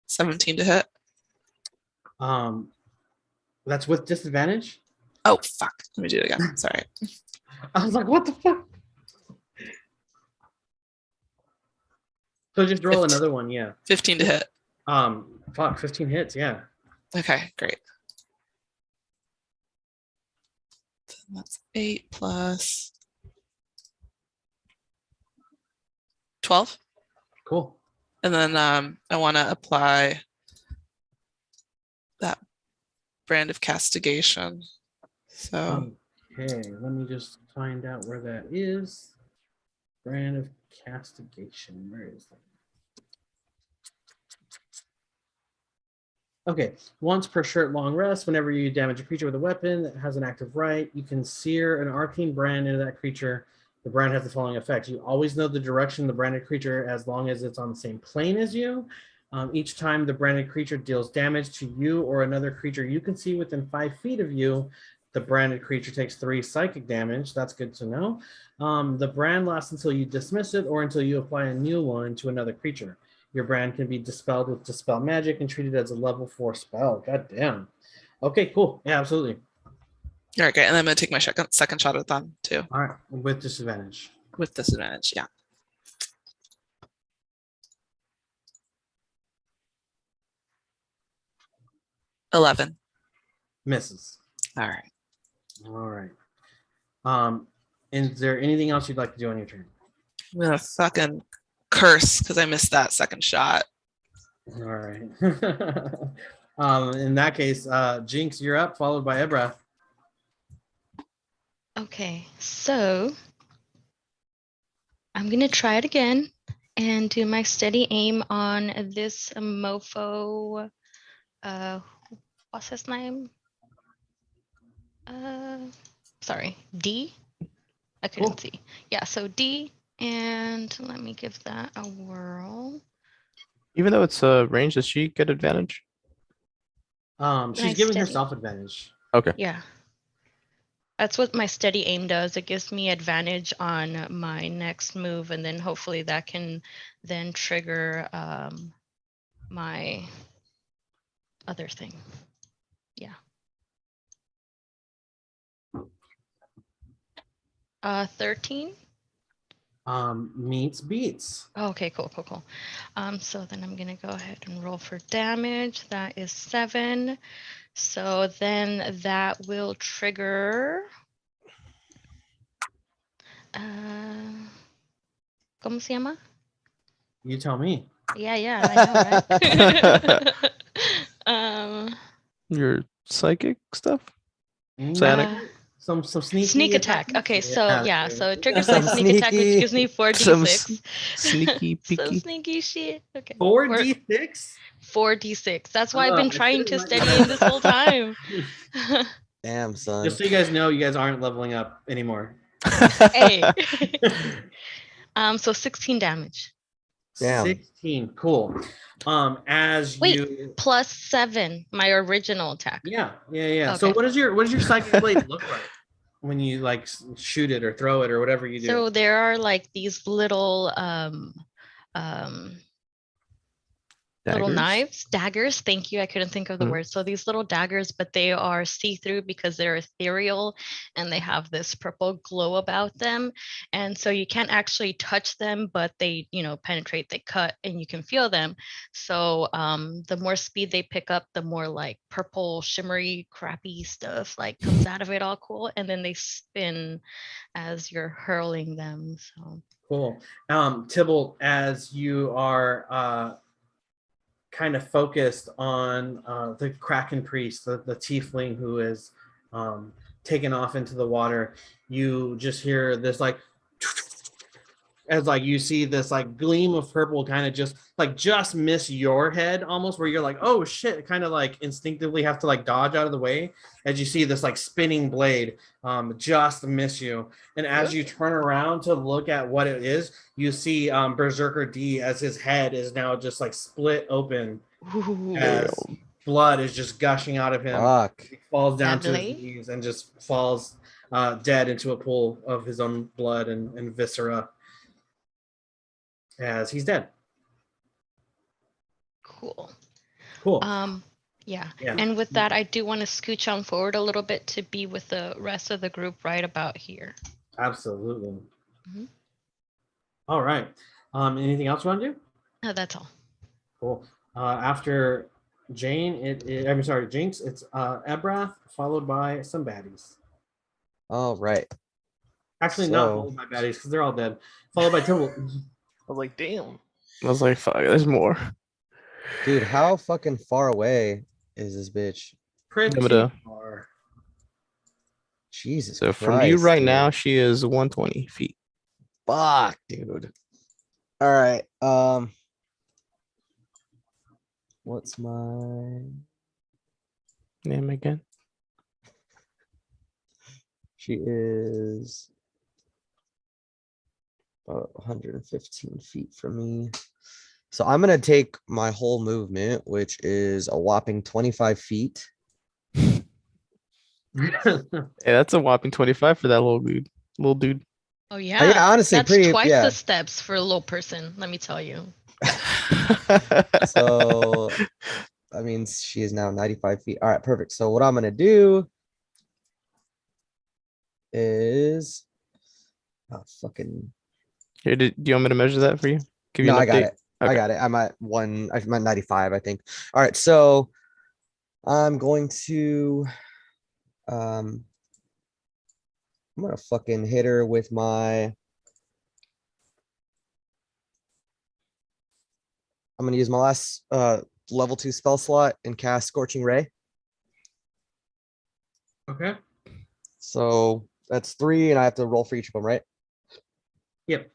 $17 to hit. That's with disadvantage. Oh fuck! Let me do it again. Sorry. I was like, what the fuck? So just roll 15. another one, yeah. 15 to hit. Fuck, 15 hits, yeah. Okay, great. Then that's 8 plus 12. Cool. And then I want to apply that brand of castigation. So Okay, let me just find out where that is. Brand of castigation. Where is that? Okay, once per shirt long rest, whenever you damage a creature with a weapon that has an active right, you can sear an arcane brand into that creature. The brand has the following effect. You always know the direction of the branded creature as long as it's on the same plane as you. Each time the branded creature deals damage to you or another creature you can see within 5 feet of you, the branded creature takes 3 psychic damage. That's good to know. The brand lasts until you dismiss it or until you apply a new one to another creature. Your brand can be dispelled with Dispel Magic and treated as a level 4 spell. God damn. Okay, cool. Yeah, absolutely. all right, great. And then I'm gonna take my second shot at them too. All right, with disadvantage. With disadvantage, yeah. $11. Misses. All right. All right. Is there anything else you'd like to do on your turn? I'm gonna fucking curse because I missed that second shot. All right. In that case, Jinx, you're up, followed by Ebra. Okay, so I'm gonna try it again and do my steady aim on this mofo. What's his name? Sorry, D. I couldn't Cool. see. Yeah, so D, and let me give that a whirl. Even though it's a range, does she get advantage? She's Nice giving steady. herself advantage. Okay. Yeah. That's what my steady aim does. It gives me advantage on my next move, and then hopefully that can then trigger my other thing. Yeah. 13. Meets beats. Oh, okay, cool. So then I'm gonna go ahead and roll for damage. That is 7. So then that will trigger. ¿Cómo se llama? You tell me. Yeah, I know, right? Your psychic stuff? Psionic? Uh, Some sneaky Sneak attack. attacks? Okay, so yeah, there so you it go. triggers my Some sneak attack, which sneaky- gives me Some 4d6. sneaky So peeky. sneaky shit. Okay. 4d6? 4d6. That's why I've been I trying should've to let steady you- aim this whole time. Damn, son. Just so you guys know, you guys aren't leveling up anymore. Hey. So 16 damage. Damn. 16. Cool. As Wait. you Plus 7, my original attack. Yeah. So Okay. what does your psychic blade look like when you like shoot it or throw it or whatever you do? So there are like these little little Daggers? daggers. Thank you. I couldn't think of the Mhm. word. So these little daggers, but they are see-through because they're ethereal and they have this purple glow about them. And so you can't actually touch them, but they, penetrate, they cut, and you can feel them. So the more speed they pick up, the more like purple, shimmery, crappy stuff like comes out of it all cool. And then they spin as you're hurling them. So Cool. Tybalt, as you are kind of focused on the Kraken priest, the tiefling who is taken off into the water. You just hear this like as like you see this like gleam of purple kind of just miss your head almost, where you're like, oh shit, kind of like instinctively have to like dodge out of the way as you see this like spinning blade just miss you. And as you turn around to look at what it is, you see Berserker D as his head is now just like split open as blood is just gushing out of him. Fuck. He falls down to his Sadly. knees and just falls dead into a pool of his own blood and viscera as he's dead. Cool. Cool. Yeah. Yeah. And with that, I do want to scooch on forward a little bit to be with the rest of the group right about here. Absolutely. Mhm. All right. Anything else you want to do? No, that's all. Cool. After Jane, I'm sorry, Jinx, it's Ebrath, followed by some baddies. All right. Actually, not So- followed by baddies because they're all dead. Followed by Tibble. I was like, damn. I was like, fuck, there's more. Dude, how fucking far away is this bitch? Pretty Limited. far. Jesus So Christ, from you right dude. now, she is 120 feet. Fuck, dude. All right. What's my Name again. She is about 115 feet from me. So I'm gonna take my whole movement, which is a whopping 25 feet. Hey, that's a whopping 25 for that little dude. Little dude. Oh Yeah, yeah. honestly, That's pretty. twice Yeah. the steps for a little person, let me tell you. So that means she is now 95 feet. All right, perfect. So what I'm gonna do is fucking Here, do you want me to measure that for you? Give you no, an I got update? it. I Okay. got it. I'm at 95, I think. All right, so I'm going to I'm gonna fucking hit her with my I'm gonna use my last level 2 spell slot and cast Scorching Ray. Okay. So that's 3, and I have to roll for each of them, right? Yep.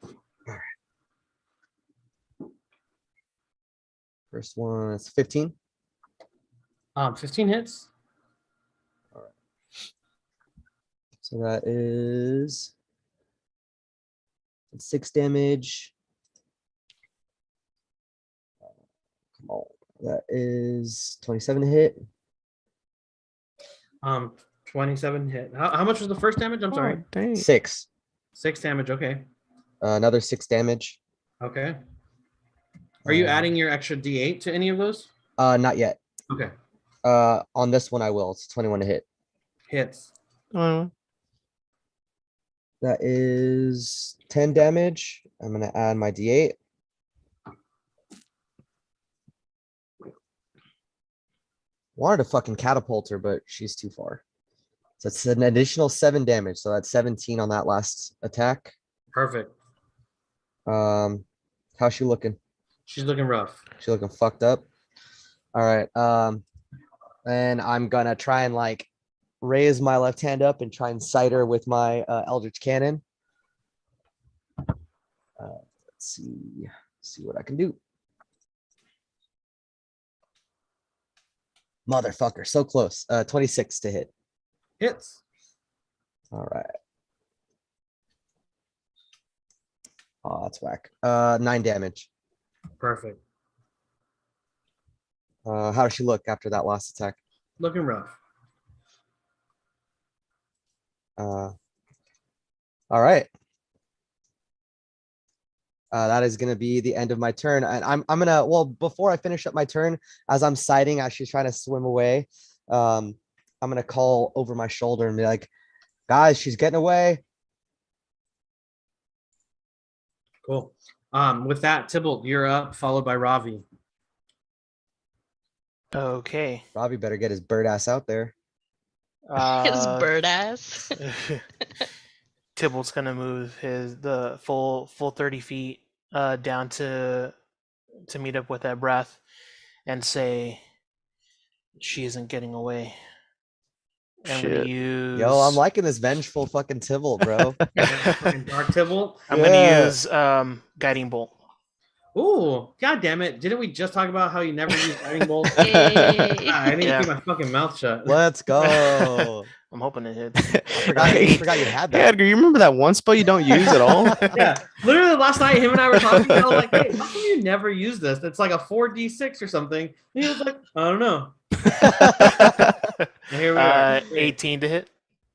First one is 15. 15 hits. So that is 6 damage. Come on. That is 27 to hit. 27 hit. How much was the first damage? I'm sorry. Oh, dang. 6. 6 damage. Okay. Another 6 damage. Okay. Are you Uh, adding your extra D8 to any of those? Not yet. Okay. On this one I will. It's 21 to hit. Hits. Oh, That is 10 damage. I'm gonna add my D8. Wanted to fucking catapult her, but she's too far. So it's an additional 7 damage. So that's 17 on that last attack. Perfect. How's she looking? She's looking rough. She looking fucked up. All right. And I'm gonna try and like raise my left hand up and try and sight her with my Eldritch Cannon. Let's see what I can do. Motherfucker, so close. 26 to hit. Hits. All right. Oh, that's whack. 9 damage. Perfect. How does she look after that last attack? Looking rough. All right. That is gonna be the end of my turn, and I'm gonna before I finish up my turn, as I'm sighting as she's trying to swim away, I'm gonna call over my shoulder and be like, guys, she's getting away. Cool. With that, Tybalt, you're up, followed by Ravi. Okay. Robbie better get his bird ass out there. His bird ass. Tybalt's gonna move the full 30 feet down to meet up with that breath, and say she isn't getting away. I'm gonna Shit. use. Yo, I'm liking this vengeful fucking Tybalt, bro. Fucking Dark Tybalt. I'm Yeah. gonna use guiding bolt. Ooh, god damn it. Didn't we just talk about how you never use Guiding Bolt? Yay. I need Yeah. to keep my fucking mouth shut. Let's go. I'm hoping it hits. forgot you had that. Hey, Edgar, you remember that one spell you don't use at all? Yeah, literally last night, him and I were talking. I was like, "Hey, how come you never use this? It's like a 4d6 or something." And he was like, "I don't know." And here we are. 18 to hit,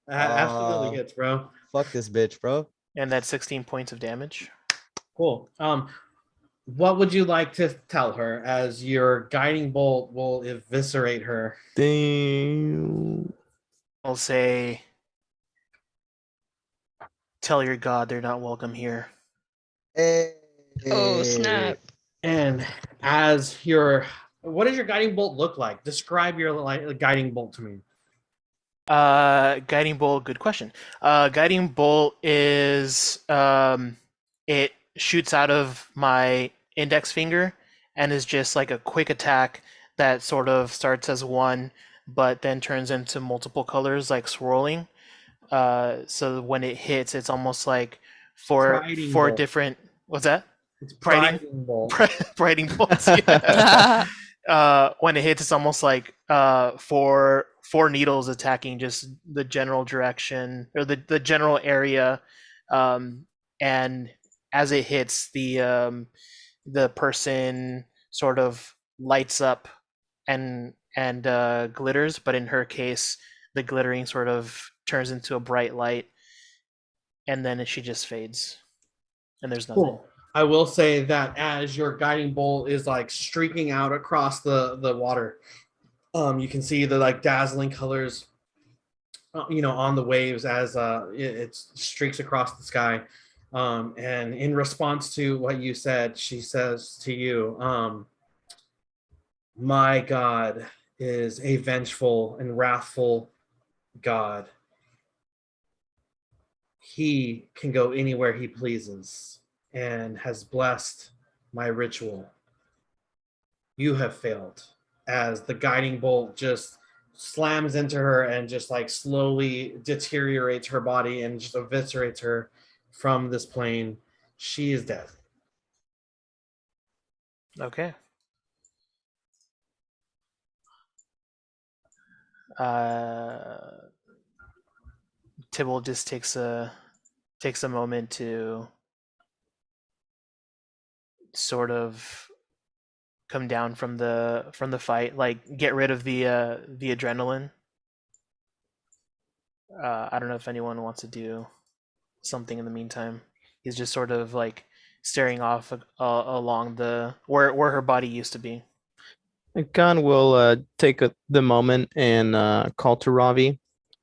Absolutely gets, bro. Fuck this bitch, bro. and that's 16 points of damage. Cool. What would you like to tell her as your guiding bolt will eviscerate her? Damn. I'll say, tell your god they're not welcome here. Hey. Oh, snap. And as what does your guiding bolt look like? Describe your guiding bolt to me. Guiding bolt, good question. Guiding bolt is it shoots out of my index finger and is just like a quick attack that sort of starts as one but then turns into multiple colors, like swirling. So when it hits, it's almost like four Priding bolt. different. What's that? It's Priding- priding bolt. Priding bolts. Yeah. When it hits, it's almost like four needles attacking just the general direction or the general area, and as it hits, the person sort of lights up and glitters, but in her case, the glittering sort of turns into a bright light, and then she just fades, and there's nothing. Cool. I will say that as your guiding bolt is like streaking out across the water, you can see the like dazzling colors, on the waves as it streaks across the sky. And in response to what you said, she says to you, "My God is a vengeful and wrathful God. He can go anywhere he pleases and has blessed my ritual. You have failed." As the guiding bolt just slams into her and just like slowly deteriorates her body and just eviscerates her from this plane. She is dead. Okay. Tybalt just takes a moment to sort of come down from the fight, like get rid of the adrenaline. I don't know if anyone wants to do something in the meantime. He's just sort of like staring off along where her body used to be. Gon will take the moment and call to Ravi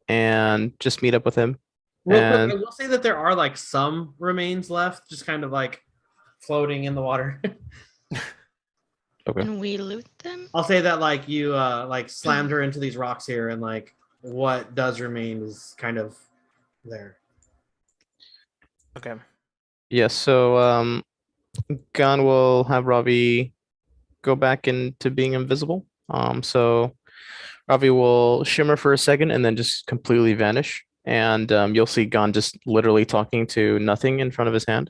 and just meet up with him. Real And- quick, I will say that there are like some remains left, just kind of like floating in the water. Okay. Can we loot them? I'll say that like you like slammed her into these rocks here, and like what does remain is kind of there. Okay. Yes, so Gon will have Ravi go back into being invisible. So Ravi will shimmer for a second and then just completely vanish. And you'll see Gon just literally talking to nothing in front of his hand.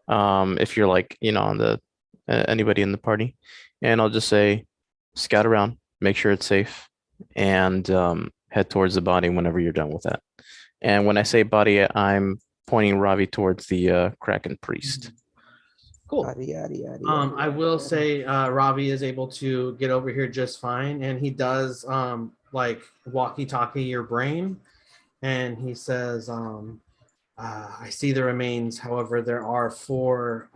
If you're like, on the anybody in the party. And I'll just say, scout around, make sure it's safe, and head towards the body whenever you're done with that. And when I say body, I'm pointing Ravi towards the Kraken priest. Cool. Yada, yada, yada, I yada, will yada. say Ravi is able to get over here just fine, and he does like walkie-talkie your brain, and he says, I see the remains. However, there are 4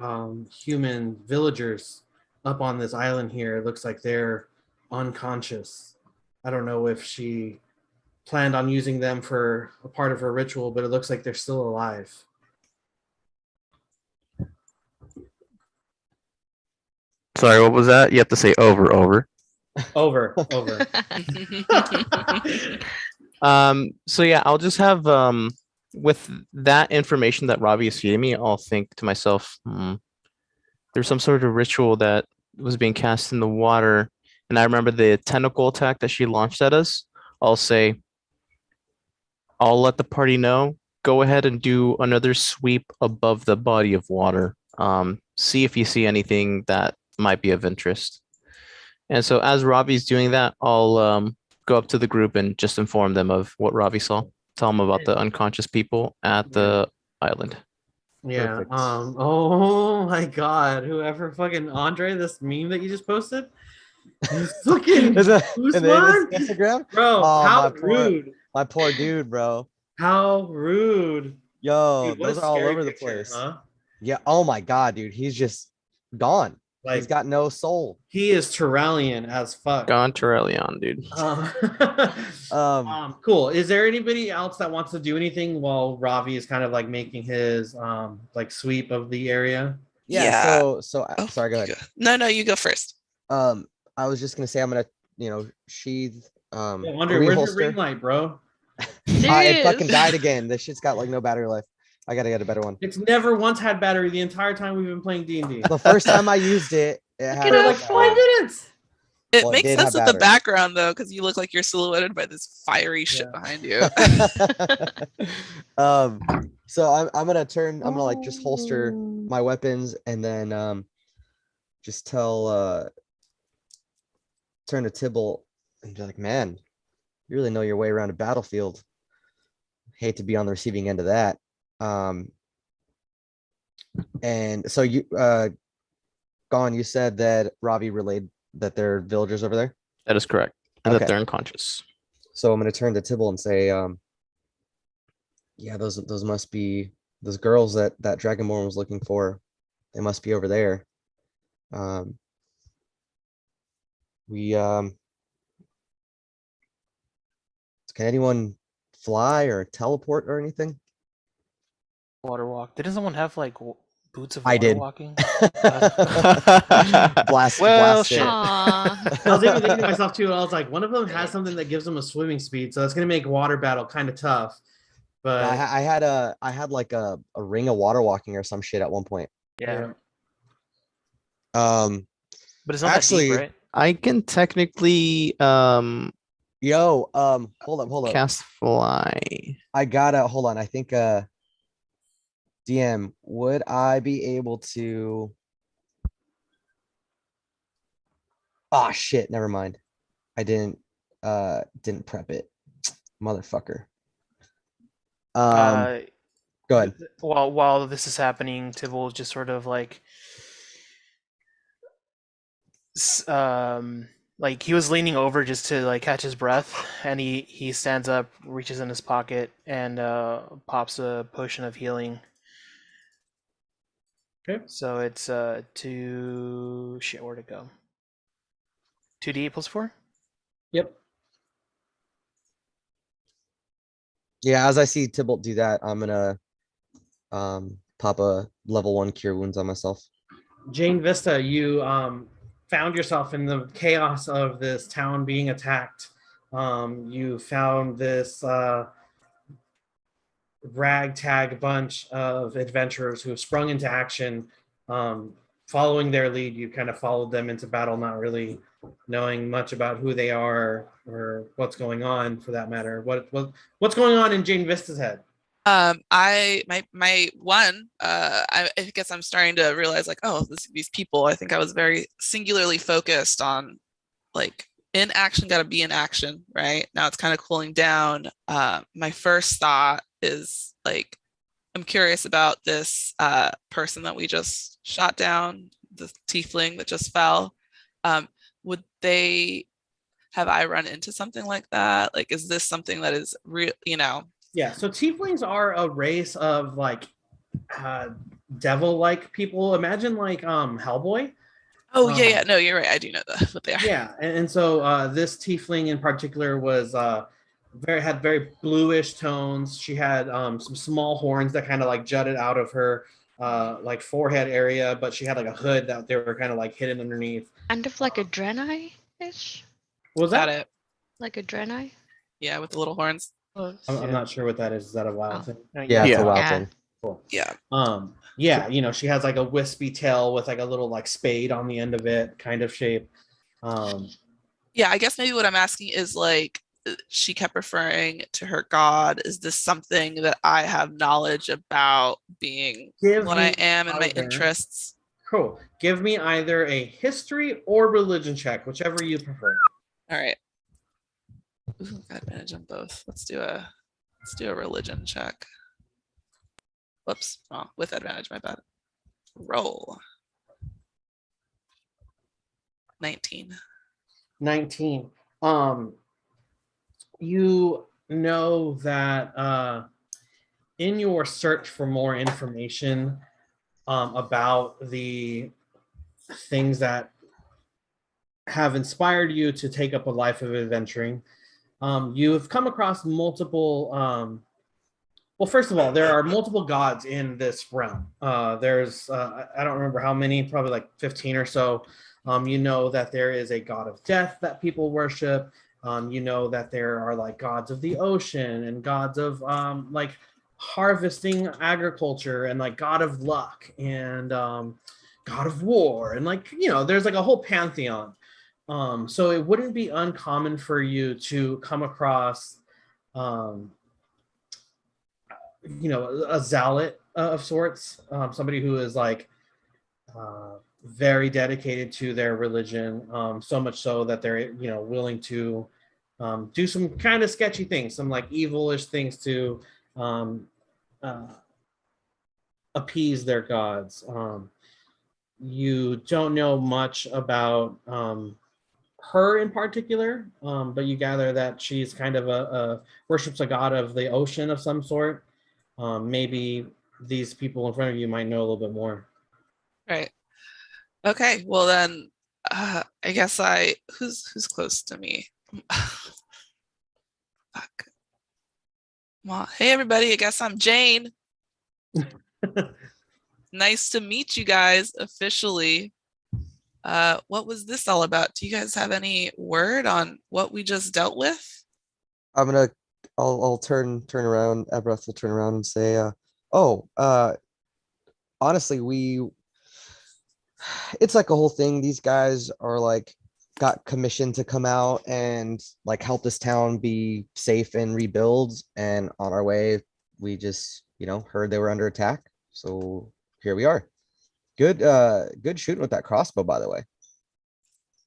human villagers up on this island here. It looks like they're unconscious. I don't know if she planned on using them for a part of her ritual, but it looks like they're still alive. Sorry, what was that? You have to say over. Over. So yeah, I'll just have with that information that Ravi is feeding me, I'll think to myself, there's some sort of ritual that was being cast in the water, and I remember the tentacle attack that she launched at us, I'll say, I'll let the party know. Go ahead and do another sweep above the body of water. See if you see anything that might be of interest. And so as Ravi's doing that, I'll go up to the group and just inform them of what Ravi saw. Tell them about the unconscious people at the island. Yeah. Perfect. Oh my God! Whoever fucking Andre, this meme that you just posted. This fucking Is it who's in the one? Instagram? Bro, Oh, how rude! my poor dude, bro. How rude! Yo, Dude, what a those are all scary over the picture, place. huh? Yeah. Oh my God, dude. He's just gone. He's Like got no soul. he is Tyrellian as fuck. Gone Torellion, dude. Cool. Is there anybody else that wants to do anything while Ravi is kind of like making his like sweep of the area? Yeah. Yeah. So Oh, sorry, go you ahead. No, you go first. I was just gonna say I'm gonna, sheathe Yeah, a Andre, where's your reholster. ring light, bro? It fucking Serious. died again. This shit's got like no battery life. I gotta get a better one. It's never once had battery the entire time we've been playing D&D. The first time I used it, it Look had it For up. like 5 minutes. It Well, it makes did sense have with the battery. background though, because you look like you're silhouetted by this fiery shit Yeah. behind you. So I'm gonna like just holster my weapons and then just turn to Tybalt and be like, man, you really know your way around a battlefield. Hate to be on the receiving end of that. And so Gone, you said that Ravi relayed that there are villagers over there. That is correct. And Okay. that they're unconscious. So I'm gonna turn to Tybalt and say, yeah, those must be those girls that Dragonborn was looking for. They must be over there. Can anyone fly or teleport or anything? Water walk. Didn't someone have like boots of I water did. walking? Blast Well, blast it. shit. Aw. I was even thinking to myself too. I was like, one of them has something that gives them a swimming speed, so that's gonna make water battle kind of tough. But Yeah, I had like a ring of water walking or some shit at one point. Yeah. Um, But it's not that Actually, deep, right? I can technically hold up. cast fly. I gotta hold on. I think DM, would I be able to? Oh shit, never mind. I didn't prep it. Motherfucker. Go ahead. While this is happening, Tybalt just sort of like like he was leaning over just to like catch his breath, and he stands up, reaches in his pocket, and pops a potion of healing. Okay. So it's two shit. Where'd it go? 2d8 plus 4. yep. Yeah, as I see Tybalt do that, I'm gonna pop a level 1 cure wounds on myself. Jane Vista, you found yourself in the chaos of this town being attacked. You found this ragtag bunch of adventurers who have sprung into action. Following their lead, you kind of followed them into battle, not really knowing much about who they are or what's going on, for that matter. What's going on in Jane Vista's head? I guess I'm starting to realize like, oh, these people, I think I was very singularly focused on like in action, gotta be in action, right? Now it's kind of cooling down. My first thought is like, I'm curious about this person that we just shot down, the tiefling that just fell. Would they have I run into something like that? Like, is this something that is real, Yeah, so tieflings are a race of like devil-like people. Imagine like Hellboy. Oh yeah, no, you're right. I do know what they are. Yeah, and so this tiefling in particular was had very bluish tones. She had some small horns that kind of like jutted out of her like forehead area, but she had like a hood that they were kind of like hidden underneath. Kind of like a Draenei-ish? What was Got that? it. Like a Draenei? Yeah, with the little horns. I'm not sure what that is. Is that a wild thing? Yeah, it's Yeah. a wild Yeah. thing. Yeah. Yeah, you know, she has like a wispy tail with like a little like spade on the end of it, kind of shape. Yeah, I guess maybe what I'm asking is like, she kept referring to her god. Is this something that I have knowledge about, being Give what I me am and my either. interests? Cool. Give me either a history or religion check, whichever you prefer. All right. Ooh, got advantage on both. Let's do a religion check. Whoops. Oh, with advantage, my bad. Roll. 19. 19. You know that in your search for more information about the things that have inspired you to take up a life of adventuring, you have come across multiple well, first of all, there are multiple gods in this realm. There's I don't remember how many, probably like 15 or so. You know that there is a god of death that people worship. You know that there are like gods of the ocean and gods of like harvesting agriculture, and like god of luck and god of war, and like, you know, there's like a whole pantheon. So it wouldn't be uncommon for you to come across you know, a zealot of sorts, somebody who is like very dedicated to their religion, so much so that they're, you know, willing to do some kind of sketchy things, some like evilish things to appease their gods. You don't know much about her in particular, but you gather that she's kind of a worships a god of the ocean of some sort. Maybe these people in front of you might know a little bit more. Right. Okay. Well then, I guess who's close to me? Fuck. Well, hey everybody. I guess I'm Jane. Nice to meet you guys officially. What was this all about? Do you guys have any word on what we just dealt with? I'll turn around. Ebreth will turn around and say, honestly, it's like a whole thing. These guys are like got commissioned to come out and like help this town be safe and rebuild. And on our way, we just, you know, heard they were under attack. So here we are. Good shooting with that crossbow, by the way.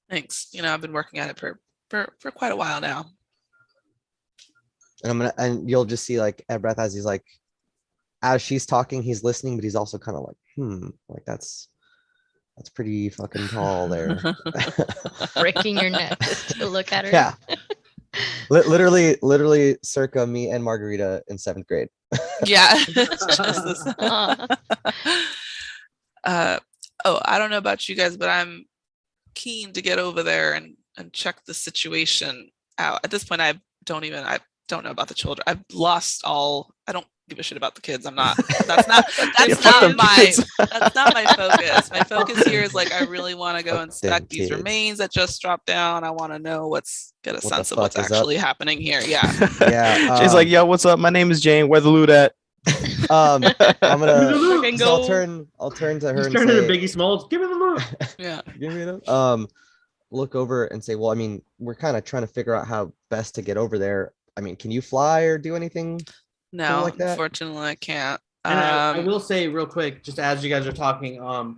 Thanks. You know, I've been working at it for quite a while now. And you'll just see like Ebreth as he's like, as she's talking, he's listening, but he's also kind of like, like that's pretty fucking tall there. Breaking your neck just to look at her. Yeah. Literally circa me and Margarita in 7th grade. Yeah. It's just this. I don't know about you guys, but I'm keen to get over there and check the situation out. At this point, I don't know about the children. I've lost all. I don't give a shit about the kids. I'm not. That's not my focus. My focus here is like, I really want to go inspect these remains that just dropped down. I want to know get a sense of what's actually happening here. Yeah. Yeah. She's like, yo, what's up? My name is Jane. Where the loot at? I'm gonna. Go. I'll turn to her and Turn into say, Biggie Smalls. Give me the loot. Yeah. give me that. Look over and say, well, I mean, we're kind of trying to figure out how best to get over there. I mean, can you fly or do anything? No, like that? unfortunately, I can't. And I will say real quick, just as you guys are talking, you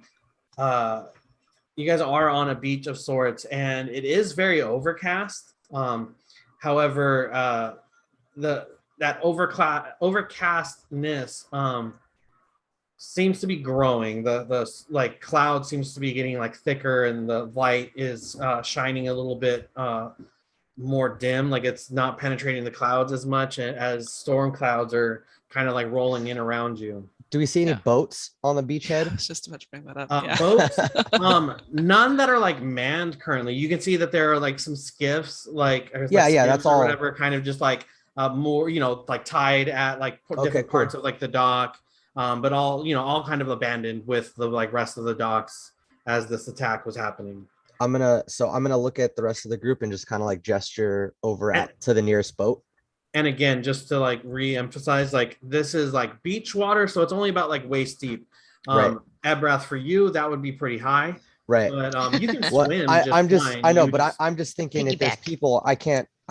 guys are on a beach of sorts, and it is very overcast. However, that overcastness seems to be growing. The like cloud seems to be getting like thicker, and the light is shining a little bit more dim, like it's not penetrating the clouds as much as storm clouds are kind of like rolling in around you. Do we see any boats on the beachhead? It's just too much to bring that up. Boats, none that are like manned currently. You can see that there are like some skiffs, like that's all. Whatever, kind of just like more, you know, like tied at like different parts of like the dock, but all kind of abandoned with the like rest of the docks as this attack was happening. I'm gonna look at the rest of the group and just kind of like gesture over to the nearest boat. And again, just to like re-emphasize, like this is like beach water, so it's only about like waist deep. Right. Ebrath, for you, that would be pretty high. Right. But you can What swim I'm just just fine. I know, You but just I'm just thinking if there's Piggyback. people I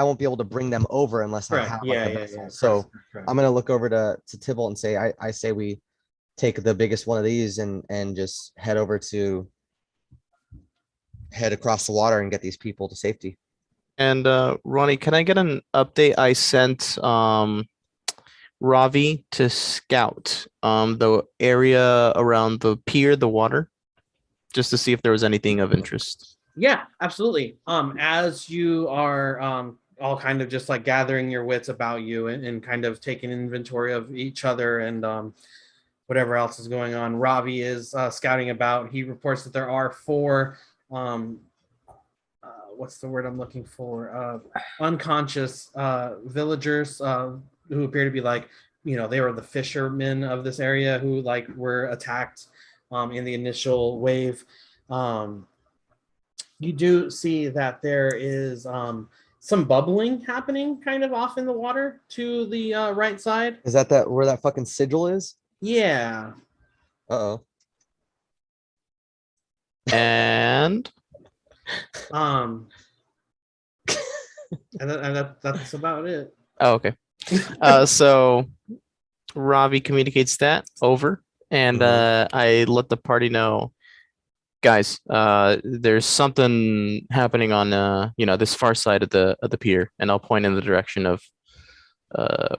won't be able to bring them over unless I correct. have Yeah, like a yeah, vessel. yeah. So correct. I'm gonna look over to Tybalt and say I say we take the biggest one of these and just head across the water and get these people to safety. And Ronnie, can I get an update? I sent Ravi to scout the area around the pier, the water, just to see if there was anything of interest. Yeah, absolutely. As you are all kind of just like gathering your wits about you and kind of taking inventory of each other and whatever else is going on, Ravi is scouting about. He reports that there are four what's the word I'm looking for? Unconscious villagers who appear to be like, they were the fishermen of this area who like were attacked in the initial wave. You do see that there is some bubbling happening kind of off in the water to the right side. Is that where that fucking sigil is? Yeah. Uh-oh. And Um, and that's about it. oh, okay. So Ravi communicates that over, and I let the party know, guys, there's something happening on this far side of the pier, and I'll point in the direction of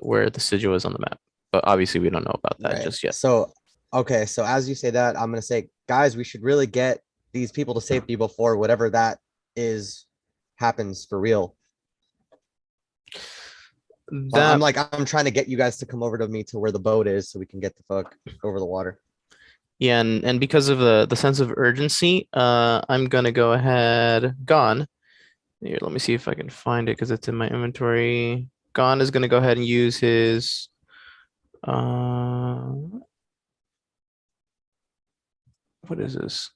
where the sigil is on the map. But obviously we don't know about that Right. just yet. So okay, so as you say that, I'm gonna say, guys, we should really get these people to safety before whatever that is happens for real. That I'm trying to get you guys to come over to me to where the boat is so we can get the fuck over the water. Yeah, and because of the sense of urgency, I'm gonna go ahead. Gone. Here, let me see if I can find it because it's in my inventory. Gone is gonna go ahead and use his what is this?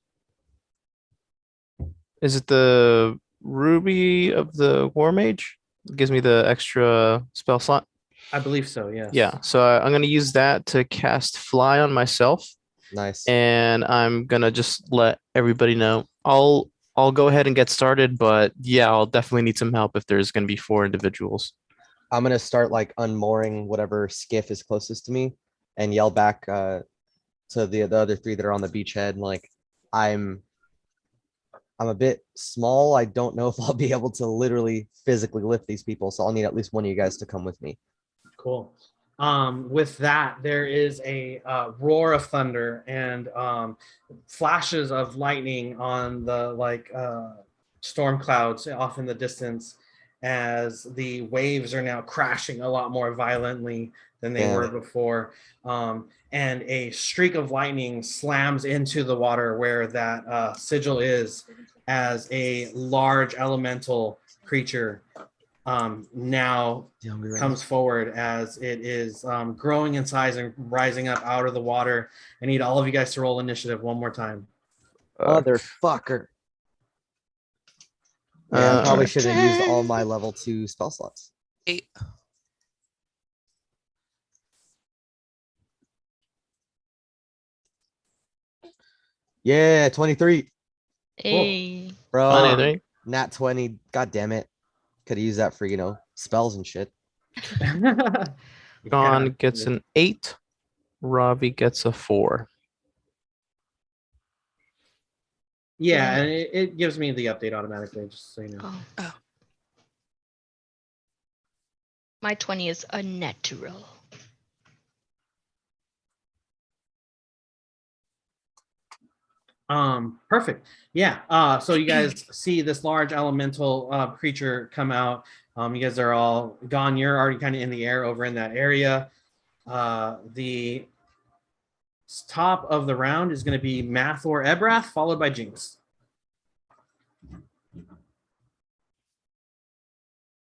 Is it the Ruby of the War Mage? It gives me the extra spell slot. I believe so. Yes. Yeah, so I'm gonna use that to cast Fly on myself, Nice. and I'm gonna just let everybody know. I'll go ahead and get started, but yeah, I'll definitely need some help if there's gonna be 4 individuals. I'm gonna start like unmooring whatever skiff is closest to me and yell back to the other 3 that are on the beachhead. Like, I'm a bit small. I don't know if I'll be able to literally physically lift these people, so I'll need at least one of you guys to come with me. Cool. With that, there is a roar of thunder and flashes of lightning on the storm clouds off in the distance as the waves are now crashing a lot more violently than they Damn. were before. And a streak of lightning slams into the water where that sigil is, as a large elemental creature now comes forward as it is growing in size and rising up out of the water. I need all of you guys to roll initiative one more time. Motherfucker. Yeah, I probably should have used all my level 2 spell slots. 8. Yeah, 23. Hey. Bro, Funny, nat 20. God damn it. Could have used that for, spells and shit. Gone gets an 8. Ravi gets a 4. Yeah, and it gives me the update automatically, just so you know. Oh. My 20 is a natural. Perfect. Yeah. So you guys see this large elemental creature come out. You guys are all gone. You're already kind of in the air over in that area. The top of the round is going to be Math or Ebrath, followed by Jinx.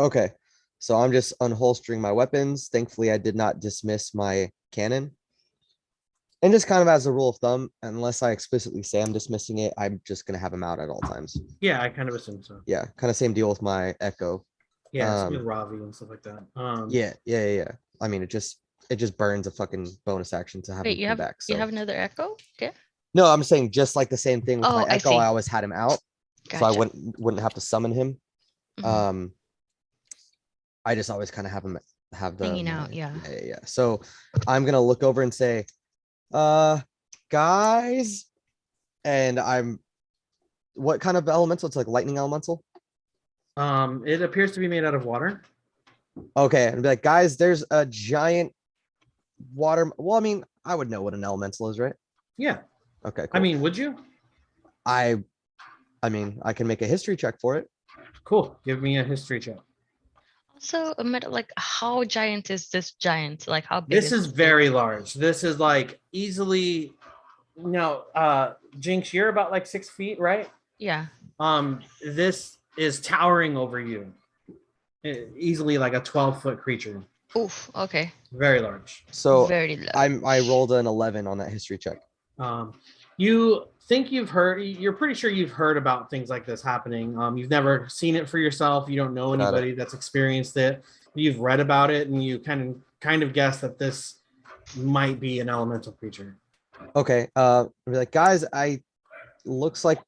Okay, so I'm just unholstering my weapons. Thankfully, I did not dismiss my cannon. And just kind of as a rule of thumb, unless I explicitly say I'm dismissing it, I'm just going to have them out at all times. Yeah, I kind of assume so. Yeah, kind of same deal with my echo. Yeah, it's with Ravi and stuff like that. Yeah. I mean, it just burns a fucking bonus action to have Wait, him come back. you So have another echo? Okay. no, I'm saying just like the same thing with Oh, my I echo. see. I always had him out, so I Gotcha. wouldn't have to summon him. Mhm. I just always kind of have him have the Hanging out, yeah. Yeah. So I'm gonna look over and say, guys, and what kind of elemental? It's like lightning elemental. It appears to be made out of water. Okay, and be like, guys, there's a giant water. Well, I mean, I would know what an elemental is, right? Yeah. Okay, cool. I mean, would you? I mean, I can make a history check for it. Cool. Give me a history check. Also, like, how giant is this giant? Like, how big This is this very large. This is like easily. No, Jinx, you're about like 6 feet, right? Yeah. This is towering over you. Easily like a 12-foot creature. Oof. Okay. Very large. So Very low. I rolled an 11 on that history check. You think you're pretty sure you've heard about things like this happening. You've never seen it for yourself. You don't know anybody that's experienced it. You've read about it, and you kind of guess that this might be an elemental creature. Okay. Be like, guys, looks like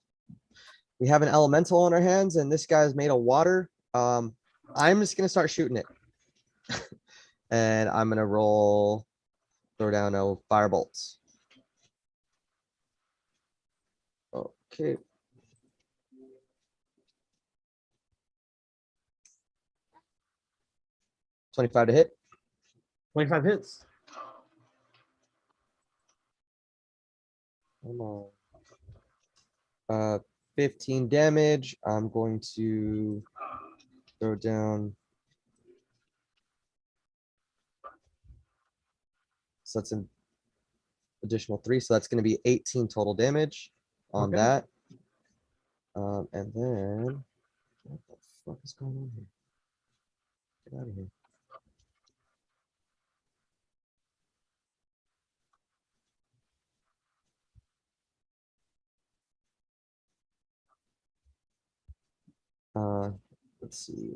we have an elemental on our hands, and this guy's made of water. I'm just gonna start shooting it. And I'm gonna throw down a firebolt. Okay. $25 to hit. 25 hits. Come on. 15 damage. I'm going to throw down. So that's an additional 3. So that's going to be 18 total damage on that. And then what the fuck is going on here? Get out of here. Let's see.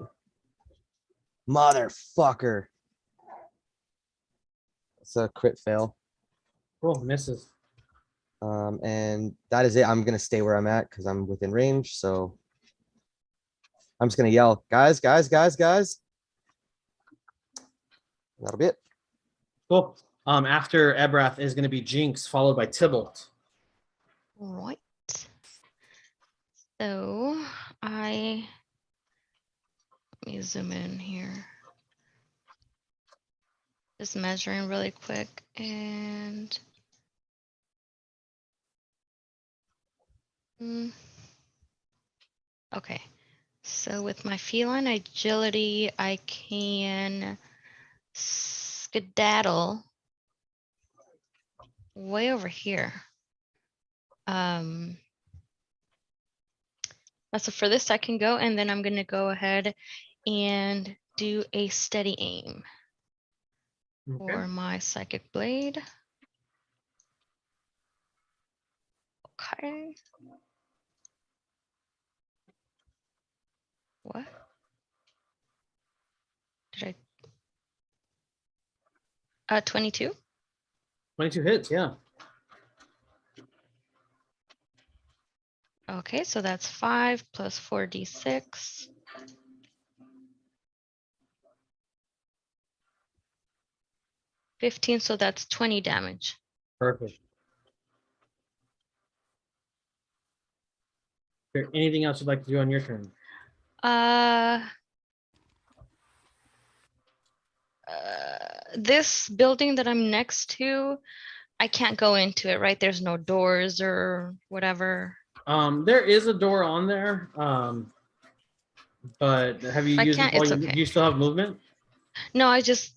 Motherfucker. It's a crit fail. Cool, misses. And that is it. I'm gonna stay where I'm at because I'm within range. So I'm just gonna yell, guys. That'll be it. Cool. After Ebrath is going to be Jinx, followed by Tybalt. Right. So let me zoom in here. Just measuring really quick and okay. So with my feline agility, I can skedaddle way over here. That's the furthest I can go, and then I'm gonna go ahead and do a steady aim for my psychic blade. Okay. What? Did I? 22. 22 hits, yeah. Okay, so that's 5 plus 4d6. $15, so that's 20 damage. Perfect. Is there anything else you'd like to do on your turn? This building that I'm next to, I can't go into it, right? There's no doors or whatever. There is a door on there. But have you used it? It's okay. Do you still have movement? No, I just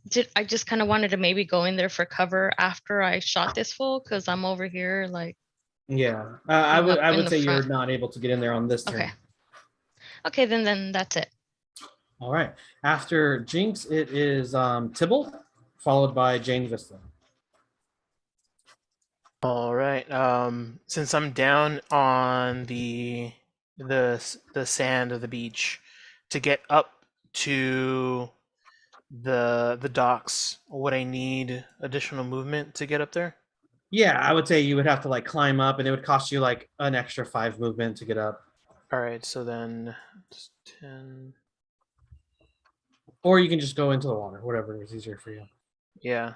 kind of wanted to maybe go in there for cover after I shot this fool because I'm over here like. Yeah, I would say you're not able to get in there on this turn. Okay, then that's it. All right. After Jinx, it is Tybalt, followed by Jane Vista. All right. Since I'm down on the sand of the beach, to get up to the docks, would I need additional movement to get up there? Yeah, I would say you would have to like climb up, and it would cost you like an extra 5 movement to get up. All right, so then just 10. Or you can just go into the water, whatever is easier for you. Yeah.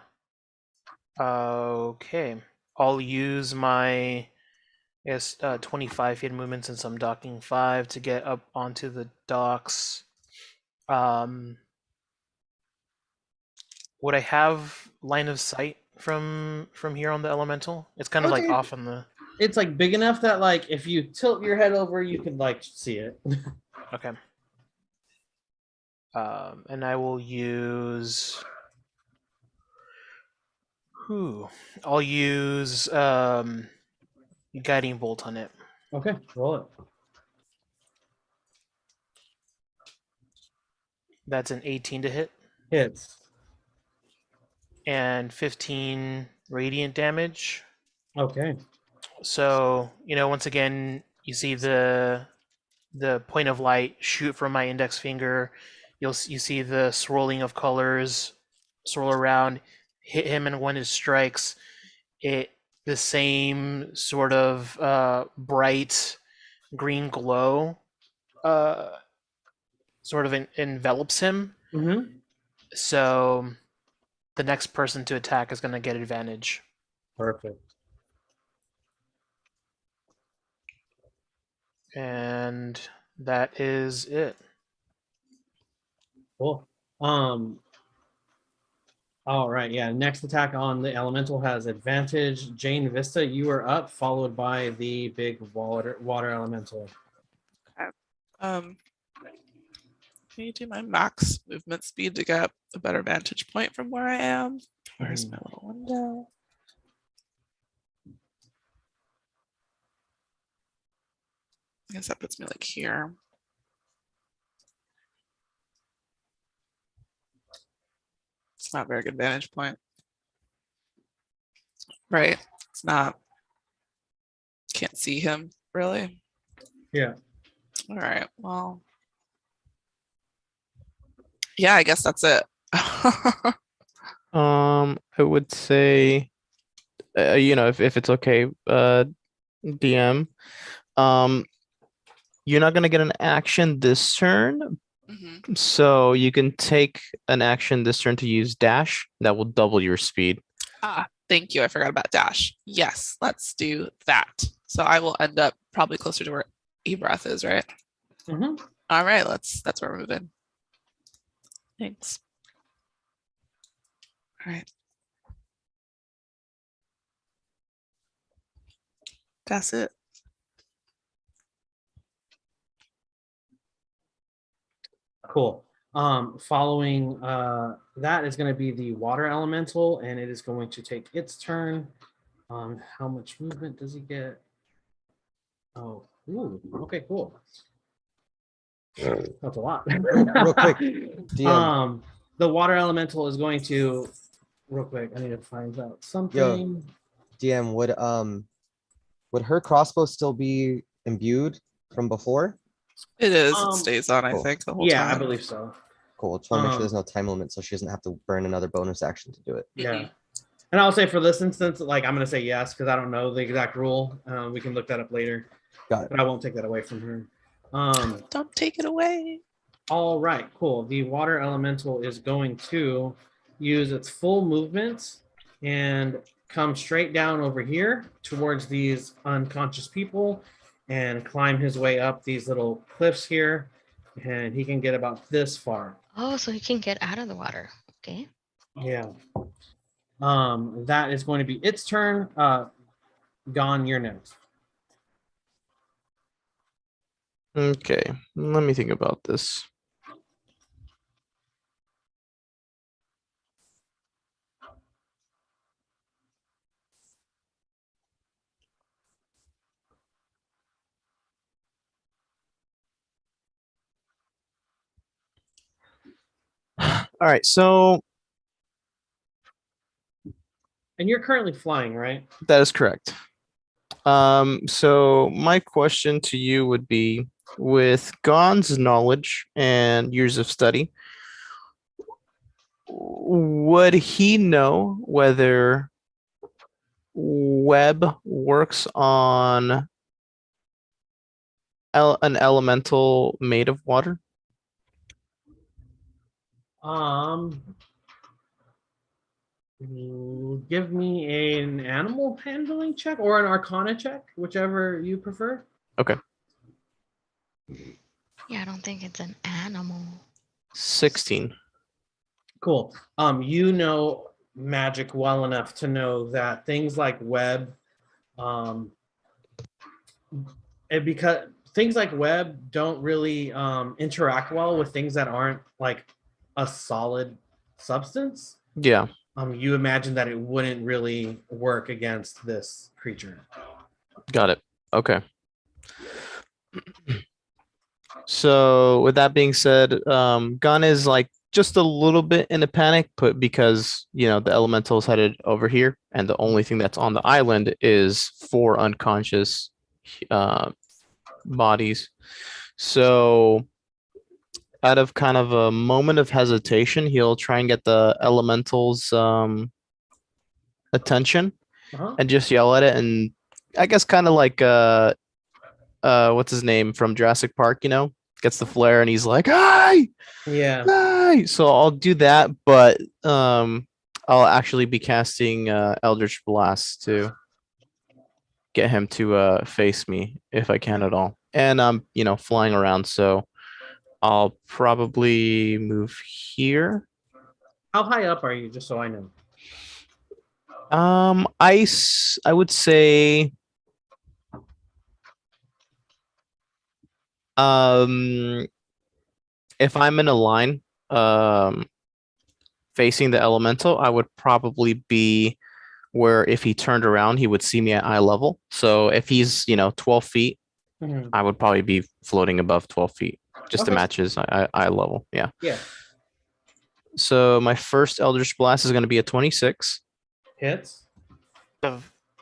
Okay. I'll use my 25 feet movement since I'm docking 5 to get up onto the docks. Would I have line of sight from here on the elemental? It's kind of like Okay. off on the. It's like big enough that like if you tilt your head over, you can like see it. Okay. And I will use. I'll use guiding bolt on it. Okay, roll it. That's an 18 to hit Hits. and 15 radiant damage. Okay. So, once again, you see the point of light shoot from my index finger. You see the swirling of colors swirl around, hit him, and when it strikes, the same sort of bright green glow sort of envelops him. Mm-hmm. So the next person to attack is going to get advantage. Perfect. And that is it. Cool. All right, yeah. Next attack on the elemental has advantage. Jane Vista, you are up, followed by the big water elemental. Can you do my max movement speed to get a better vantage point from where I am? Where's my little window? I guess that puts me like here. It's not a very good vantage point. Right. It's not. Can't see him really. Yeah. All right. Well. Yeah, I guess that's it. I would say, if it's okay, DM, you're not gonna get an action this turn, Mhm. so you can take an action this turn to use dash. That will double your speed. Ah, thank you. I forgot about dash. Yes, let's do that. So I will end up probably closer to where Ebrath is, right? Mm-hmm. All right, that's where we're moving. Thanks. All right. That's it. Cool. Following that is going to be the water elemental, and it is going to take its turn. How much movement does he get? Oh, ooh, okay, cool. That's a lot. Real quick, DM. The water elemental is going to real quick. I need to find out something. DM, would her crossbow still be imbued from before? It is. It Um, stays on, I cool. think, the whole Yeah, time. I believe so. Cool. Just want to make sure there's no time limit, so she doesn't have to burn another bonus action to do it. Yeah. And I'll say for this instance, like I'm going to say yes because I don't know the exact rule. We can look that up later. Got it. But I won't take that away from her. Don't take it away. All right, cool. The water elemental is going to use its full movement and come straight down over here towards these unconscious people and climb his way up these little cliffs here. And he can get about this far. Oh, so he can get out of the water. Okay. Yeah. That is going to be its turn. Gone, you're next. Okay, let me think about this. All right, so And you're currently flying, right? that is correct. So my question to you would be, with Gon's knowledge and years of study, would he know whether web works on an elemental made of water? Give me an animal handling check or an arcana check, whichever you prefer. Okay. Yeah, I don't think it's an animal. 16. Cool. You know magic well enough to know that things like web, because things like web don't really interact well with things that aren't like a solid substance. Yeah. You imagine that it wouldn't really work against this creature. Got it. Okay. So with that being said, Gon is like just a little bit in a panic, but because the elemental's headed over here, and the only thing that's on the island is 4 unconscious bodies. So out of kind of a moment of hesitation, he'll try and get the elemental's attention and just yell at it, and I guess kind of like what's his name from Jurassic Park, gets the flare and he's like, "Hi!" Yeah. Hi! So I'll do that, but I'll actually be casting Eldritch Blast to get him to face me if I can at all. And I'm, flying around, so I'll probably move here. How high up are you, just so I know? I would say if I'm in a line facing the elemental, I would probably be where if he turned around, he would see me at eye level. So if he's 12 feet, I would probably be floating above 12 feet just to match his eye level. Yeah. So my first Eldritch Blast is going to be a 26. Hits.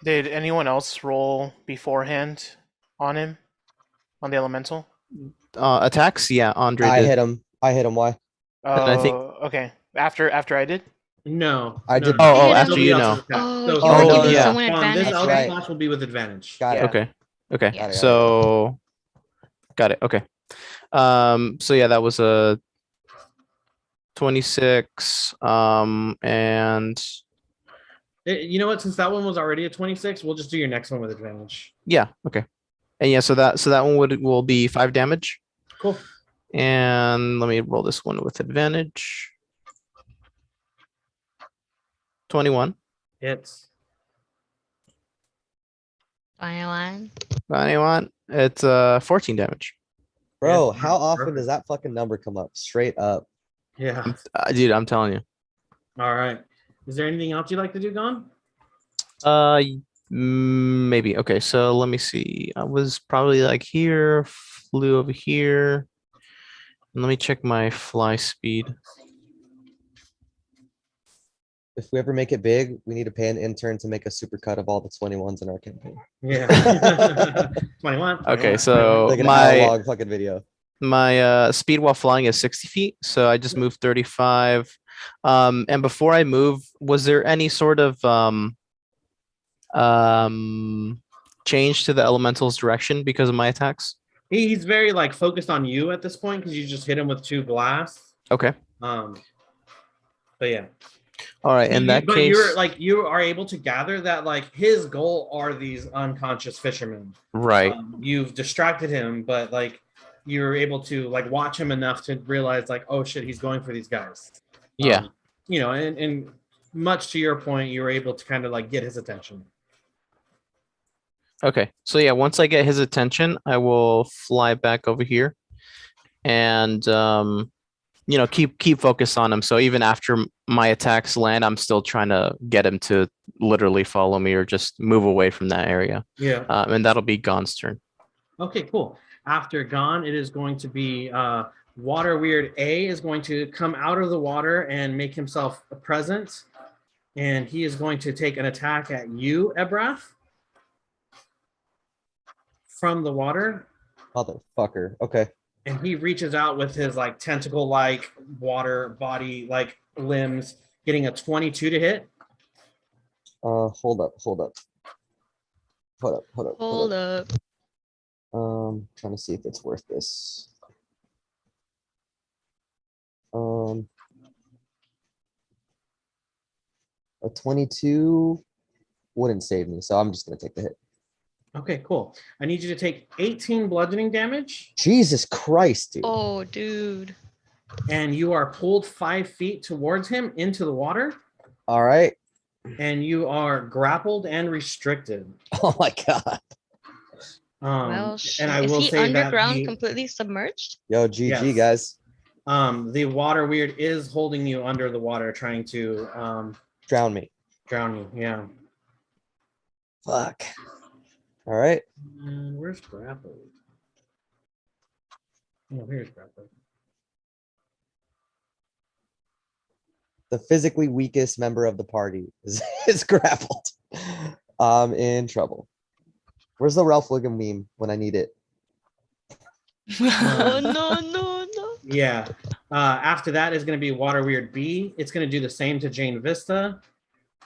Did anyone else roll beforehand on him? On the elemental? Attacks? Yeah, Andre I did. hit him. And Oh, I think- okay. After I did? No. I did. Oh, Hit after him. you know. Oh, So you Oh, were no, giving yeah. someone this advantage. That's Eldritch right. Blast will be with advantage. Got it. Yeah. Okay. Got it, got it. So got it. Okay. So yeah, that was a 26. And You know what? Since that one was already a 26, we'll just do your next one with advantage. yeah, okay. And yeah, so that one will be 5 damage. Cool. And let me roll this one with advantage. 21. Hits. 21. 21. It's 14 damage. Bro, Yeah, how often perfect. does that fucking number come up? Straight up. Yeah. Dude, I'm telling you. All right. Is there anything else you'd like to do, Gon? Maybe. Okay, so let me see. I was probably like here, flew over here. Let me check my fly speed. If we ever make it big, we need to pay an intern to make a super cut of all the 21s in our campaign. Yeah. 21. Okay, 21, so Like an my hour-long fucking video. my speed while flying is 60 feet, so I just moved 35. And before I move, was there any sort of change to the elemental's direction because of my attacks? He's very like focused on you at this point because you just hit him with 2 blasts. Okay. But yeah. All right. In that but case, you are able to gather that like his goal are these unconscious fishermen. right. You've distracted him, but like you're able to like watch him enough to realize like, oh shit, he's going for these guys. Yeah. And much to your point, you were able to kind of like get his attention. Okay. So yeah, once I get his attention, I will fly back over here and keep focus on him. So even after my attacks land, I'm still trying to get him to literally follow me or just move away from that area. Yeah. And that'll be Gon's turn. Okay, cool. After Gon, it is going to be Water Weird A is going to come out of the water and make himself present. And he is going to take an attack at you, Ebrath. From the water. Motherfucker. Okay. And he reaches out with his like tentacle like water body like limbs, getting a 22 to hit. Hold up. Hold up. Trying to see if it's worth this. A 22 wouldn't save me, so I'm just gonna take the hit. Okay, cool. I need you to take 18 bludgeoning damage, Jesus Christ, dude. Oh, dude. and you are pulled 5 feet towards him into the water, All right. and you are grappled and restricted. Oh my God. Well, And I is will he say that underground, completely submerged? Yo, GG, Yes. guys. the water weird is holding you under the water, trying to Drown me. drown you. Yeah. Fuck. All right. And where's grappled? Oh, here's grappled. The physically weakest member of the party is grappled. I'm in trouble. Where's the Ralph Wiggum meme when I need it? Oh, no. Yeah. After that is going to be Water Weird B. It's going to do the same to Jane Vista.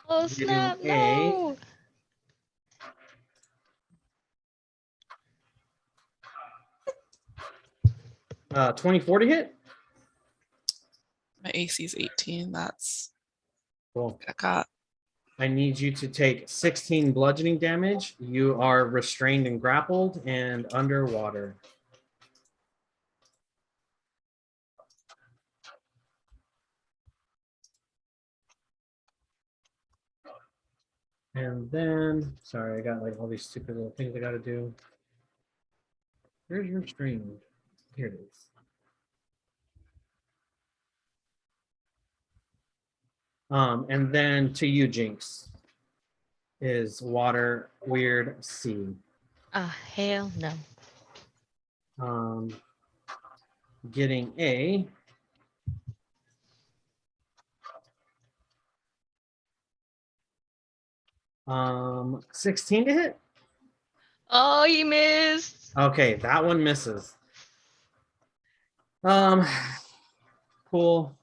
Oh, Getting snap, a- no. 24 to hit. My AC is 18. That's Cool. what I got. I need you to take 16 bludgeoning damage. You are restrained and grappled and underwater. And then, sorry, I got like all these stupid little things I got to do. Where's your stream? Here it is. And then to you, Jinx, is Water Weird C. Hell no. Getting a 16 to hit. Oh, he missed. Okay, that one misses. Cool.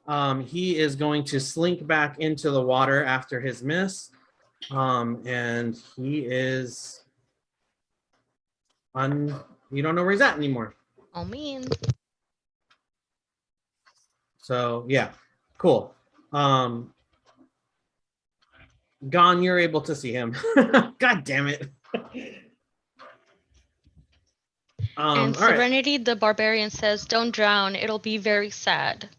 He is going to slink back into the water after his miss. And he is you don't know where he's at anymore. Oh, man. So yeah, cool. Gone, you're able to see him. God damn it. And all right. Serenity the Barbarian says, don't drown. It'll be very sad.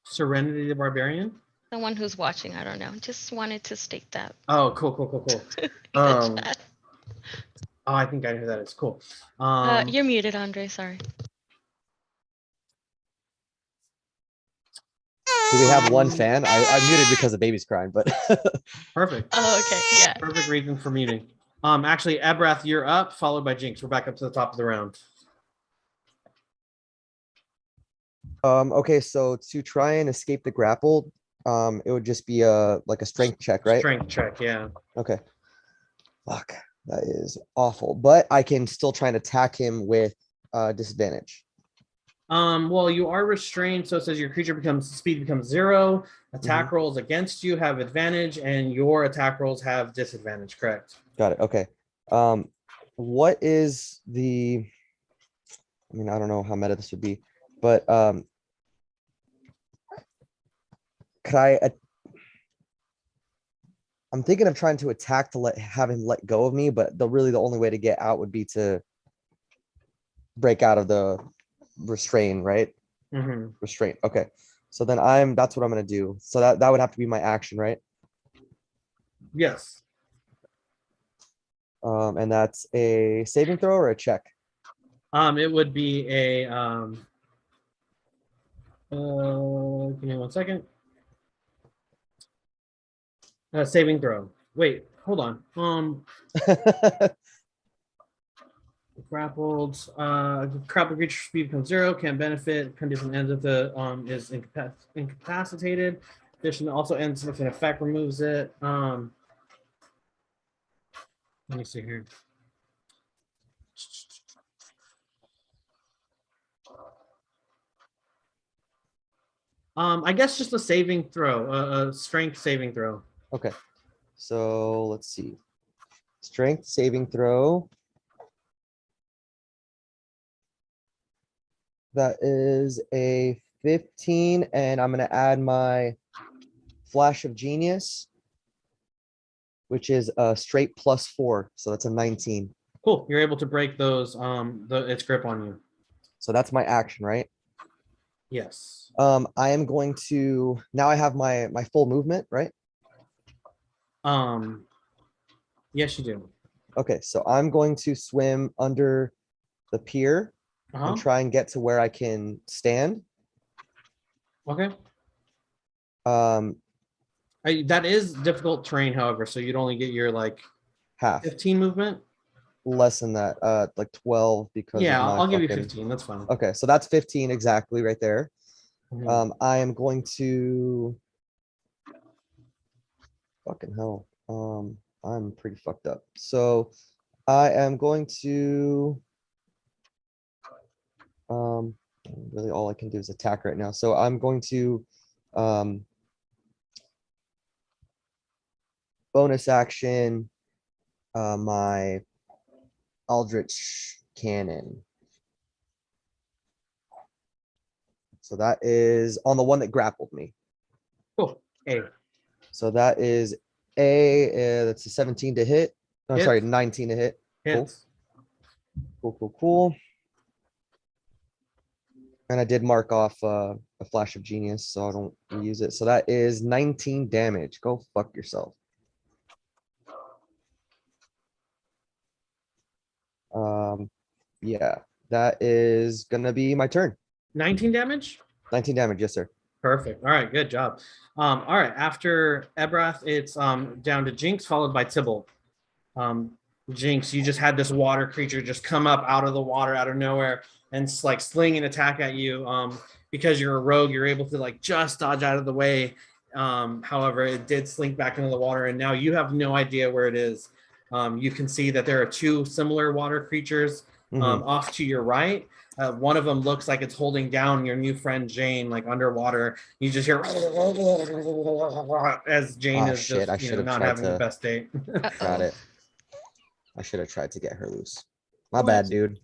Serenity the Barbarian. The one who's watching, I don't know. Just wanted to state that. Oh, cool. in the chat. Oh, I think I know that. It's cool. You're muted, Andre. Sorry. Do we have one fan? I muted because the baby's crying, but Perfect. Oh, okay. Yeah. Perfect reason for muting. Actually, Abrath, you're up, followed by Jinx. We're back up to the top of the round. okay, so to try and escape the grapple, it would just be like a strength check, right? Strength check, yeah. Okay. Fuck, that is awful. But I can still try and attack him with disadvantage. Well, you are restrained, so it says your creature speed becomes 0. Attack rolls against you have advantage, and your attack rolls have disadvantage. Correct. Got it. Okay. What is the? I mean, I don't know how meta this would be, but could I? I'm thinking of trying to attack to have him let go of me, but the only way to get out would be to break out of the restraint, right? Restraint. Okay. So then that's what I'm gonna do. So that would have to be my action, right? Yes. And that's a saving throw or a check? It would be a give me 1 second. Saving throw. Wait, hold on. Grappled. Grappled creature speed becomes 0. Can't benefit. Condition ends if the is incapacitated. Condition also ends if an effect removes it. Let me see here. I guess just a saving throw, a strength saving throw. Okay. So let's see. Strength saving throw. That is a 15, and I'm gonna add my flash of genius, which is a straight +4. So that's a 19. Cool. You're able to break those its grip on you. So that's my action, right? Yes. I am going to now I have my full movement, right? Yes, you do. Okay, so I'm going to swim under the pier Uh-huh. and try and get to where I can stand. Okay. Um, That is difficult terrain, however, so you'd only get your like half, 15 movement. less than that, like 12 because Yeah, of my I'll give you fucking- 15. That's fine. Okay, so that's 15 exactly right there. Mhm. I am going to fucking hell. I'm pretty fucked up. So I am going to really all I can do is attack right now. So I'm going to bonus action my Aldrich Cannon. So that is on the one that grappled me. Cool. A. So that is that's a 17 to hit. No, Hit. sorry, 19 to hit. Hits. Cool. And I did mark off a flash of genius, so I don't use it. So that is 19 damage. Go fuck yourself. Yeah, that is gonna be my turn. 19 damage. 19 damage, yes, sir. Perfect. All right, good job. All right, after Ebrath, it's down to Jinx, followed by Tybalt. Jinx, you just had this water creature just come up out of the water, out of nowhere, and like sling an attack at you. Because you're a rogue, you're able to like just dodge out of the way. However, it did slink back into the water, and now you have no idea where it is. You can see that there are two similar water creatures off to your right. One of them looks like it's holding down your new friend Jane, like underwater. You just hear as Jane Ah, is shit, I just should have not tried having the to- best day. Got Uh-oh. it. I should have tried to get her loose. My bad, dude.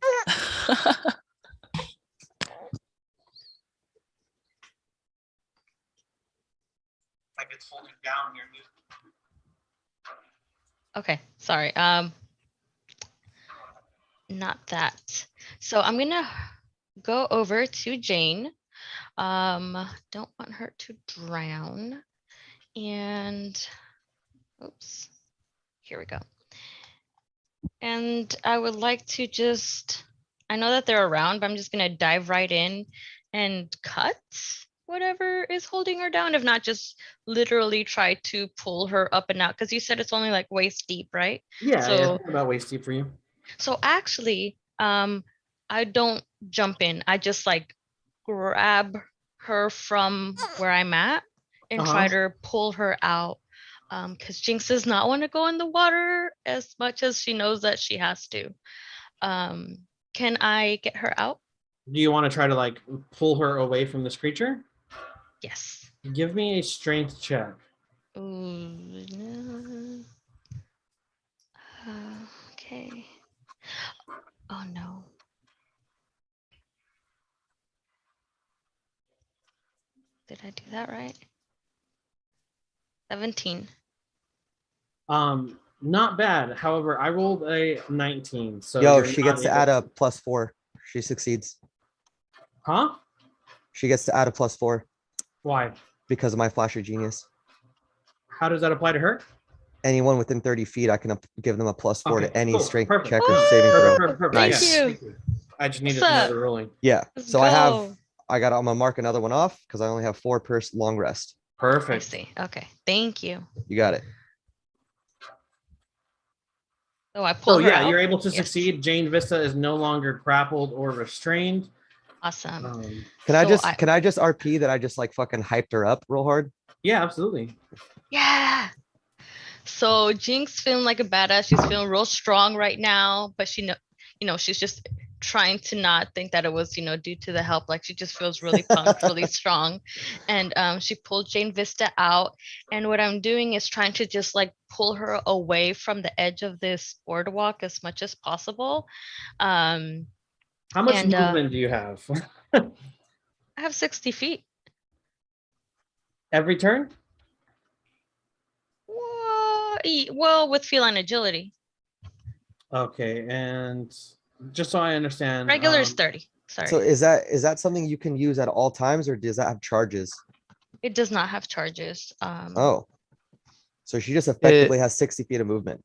Like it's holding down your new. Okay, sorry. Not that. So I'm gonna go over to Jane. Don't want her to drown. And oops, here we go. And I would like to just, I know that they're around, but I'm just gonna dive right in and cut whatever is holding her down. If not, just literally try to pull her up and out. Because you said it's only like waist deep, right? Yeah, So- yeah, about waist deep for you. So actually, I don't jump in. I just like grab her from where I'm at and try to pull her out. Because Jinx does not want to go in the water as much as she knows that she has to. Can I get her out? Do you want to try to like pull her away from this creature? Yes. Give me a strength check. Ooh, no. Okay. Oh no. Did I do that right? 17. Not bad. However, I rolled a 19. So Yo, you're she not gets to able add a +4. She succeeds. Huh? She gets to add a +4 Why? because of my flash of genius. How does that apply to her? Anyone within 30 feet, I can give them a +4 Okay, to any cool, strength perfect. check or Woo! saving throw. Perfect. Thank Yes, you. thank you. I just needed What's to know up? the ruling. Yeah. Let's So go. I'm gonna mark another one off because I only have 4 per long rest. I Perfect. see. Okay. Thank you. You got it. So I pull So her yeah, out. you're able to Yes. succeed. Jane Vista is no longer grappled or restrained. Awesome. Can I So just can I just RP that I just like fucking hyped her up real hard? Yeah, absolutely. Yeah. So Jinx feeling like a badass. She's feeling real strong right now, but she know, she's just trying to not think that it was, due to the help. Like she just feels really pumped, really strong. And she pulled Jane Vista out. And what I'm doing is trying to just like pull her away from the edge of this boardwalk as much as possible. How much movement do you have? I have 60 feet. Every turn? Well, with feline agility. Okay, and just so I understand, Regular is 30. Sorry. So is that something you can use at all times, or does that have charges? It does not have charges. Oh, so she just effectively has 60 feet of movement.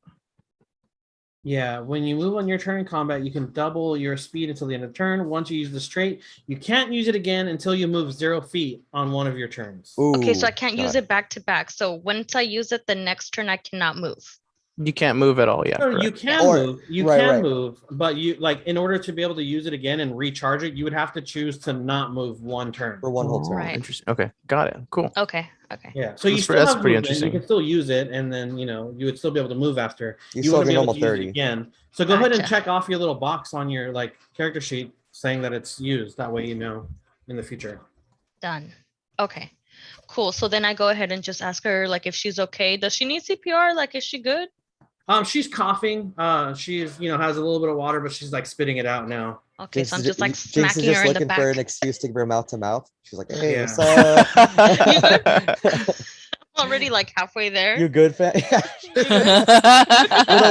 yeah, when you move on your turn in combat, you can double your speed until the end of the turn. Once you use the straight, you can't use it again until you move 0 feet on one of your turns. Okay, so I can't got use it back to back. So once I use it, the next turn I cannot move. You can't move at all. Yeah. No, you correct. can Or- move. You right, can right. move, but you like in order to be able to use it again and recharge it, you would have to choose to not move one turn. for one whole Oh, turn. Right. Interesting. Okay. Got it. Cool. Okay. Yeah, so you That's still that's have pretty movement. You interesting. can still use it, and then you would still be able to move after. You You still have wouldn't your be able normal to use 30. it again. So go ahead and Gotcha. check off your little box on your like character sheet saying that it's used. That way you know in the future. Done. Okay. Cool. So then I go ahead and just ask her like if she's okay. Does she need CPR? Like, is she good? She's coughing. She's has a little bit of water, but she's like spitting it out now. Okay, so I'm Jinx just like Jinx is smacking just her in the looking for an back. excuse to give her mouth to mouth. She's like, "Hey, Yeah. what's up? Already like halfway there. You good, fam?"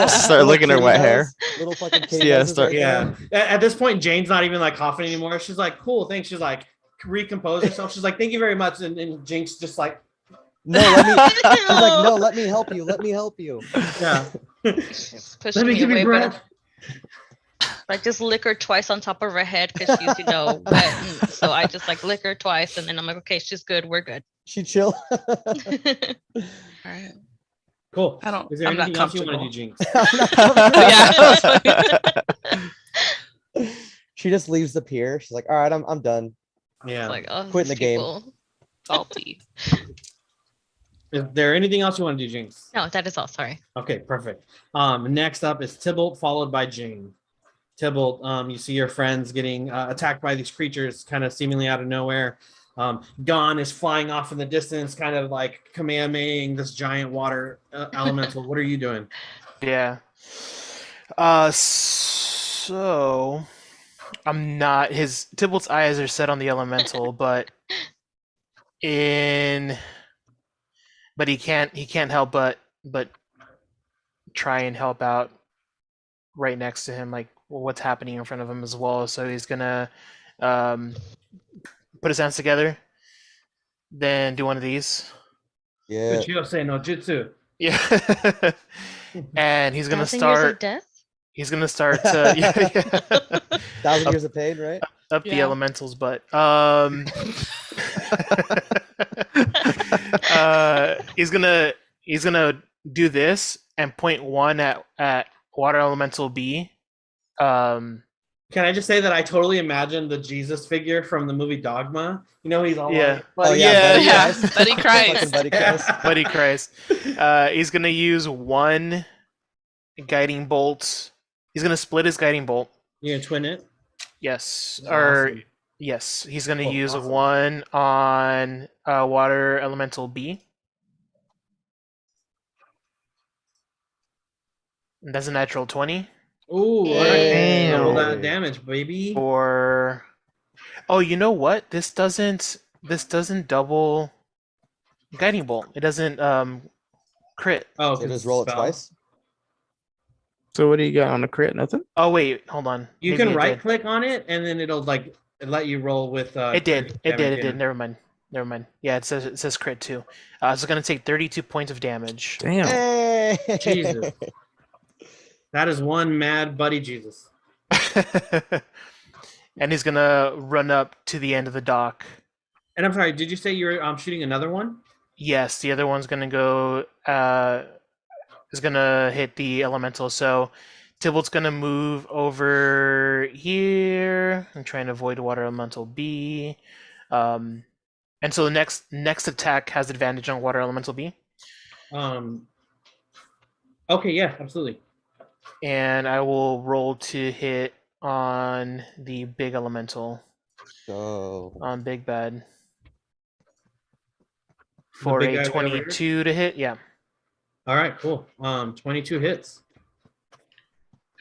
Start licking her kitty wet hair. nose, little fucking kitty Yeah, noses start- right Yeah. there. At this point, Jane's not even like coughing anymore. She's like, "Cool, thanks." She's like, recompose herself. She's like, "Thank you very much." And Jinx just like, No, let me. She's like, "No, let me help you. Let me help you." yeah. She's pushing Let me me give you away, breath. but I just lick her twice on top of her head because she's wet. And so I just like lick her twice, and then I'm like, okay, she's good. We're good. She chill. All right. Cool. I don't. Is there I'm not anything else you want comfortable. to do, Jinx? Yeah. She just leaves the pier. She's like, "All right, I'm done." Yeah. It's like, oh, Quitting these the game. people. Salty. Is there anything else you want to do, Jinx? No, that is all. Sorry. Okay, perfect. Next up is Tybalt, followed by Jane. Tybalt, you see your friends getting attacked by these creatures, kind of seemingly out of nowhere. Gon is flying off in the distance, kind of like Kamehamehaing this giant water elemental. What are you doing? Yeah. So I'm not Tybalt's eyes are set on the elemental, but he can't help but try and help out right next to him, like what's happening in front of him as well. So he's gonna put his hands together, then do one of these. Yeah. Uchiyose no Jutsu. Yeah. And he's gonna 1,000 years of start. death. He's gonna start yeah. 1,000 years of pain, right? Up the Yeah. elementals, but he's gonna do this and point one at water elemental B. Can I just say that I totally imagined the Jesus figure from the movie Dogma? He's all Yeah. like, Oh, yeah, Buddy yeah. Christ. Buddy Christ. Fucking Buddy Christ. Buddy Christ. He's gonna use one guiding bolt. He's gonna split his guiding bolt. You gonna twin it? Yes. Awesome. Or yes, he's gonna Oh, use awesome. one on water elemental B. And that's a natural 20. Ooh, Hey. double that damage, baby. Or oh, you know what? This doesn't double guiding bolt. It doesn't crit. Oh, So just roll it spell. twice. So what do you got on a crit? Nothing. Oh wait, hold on. You Maybe can it right did. click on it, and then it'll like let you roll with. It did. It damage, did. yeah. Never mind. Yeah, it says crit too. So it's gonna take 32 points of damage. Damn. Hey. Jesus. That is one mad buddy Jesus. And he's gonna run up to the end of the dock. And I'm sorry, did you say you were shooting another one? Yes, the other one's gonna go. Is gonna hit the elemental. So Tybalt's gonna move over here. I'm trying to avoid water elemental B. And so the next attack has advantage on water elemental B. Okay, yeah, absolutely. And I will roll to hit on the big elemental So on Big Bad The for big a guy over here? 22 to hit. Yeah, All right, cool. 22 hits.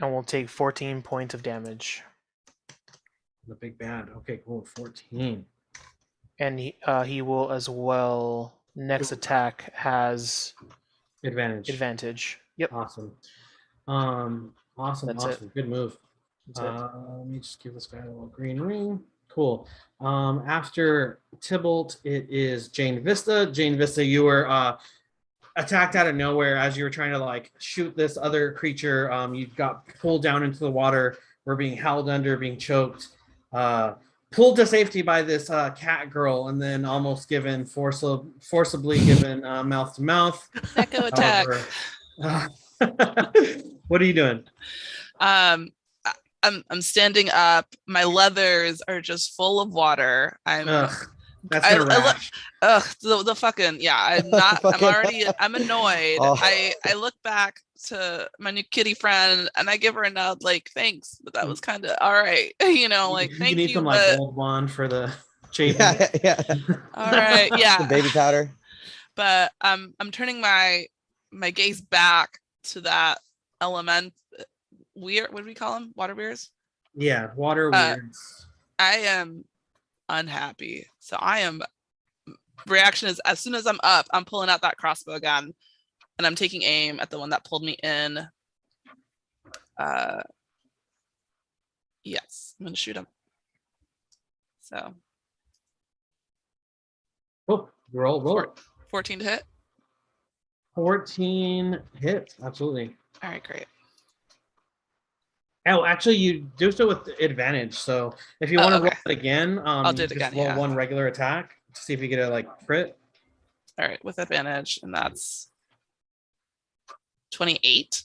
and we'll take 14 points of damage. The big bad. Okay, cool. 14. And he will as well. Next attack has Advantage. advantage. Yep, Awesome. Awesome. That's it. Awesome. Good move. that's it. Let me just give this guy a little green ring. Cool. After Tybalt, it is Jane Vista. Jane Vista, you were attacked out of nowhere as you were trying to like shoot this other creature. You got pulled down into the water, were being held under, being choked, pulled to safety by this cat girl, and then almost given forcibly given mouth to mouth. Echo attack. What are you doing? I'm standing up. My leathers are just full of water. Ugh, that's I gonna look. rash. The fucking yeah. I'm not. I'm annoyed. Oh. I look back to my new kitty friend and I give her a nod like thanks, but that was kind of all right. Like You thank need you, some but like gold wand for the chafing. yeah. all right, yeah. The baby powder. But I'm turning my gaze back to that element. Weird. What do we call them? Water bears. Yeah, water weirds. I am unhappy. So I am. Reaction is as soon as I'm up, I'm pulling out that crossbow gun, and I'm taking aim at the one that pulled me in. Yes, I'm gonna shoot him. So. Oh, roll it. 14 to hit. 14 hits, absolutely. All right, great. Oh, actually, you do so with advantage. So if you want to roll it again, I'll do you it just again, roll yeah. one regular attack to see if you get a like crit. All right, with advantage, and that's 28.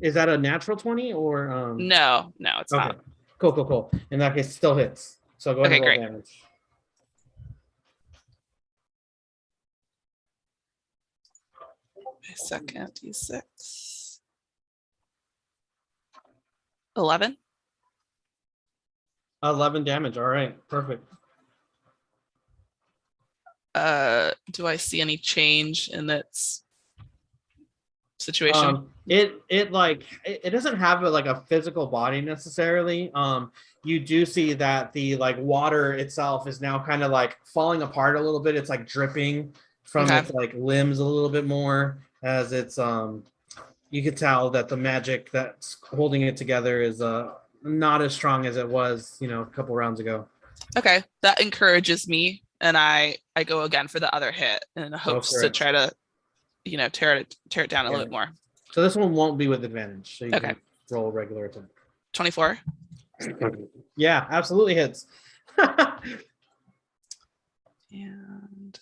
Is that a natural 20 or No, it's okay. not. Cool. In that case, it still hits. So go ahead and roll great. damage. Second d6. 11. 11 damage. All right, perfect. Do I see any change in its situation? It doesn't have a physical body necessarily. You do see that the like water itself is now kind of like falling apart a little bit. It's like dripping from its like limbs a little bit more as it's you could tell that the magic that's holding it together is not as strong as it was, a couple rounds ago. Okay, that encourages me, and I go again for the other hit in hopes to try to, tear it down a little bit more. So this one won't be with advantage. So you Okay. can roll a regular attack. 24. Yeah, absolutely hits. And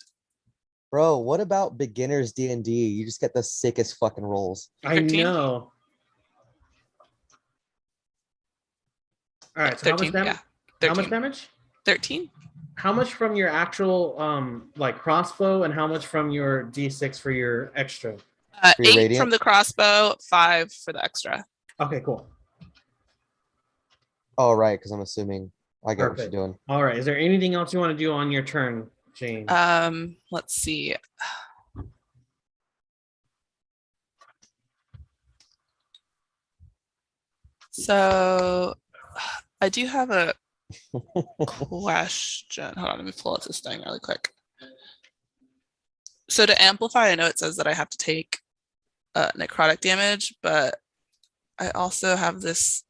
Bro, what about beginners D&D? You just get the sickest fucking rolls. I 13? know. All right, so 13. Yeah. 13. How much damage? 13. How much from your actual like crossbow and how much from your D6 for your extra? For your 8 radiant? from the crossbow, 5 for the extra. Okay, cool. Oh, right, because I'm assuming I get what Perfect. you're doing. All right. Is there anything else you want to do on your turn, Jane? Let's see. So I do have a question. Hold on, let me pull up this thing really quick. So to amplify, I know it says that I have to take necrotic damage, but I also have this,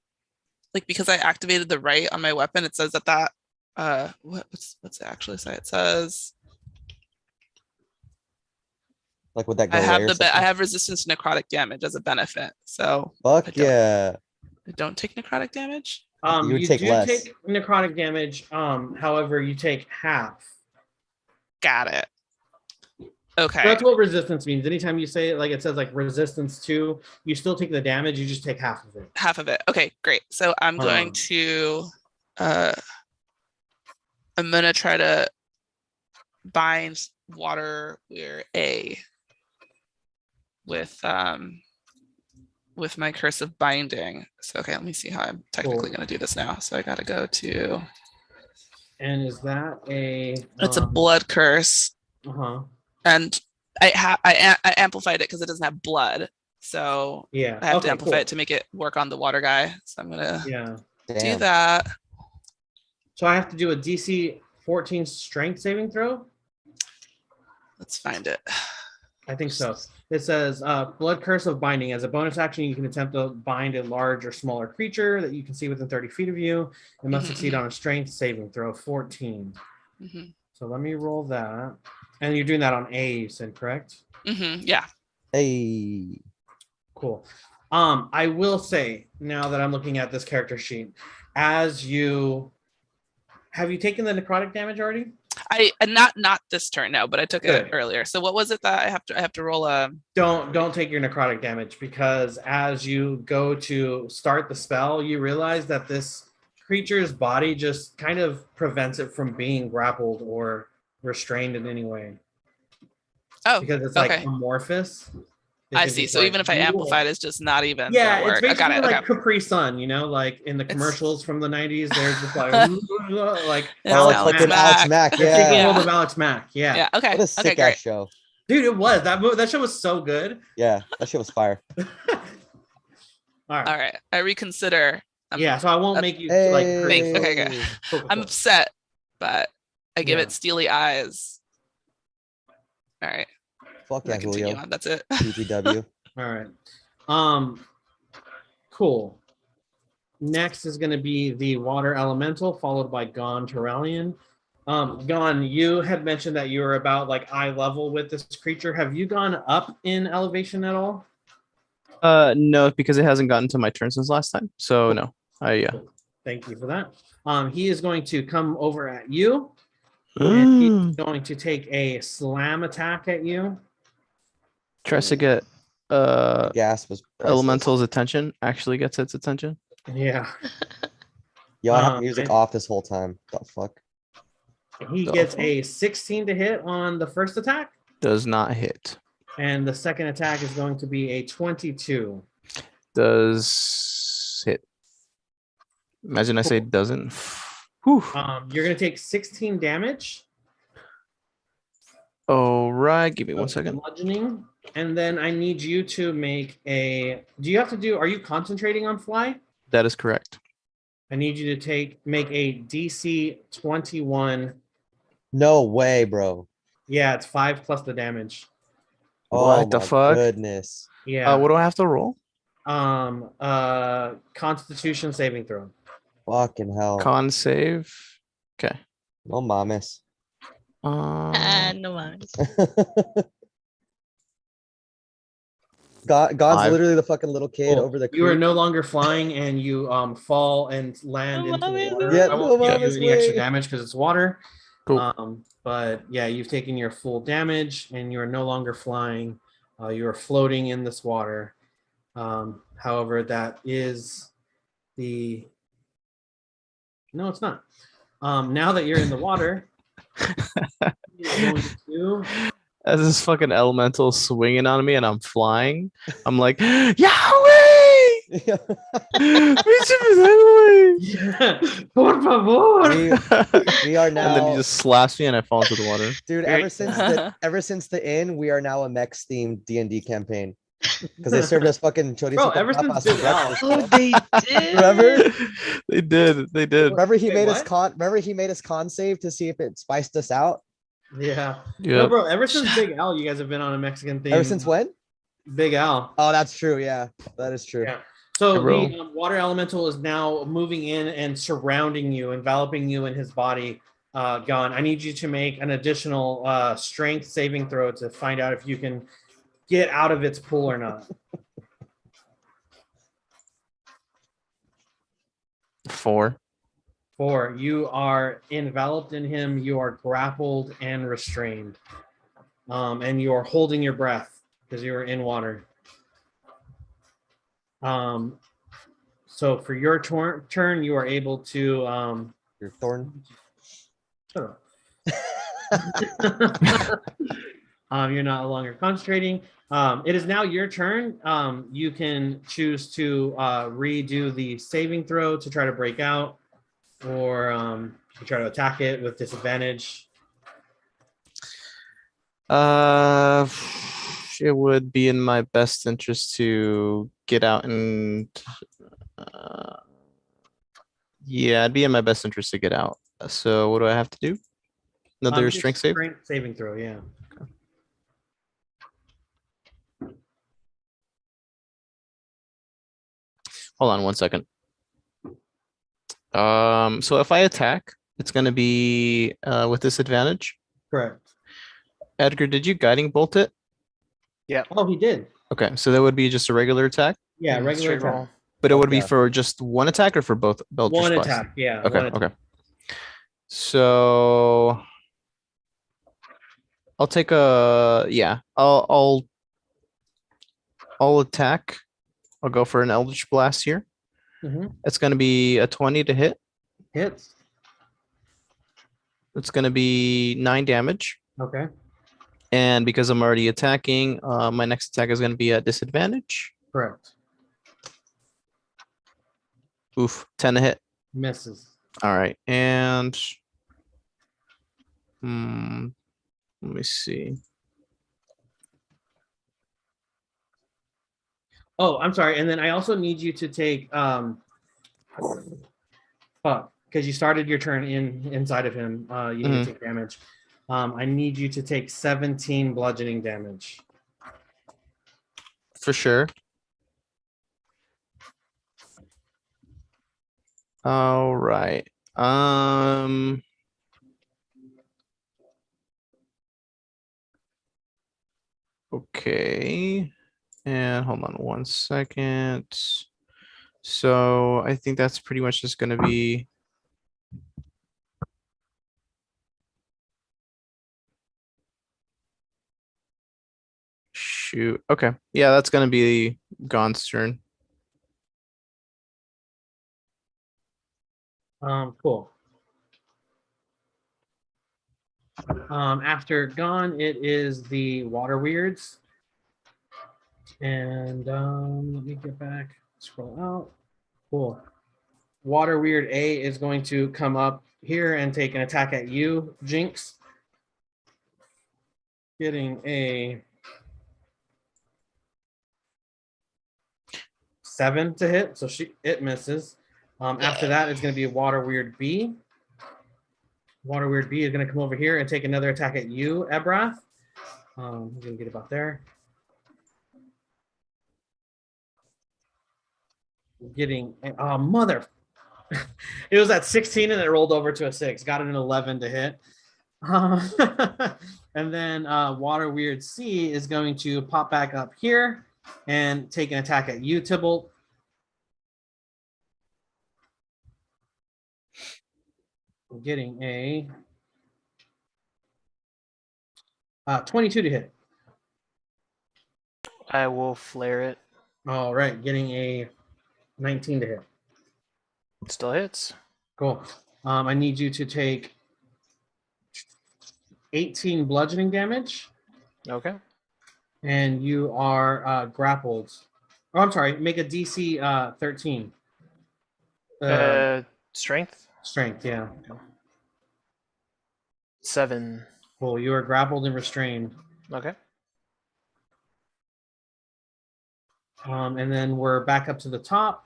like, because I activated the right on my weapon, it says that what's it actually say? It says Like would that go I have away or I have resistance to necrotic damage as a benefit. So Fuck yeah. I don't take necrotic damage. You would you take do less. take necrotic damage. However, you take half. Got it. Okay. So that's what resistance means. Anytime you say it, like it says like resistance 2, you still take the damage, you just take half of it. Half of it. Okay, great. So I'm going to I'm gonna try to bind water weir A with with my curse of binding. So okay, let me see how I'm technically Cool. going to do this now. So I got to go to. And is that a? It's a blood curse, Uh-huh. and I amplified it because it doesn't have blood. So Yeah. I have Okay, to amplify cool. it to make it work on the water guy. So I'm gonna Yeah. do Damn. that. So I have to do a DC 14 strength saving throw. Let's find it. I think so. It says blood curse of binding. As a bonus action, you can attempt to bind a large or smaller creature that you can see within 30 feet of you. It must succeed on a strength saving throw, 14. So let me roll that. And you're doing that on A, you said, correct? Yeah. Hey. Cool. I will say, now that I'm looking at this character sheet, as you have you taken the necrotic damage already? I not this turn, no, but I took it earlier. So what was it that I have to roll a? Don't take your necrotic damage, because as you go to start the spell, you realize that this creature's body just kind of prevents it from being grappled or restrained in any way, Oh, because it's okay. like amorphous. I see. So even if I amplified, it's just not even. Yeah, gonna it's work. I got basically it. like Okay. Capri Sun, you know, like in the commercials from the 90s, they're just like like It's Alex Alex Mack. Alex Mack, The secret yeah. world of Alex Mack. Yeah. Yeah. Okay. What a Okay. sick Great. ass show. Dude, it was that show was so good. Yeah, that shit was fire. All right. All right. I reconsider. Yeah, so I won't make you Hey. like hurt Thanks. yourself. Okay. Good. Cool. I'm upset, but I give Yeah. it steely eyes. All right. Fuck yeah, Continue Julio. on. That's it. GTW. All right. Cool. Next is going to be the water elemental, followed by Gon Terralion. Gon, you had mentioned that you were about like eye level with this creature. Have you gone up in elevation at all? No, because it hasn't gotten to my turn since last time. So no. Yeah. Cool. Thank you for that. He is going to come over at you, and he's going to take a slam attack at you. Tries to get Gas was priceless. elemental's attention. Actually gets its attention. Yeah. Yo, I have music off this whole time. The fuck? He gets a 16 to hit on the first attack. Does not hit. And the second attack is going to be a 22. Does hit. Imagine I say doesn't. Whew. You're going to take 16 damage. All right. Give me 1 second. Bludgeoning. And then I need you to make a... are you concentrating on fly? That is correct. I need you to make a DC 21. No way, bro. Yeah, it's 5 plus the damage. What the my fuck? Goodness. Yeah. What do I have to roll? Constitution saving throw. Fucking hell. Con save. Okay. No mames. No mames. God's literally the fucking little kid over the creek. You are no longer flying, and you fall and land into the water. Yeah, I won't no give you mames any extra way. damage because it's water. Cool. But yeah, you've taken your full damage, and you are no longer flying. You are floating in this water. However, that is the... No, it's not. Now that you're in the water, you're going to... As this fucking elemental swinging on me and I'm flying, I'm like, Yahweh! Por favor! We are And then now, he just slaps me and I fall into the water. dude. Ever since the inn, we are now a mechs themed D&D campaign because they served us fucking chorizo. Bro, con ever since papas Big for Al. breakfast, Oh, bro. they did. Remember? They did. Remember he Wait, made us what? con. Remember he made us con save to see if it spiced us out. Yeah. Yeah. No, bro, ever since Big Al, you guys have been on a Mexican theme. Ever since when? Big Al. Oh, that's true. Yeah, that is true. Yeah. So Hey, bro. the water elemental is now moving in and surrounding you, enveloping you in his body. Gon, I need you to make an additional strength saving throw to find out if you can get out of its pool or not. 4. 4. You are enveloped in him. You are grappled and restrained. And you are holding your breath because you are in water. So for your turn, you are able to... Your thorn. Shut up. You're no longer concentrating. It is now your turn. You can choose to redo the saving throw to try to break out, or you try to attack it with disadvantage. It would be in my best interest to get out and yeah, it'd be in my best interest to get out. So what do I have to do? Another Just strength save? Strength saving throw, yeah. Hold on 1 second. So if I attack, it's gonna be with disadvantage. Correct. Edgar, did you guiding bolt it? Oh, he did. Okay, so that would be just a regular attack, Yeah, regular Straight attack. roll. but it would be Yeah. for just one attack or for both Belcher's One Blast? attack, yeah. Okay, one attack. okay. So I'll take a yeah. I'll attack. I'll go for an Eldritch Blast here. Mhm. It's gonna be a 20 to hit. Hits. It's gonna be 9 damage. Okay. And because I'm already attacking, my next attack is gonna be at disadvantage. Correct. Oof, 10 to hit. Misses. All right, and let me see. Oh, I'm sorry. And then I also need you to take because you started your turn inside of him. You need to take damage. I need you to take 17 bludgeoning damage. For sure. All right. Okay. And hold on 1 second. So I think that's pretty much just gonna be shoot. Okay. Yeah, that's gonna be Gon's turn. Cool. After Gone, it is the Water Weirds. And let me get back, scroll out. Cool. Water Weird A is going to come up here and take an attack at you, Jinx. Getting a 7 to hit, so it misses. After that, it's going to be Water Weird B. Water Weird B is going to come over here and take another attack at you, Ebrath. I'm going to get about there. Getting mother. It was at 16 and it rolled over to a 6. Got an 11 to hit. And then Water Weird C is going to pop back up here and take an attack at you, Tybalt. Getting a 22 to hit. I will flare it. All right, getting a 19 to hit. It still hits. Cool. I need you to take 18 bludgeoning damage, Okay. and you are grappled. Oh, I'm sorry. Make a DC 13. Strength. Strength, yeah. 7. Cool. You are grappled and restrained. Okay. And then we're back up to the top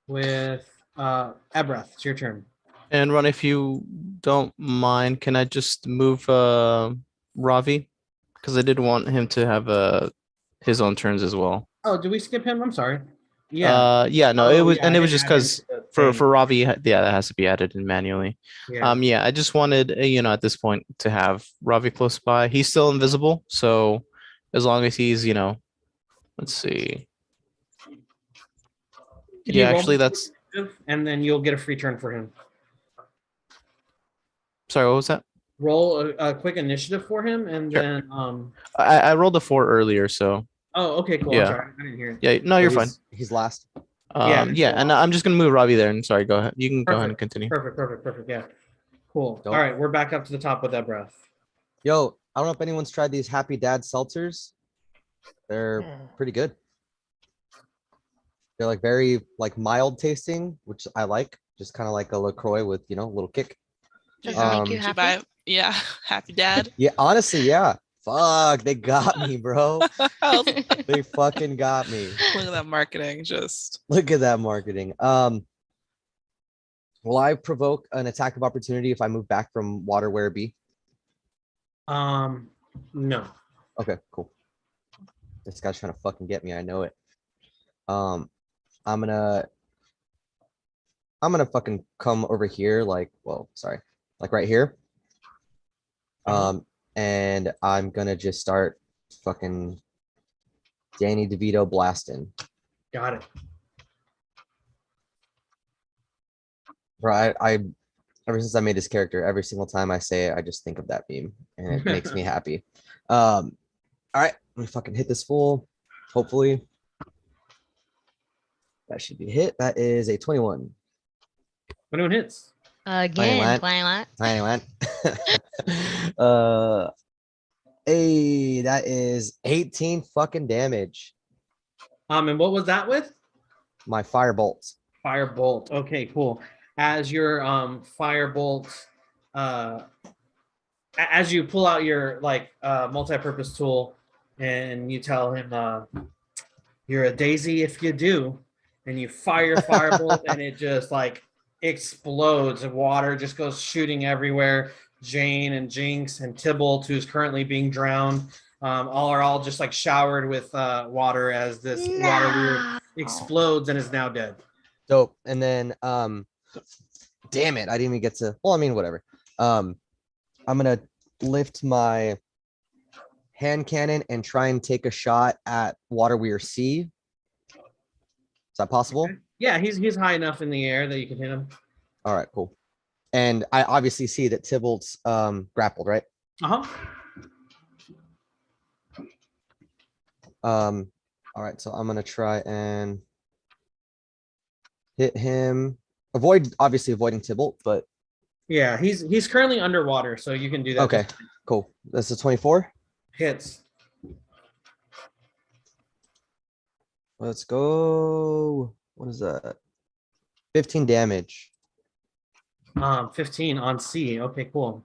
with Ebrath. It's your turn. And Ron, if you don't mind, can I just move Ravi? Because I did want him to have his own turns as well. Oh, did we skip him? I'm sorry. Yeah. Yeah, no, Oh, it was, yeah, and I it was didn't just add him because to the for thing. Ravi, yeah, that has to be added in manually. Yeah. Yeah, I just wanted, at this point to have Ravi close by. He's still invisible, so as long as he's, let's see. Can you Yeah, roll actually, me that's. initiative, and then you'll get a free turn for him. Sorry, what was that? Roll a quick initiative for him, and Sure. then I rolled a 4 earlier, so Oh, okay, cool. Yeah. I'm sorry, I didn't hear it. yeah, no, you're fine. He's last. Yeah, Yeah, and I'm just gonna move Ravi there. And sorry, go ahead. You can go ahead and continue. Perfect. Yeah. Cool. Dope. All right, we're back up to the top with that breath. Yo, I don't know if anyone's tried these Happy Dad seltzers. They're pretty good. They're like very like mild tasting, which I like. Just kind of like a LaCroix with, a little kick. Does it make you Did you happy? buy? Yeah, happy dad. Yeah, honestly, yeah. Fuck, they got me, bro. Look They fucking got me. at that marketing. Just Look at that marketing. Will I provoke an attack of opportunity if I move back from water where B? No. Okay, cool. This guy's trying to fucking get me. I know it. I'm gonna fucking come over here, like, well, sorry, like right here. And I'm gonna just start fucking Danny DeVito blasting. Got it. Bro, I ever since I made this character, every single time I say it, I just think of that meme and it makes me happy. All right, let me fucking hit this fool. Hopefully. That should be a hit. That is a 21. 21 hits. Again, land. 21. Tiny one. Hey, that is 18 fucking damage. And what was that with? My firebolt. Firebolt. Okay, cool. As your firebolt, as you pull out your multi-purpose tool, and you tell him, "You're a daisy if you do," and you fire firebolt, and it just like explodes. Water just goes shooting everywhere. Jane and Jinx and Tybalt, who's currently being drowned, all just like showered with water as this water weird explodes and is now dead. Dope. And then damn it, I didn't even get to, well, I mean, whatever. I'm gonna lift my hand cannon and try and take a shot at Water Weir C. Is that possible? Okay. Yeah, he's high enough in the air that you can hit him. All right, cool. And I obviously see that Tybalt's grappled, right? Uh-huh. All right, so I'm gonna try and hit him. Obviously avoiding Tybalt, but Yeah, he's currently underwater, so you can do that. okay, cool. That's a 24. Hits. Let's go. What is that? 15 damage. 15 on C. Okay, cool.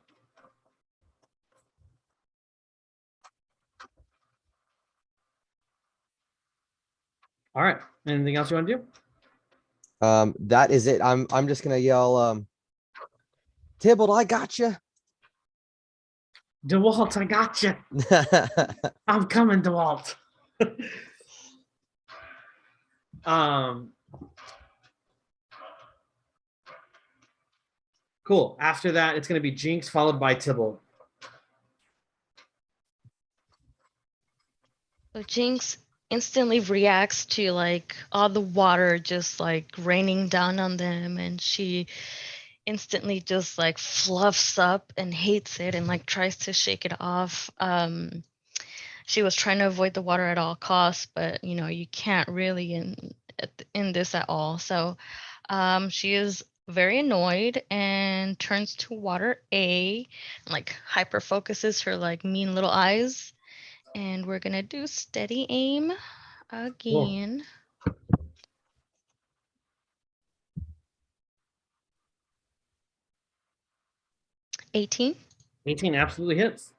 All right. Anything else you want to do? That is it. I'm just gonna yell, Tybalt, I got you. DeWalt, I got you. I'm coming, DeWalt. Cool. After that, it's going to be Jinx followed by Tybalt. So Jinx instantly reacts to like all the water just like raining down on them, and she instantly just like fluffs up and hates it and like tries to shake it off. She was trying to avoid the water at all costs, but you can't really in this at all. So she is very annoyed and turns to water A and like hyper focuses her like mean little eyes. And we're gonna do steady aim again. Cool. 18. 18 absolutely hits.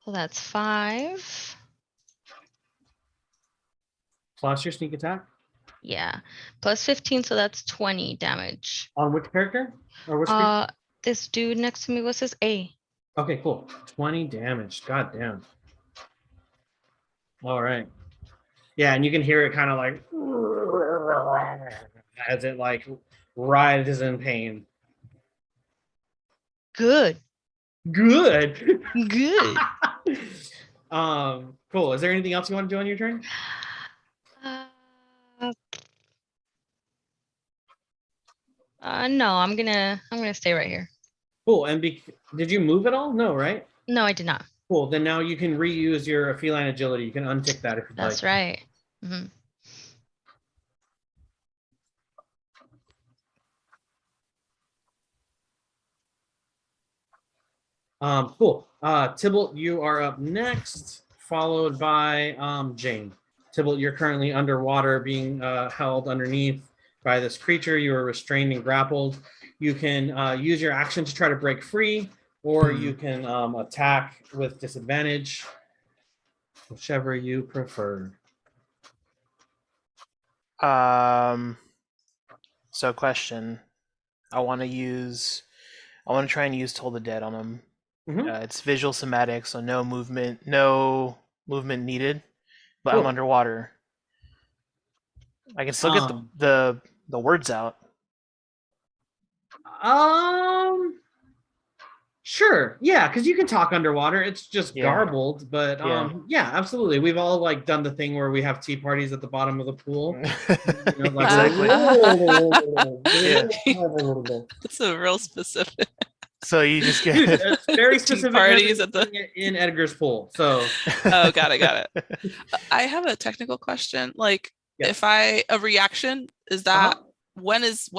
So that's 5. Plus your sneak attack. Yeah. Plus 15, so that's 20 damage. On which character? Or which creature? This dude next to me, what's his A? Okay, cool. 20 damage. God damn. All right. Yeah, and you can hear it kind of like as it like writhes in pain. Good. Good. Good. Cool. Is there anything else you want to do on your turn? No, I'm gonna stay right here. Cool. And did you move at all? No, right? No, I did not. Cool. Then now you can reuse your feline agility. You can untick that if you'd That's like. right. Mm-hmm. Cool. Tybalt, you are up next, followed by Jane. Tybalt, you're currently underwater, being held underneath by this creature. You are restrained and grappled. You can use your action to try to break free, or you can attack with disadvantage, whichever you prefer. So question. I want to try and use Toll the Dead on him. Mhm. It's visual somatic, so no movement needed. But Cool. I'm underwater. I can still get the words out. Sure. Yeah, because you can talk underwater. It's just Yeah. garbled, but yeah, absolutely. We've all like done the thing where we have tea parties at the bottom of the pool. You know, like, Exactly. That's a real specific. So you just get Dude, it's very Tea specific parties at in Edgar's pool. So Oh, got it. I have a technical question. Like, Yes. if a reaction is that when is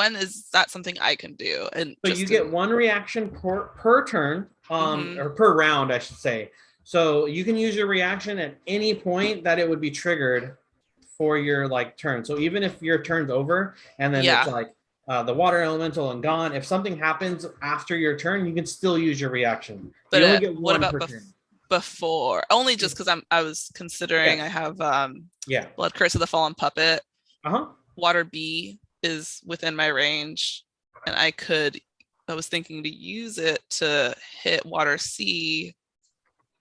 that something I can do? And so just you get one reaction per turn, Mhm. or per round, I should say. So you can use your reaction at any point that it would be triggered for your like turn. So even if your turn's over and then Yeah. it's like the water elemental and gone, if something happens after your turn, you can still use your reaction. But you only get what one about per turn. before? Only just because I was considering Yes. I have Yeah. Blood Curse of the Fallen Puppet. Uh-huh. Water B is within my range, and I was thinking to use it to hit Water C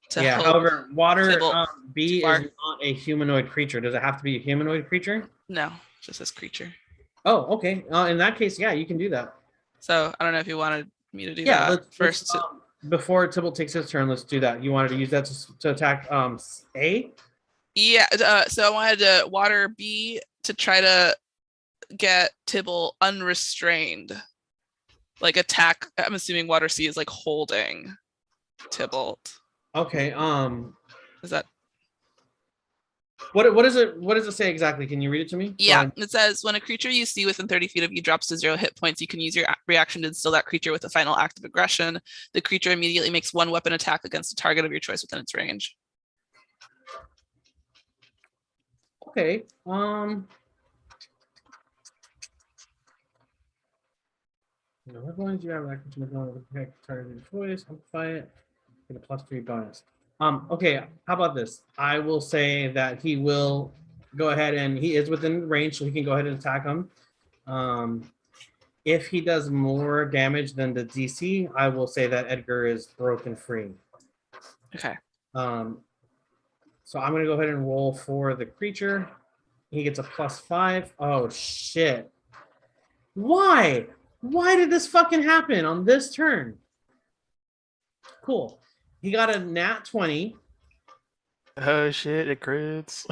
to help. However, water Tybalt B too far. is not a humanoid creature. Does it have to be a humanoid creature? No, just this creature. Oh, okay. In that case, yeah, you can do that. So I don't know if you wanted me to do Yeah, that first. before Tybalt takes his turn, let's do that. You wanted to use that to attack A? Yeah, so I wanted to water B to try to get Tybalt unrestrained. Like attack. I'm assuming water C is like holding Tybalt. Okay. Is that? What does it say exactly? Can you read it to me? Yeah, it says when a creature you see within 30 feet of you drops to 0 hit points, you can use your reaction to instill that creature with a final act of aggression. The creature immediately makes one weapon attack against a target of your choice within its range. Okay. What ones you have action to make one protect target of your choice, amplify it, get a +3 bonus. Okay, how about this? I will say that he will go ahead and he is within range, so he can go ahead and attack him. If he does more damage than the DC, I will say that Edgar is broken free. Okay. So I'm gonna go ahead and roll for the creature. He gets a +5. Oh shit. Why? Why did this fucking happen on this turn? Cool. He got a nat 20. Oh shit, it crits.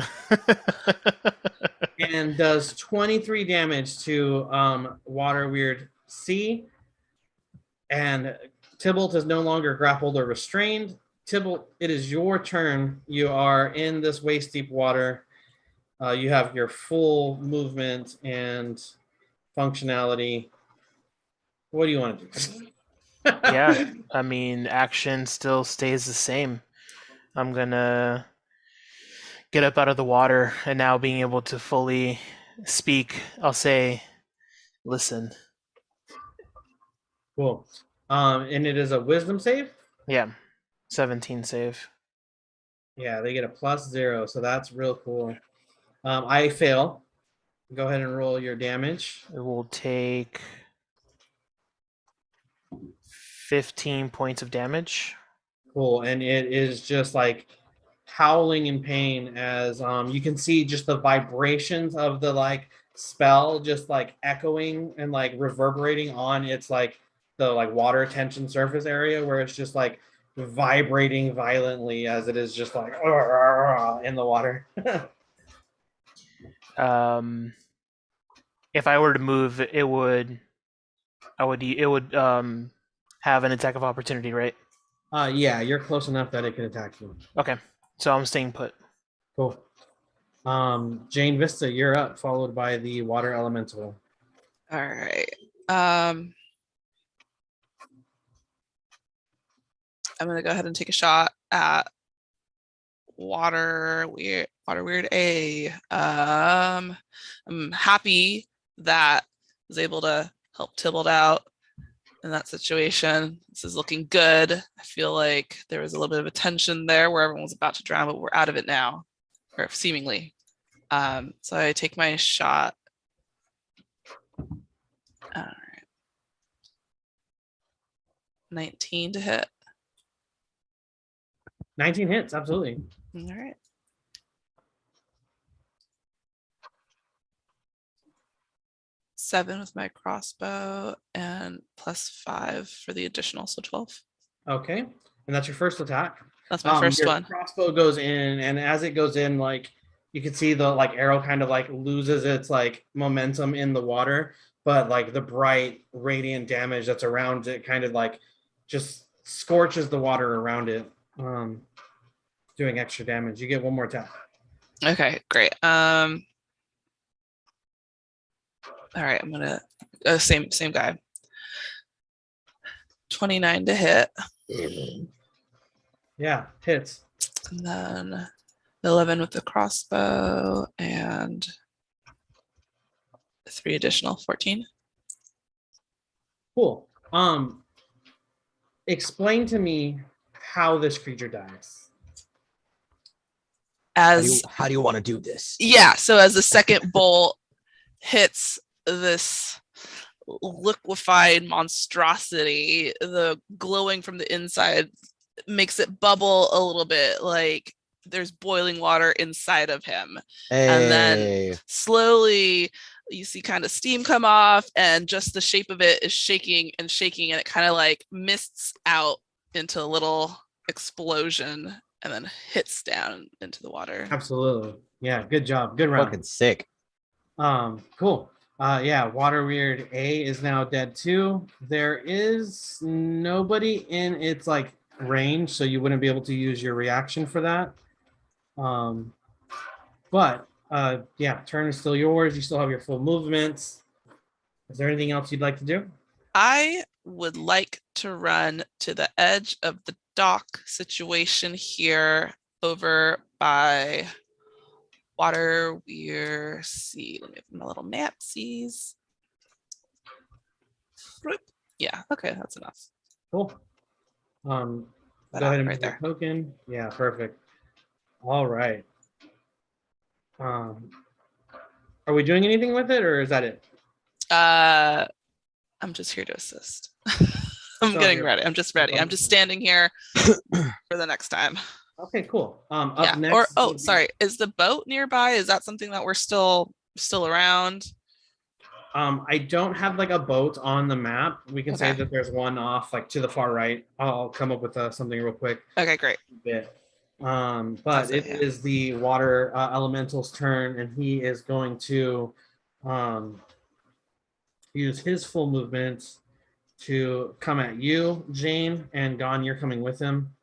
And does 23 damage to Water Weird C. And Tybalt is no longer grappled or restrained. Tybalt, it is your turn. You are in this waist deep water. You have your full movement and functionality. What do you want to do? Yeah, I mean, action still stays the same. I'm gonna get up out of the water, and now being able to fully speak, I'll say, listen. Cool. And it is a wisdom save? Yeah, 17 save. Yeah, they get a +0, so that's real cool. I fail. Go ahead and roll your damage. It will take 15 points of damage. Cool. And it is just like howling in pain as you can see just the vibrations of the like spell just like echoing and like reverberating on its like the like water tension surface area where it's just like vibrating violently as it is just like in the water. If I were to move, it would have an attack of opportunity, right? Yeah, you're close enough that it can attack you. Okay, so I'm staying put. Cool. Jane Vista, you're up, followed by the water elemental. All right. I'm gonna go ahead and take a shot at Water Weird A. I'm happy that I was able to help Tybalt out in that situation. This is looking good. I feel like there was a little bit of a tension there where everyone was about to drown, but we're out of it now, or seemingly. So I take my shot. All right. 19 to hit. 19 hits, absolutely. All right. Seven with my crossbow and +5 for the additional, so 12. Okay, and that's your first attack. That's my first your one. Crossbow goes in, and as it goes in, like you can see the like arrow kind of like loses its like momentum in the water, but like the bright radiant damage that's around it kind of like just scorches the water around it, doing extra damage. You get one more attack. Okay, great. All right, I'm gonna same guy. 29 to hit. Yeah, hits. And then 11 with the crossbow and 3 additional, 14. Cool. Explain to me how this creature dies. How do you want to do this? Yeah, so as the second bolt hits this liquefied monstrosity, the glowing from the inside makes it bubble a little bit, like there's boiling water inside of him. And then slowly you see kind of steam come off, and just the shape of it is shaking and shaking, and it kind of like mists out into a little explosion and then hits down into the water. Absolutely. Yeah, good job. Good round. Fucking sick. Cool. Yeah, Water Weird A is now dead too. There is nobody in its like range, so you wouldn't be able to use your reaction for that. But yeah, turn is still yours. You still have your full movements. Is there anything else you'd like to do? I would like to run to the edge of the dock situation here over by Water Weird C. Let me open my little mapsies. Yeah, okay, that's enough. Cool. Go That ahead and right move your there. token. Yeah, perfect. All right. Are we doing anything with it, or is that it? I'm just here to assist. I'm So getting you're- ready. I'm just ready. I'm just standing here for the next time. Okay, cool. Up Yeah. next. Or will be- sorry, is the boat nearby? Is that something that we're still around? I don't have like a boat on the map. We can say Okay. that there's one off like to the far right. I'll come up with something real quick. Okay, great. Bit. But That's it it, is the water elemental's turn, and he is going to use his full movement to come at you, Jane, and Gon, you're coming with him.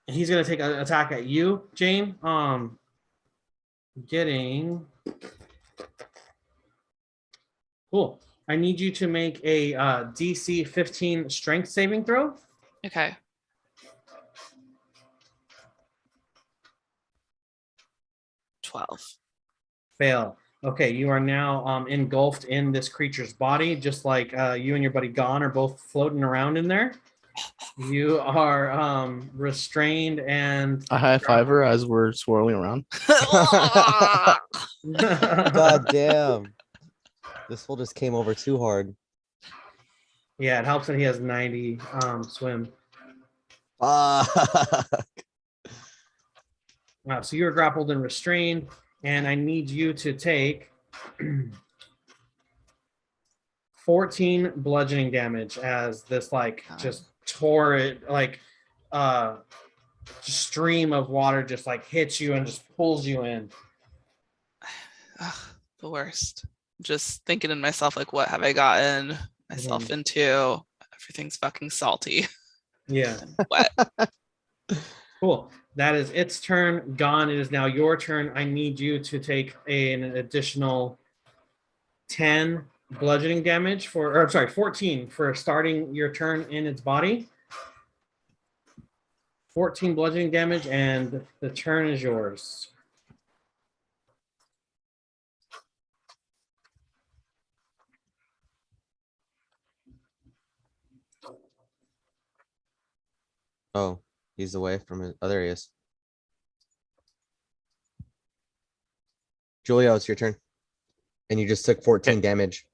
He's gonna take an attack at you, Jane. Getting cool. I need you to make a DC 15 strength saving throw. Okay. Fail. Okay, you are now engulfed in this creature's body, just like you and your buddy Gon are both floating around in there. You are restrained and A high fiver as we're swirling around. God damn. This fool just came over too hard. Yeah, it helps that he has 90 swim. Fuck. Wow, so you're grappled and restrained, and I need you to take 14 bludgeoning damage as this like just tore it like stream of water just like hits you and just pulls you in. Ugh, the worst. Just thinking in myself, like, what have I gotten myself into? Everything's fucking salty. Yeah. And wet. Cool. That is its turn. Gone. It is now your turn. I need you to take an additional 10 bludgeoning damage for, or I'm sorry, 14 for starting your turn in its body. 14 bludgeoning damage, and the turn is yours. Oh, he's away from it. Oh, there he is. Julio, it's your turn. And you just took 14 damage.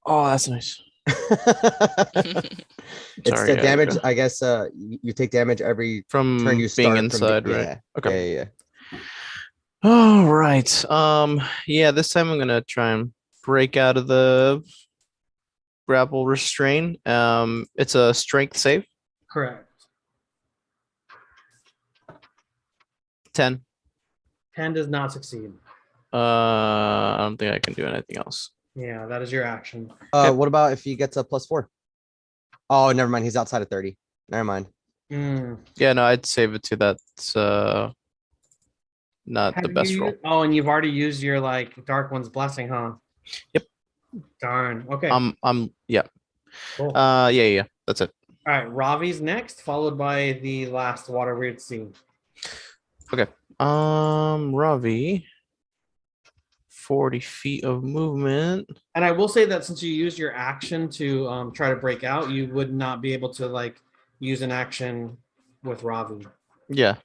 Oh, that's nice. It's Sorry, the damage, yeah. I guess. You take damage every From turn you being start inside, from right? yeah. Okay. Yeah. All right. Yeah, this time I'm gonna try and break out of the grapple restraint. It's a strength save. Correct. 10. 10 does not succeed. I don't think I can do anything else. Yeah, that is your action. Okay. What about if he gets a +4? Oh, never mind. He's outside of 30. Never mind. Yeah, no, I'd save it to that's not the Have best you? roll. Oh, and you've already used your like Dark One's blessing, huh? Yep. Darn. Okay. Yeah. Cool. Yeah, that's it. All right. Ravi's next, followed by the last water weird scene. Ravi, 40 feet of movement. And I will say that since you used your action to try to break out, you would not be able to like use an action with Ravi. Yeah.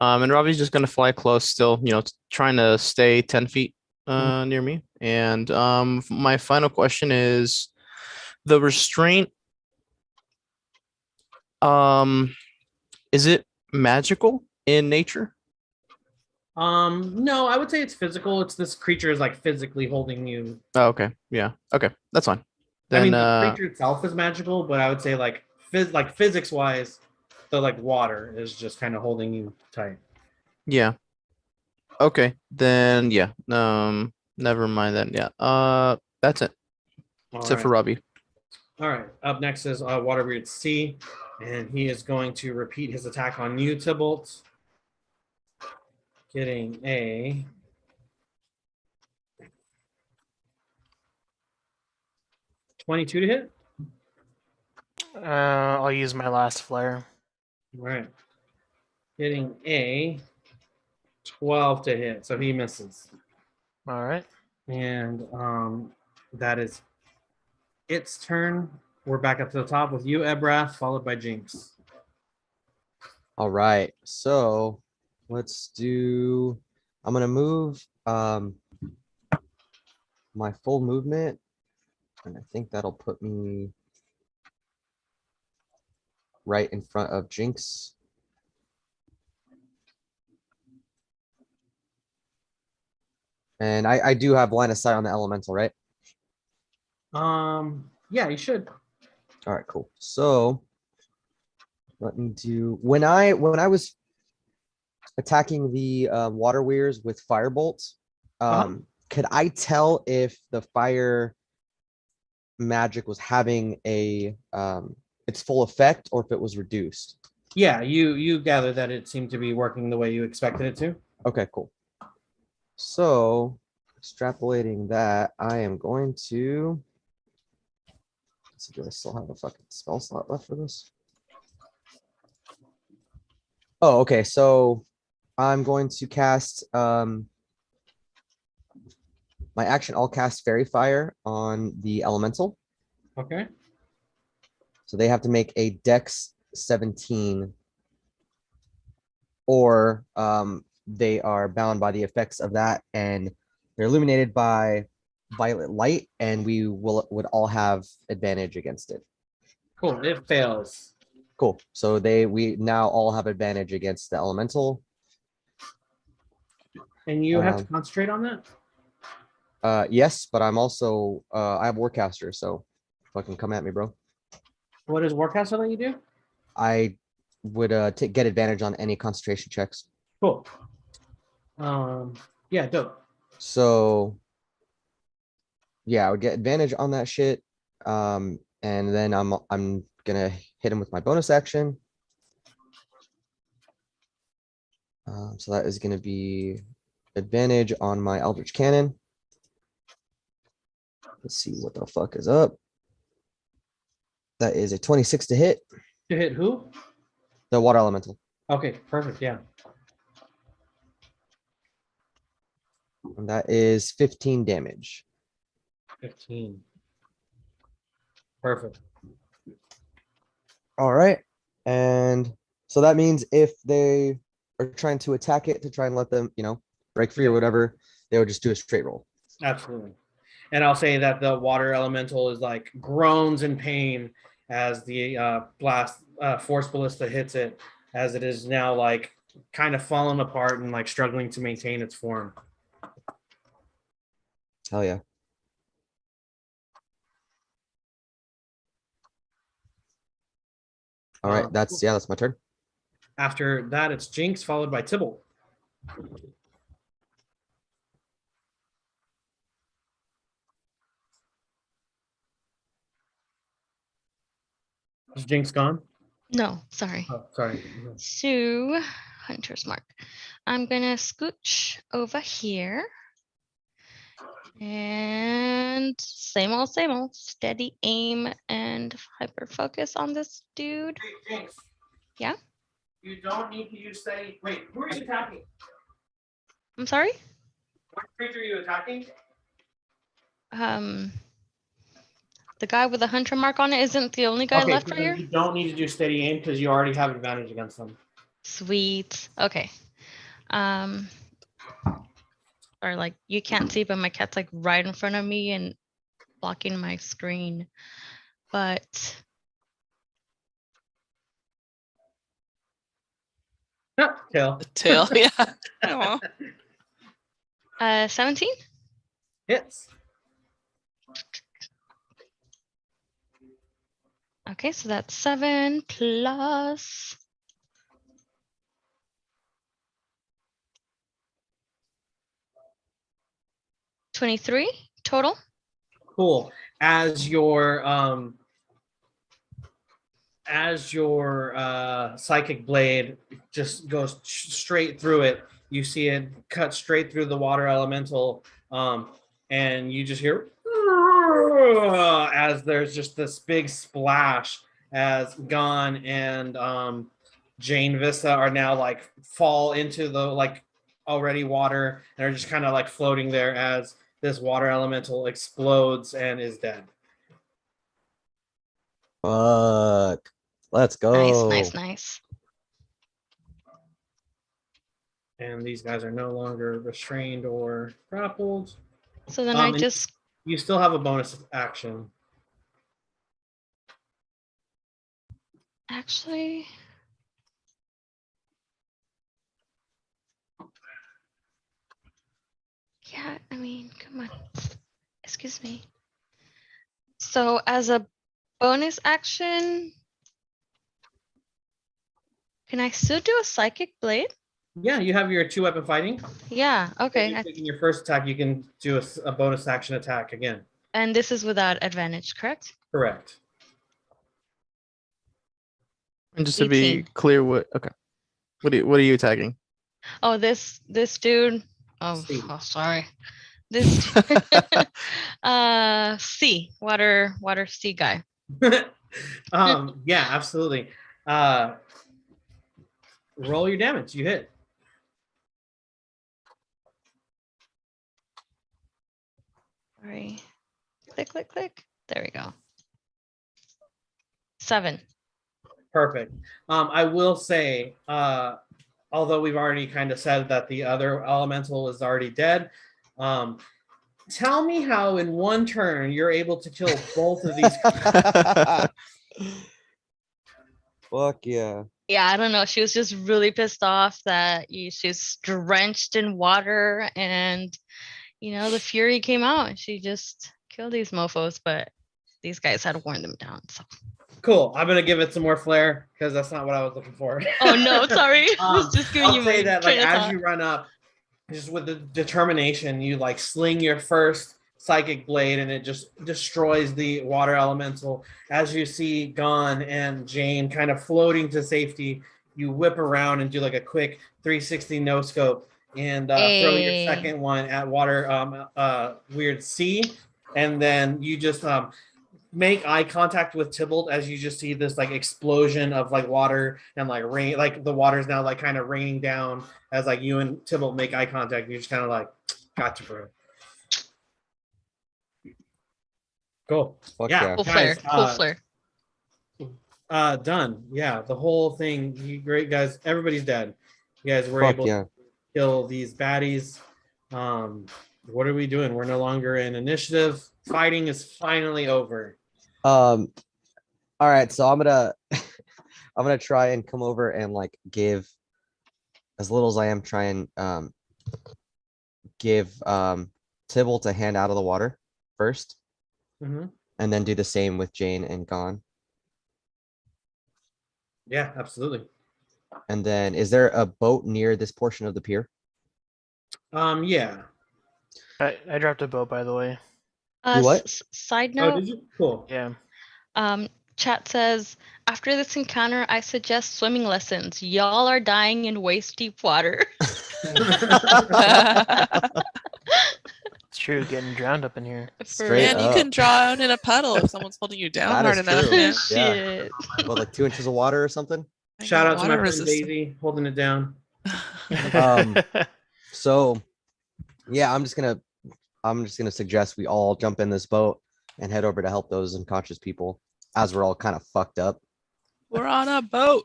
And Ravi's just gonna fly close still, trying to stay 10 feet near me. And my final question is the restraint. Is it magical in nature? No, I would say it's physical. It's this creature is like physically holding you. Oh, okay. Yeah. Okay. That's fine. I Then mean, the creature itself is magical, but I would say like physics wise, the like water is just kind of holding you tight. yeah. Okay. Then yeah. Never mind then. Yeah. That's it. That's it for Robbie. All right. Up next is Water Weird C, and he is going to repeat his attack on you, Tybalt. Getting a 22 to hit. I'll use my last flare. All right. Getting a 12 to hit, so he misses. All right. And that is its turn. We're back up to the top with you, Ebrath, followed by Jinx. All right. So let's do. I'm gonna move my full movement, and I think that'll put me right in front of Jinx. And I do have line of sight on the elemental, right? Yeah, you should. All right, cool. So let me do when I was attacking the water weirs with firebolt, could I tell if the fire magic was having a its full effect or if it was reduced? Yeah, you gather that it seemed to be working the way you expected it to. Okay, cool. So extrapolating that, I am going to. Let's see, do I still have a fucking spell slot left for this? Oh, okay. So I'm going to cast my action. I'll cast Fairy Fire on the elemental. Okay. So they have to make a Dex 17, or they are bound by the effects of that, and they're illuminated by violet light, and we would all have advantage against it. Cool. It fails. Cool. So we now all have advantage against the elemental. And you have to concentrate on that? Yes, but I'm also I have Warcaster, so fucking come at me, bro. What does Warcaster let you do? I would get advantage on any concentration checks. Cool. Yeah, dope. So yeah, I would get advantage on that shit. And then I'm gonna hit him with my bonus action. So that is gonna be advantage on my Eldritch Cannon. Let's see what the fuck is up. That is a 26 to hit. To hit who? The water elemental. Okay, perfect. Yeah. And that is 15 damage. 15. Perfect. All right. And so that means if they are trying to attack it to try and let them, break free or whatever, they would just do a straight roll. Absolutely. And I'll say that the water elemental is like groans in pain as the force ballista hits it, as it is now like kind of fallen apart and like struggling to maintain its form. Hell yeah. All right, that's my turn. After that, it's Jinx followed by Tybalt. Is Jinx gone? No, sorry. Oh, sorry. So, Hunter's Mark. I'm gonna scooch over here. And same old, steady aim and hyper focus on this dude. Hey, Jinx. Yeah? You don't need to use steady. Wait, who are you attacking? I'm sorry? What creature are you attacking? The guy with the hunter mark on it isn't the only guy left so right here? you don't need to do steady aim because you already have advantage against them. Sweet. Okay. Or like you can't see, but my cat's like right in front of me and blocking my screen. But Kill. The tail, yeah. Aw. 17? Hits. Okay, so that's 7 plus 23 total. Cool. As your psychic blade just goes straight through it, you see it cut straight through the water elemental, and you just hear as there's just this big splash as Gon and Jane Vista are now like fall into the like already water and are just kind of like floating there as this water elemental explodes and is dead. Fuck. Let's go. Nice. And these guys are no longer restrained or grappled. So then I just You still have a bonus action. actually. Yeah, I mean, come on. Excuse me. So as a bonus action, can I still do a psychic blade? Yeah, you have your 2-weapon fighting. Yeah, If okay. you're taking your first attack, you can do a bonus action attack again. And this is without advantage, correct? Correct. And just to be 18. clear, what are you attacking? Oh, this dude. Oh, C. sorry. This C, water sea guy. Yeah, absolutely. Roll your damage. You hit. Sorry. Click. There we go. 7. Perfect. I will say, although we've already kind of said that the other elemental is already dead, tell me how in one turn you're able to kill both of these. Fuck yeah. Yeah, I don't know. She was just really pissed off that she's drenched in water and, the fury came out and she just killed these mofos, but these guys had worn them down. So. Cool. I'm gonna give it some more flair because that's not what I was looking for. Oh no, sorry. I was just giving I'll you say my that like train of as thought. you run up, just with the determination, you like sling your first psychic blade and it just destroys the water elemental. As you see Gon and Jane kind of floating to safety, you whip around and do like a quick 360 no scope and throw your Hey. second one at water weird C, and then you just make eye contact with Tybalt as you just see this like explosion of like water and like rain, like the water's now like kind of raining down as like you and Tybalt make eye contact. You're just kind of like, gotcha, bro. Cool. Fuck Yeah, yeah. Full guys. flare. Full flare. Done. Yeah, the whole thing. You great guys. Everybody's dead. You guys were Fuck able yeah. to kill these baddies. What are we doing? We're no longer in initiative. Fighting is finally over. All right, so I'm gonna I'm gonna try and come over and like give as little as I am, try and give Tybalt a hand out of the water first, Mhm. and then do the same with Jane and Gon. Yeah, absolutely. And then is there a boat near this portion of the pier? Yeah. I dropped a boat, by the way. You what? Side Oh, note, did you? Cool. Yeah. chat says, after this encounter, I suggest swimming lessons. Y'all are dying in waist deep water. It's true, getting drowned up in here. Straight Man, you up. can drown in a puddle if someone's holding you down That hard is enough. true. Man. Yeah. Shit. Well, like 2 inches of water or something. I Shout got out to my water friend resistant. Daisy holding it down. So yeah, I'm just gonna suggest we all jump in this boat and head over to help those unconscious people as we're all kind of fucked up. We're on a boat.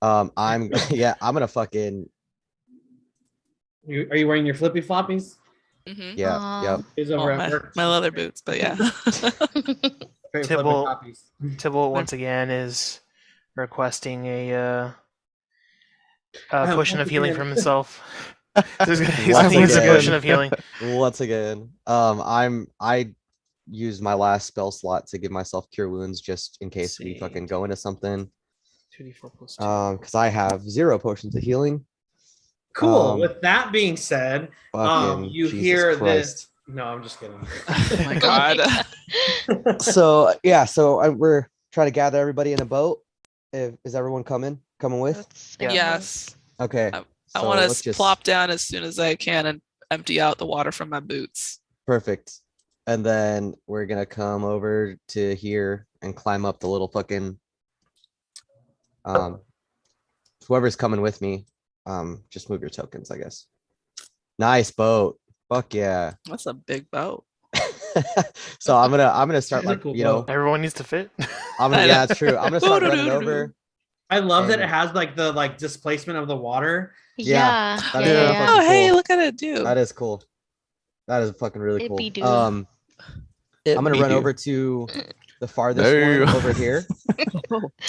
I'm I'm gonna fucking Are you wearing your flippy floppies? Mhm. yep. He's over Well, at work. my leather boots, but yeah. Straight flippy Tybalt. floppies. Tybalt once again is requesting a Oh, potion once of healing again. from himself. So he's Once gonna use a again. potion of healing. Once again, I used my last spell slot to give myself cure wounds just in case we See. fucking go into something. 2d4 plus 2. Because I have 0 potions of healing. Cool. With that being said, Fucking you Jesus hear Christ. this. No, I'm just kidding. Oh my god. So yeah, we're trying to gather everybody in a boat. Is everyone coming with? That's Yeah. Yes. Okay. I so want let's to just plop down as soon as I can and empty out the water from my boots. perfect. And then we're gonna come over to here and climb up the little fucking whoever's coming with me. Just move your tokens, I guess. Nice boat. Fuck yeah. That's a big boat. So I'm gonna start It's a like cool you know boat. Everyone needs to fit. yeah, that's true. I'm gonna start running over. I love that And- it has like the displacement of the water. Yeah, Yeah. that Yeah. is Yeah. really Yeah. fucking Oh, hey, cool. look at it do. That is cool. That is fucking really It be cool. do. I'm gonna run over to the farthest No. one over here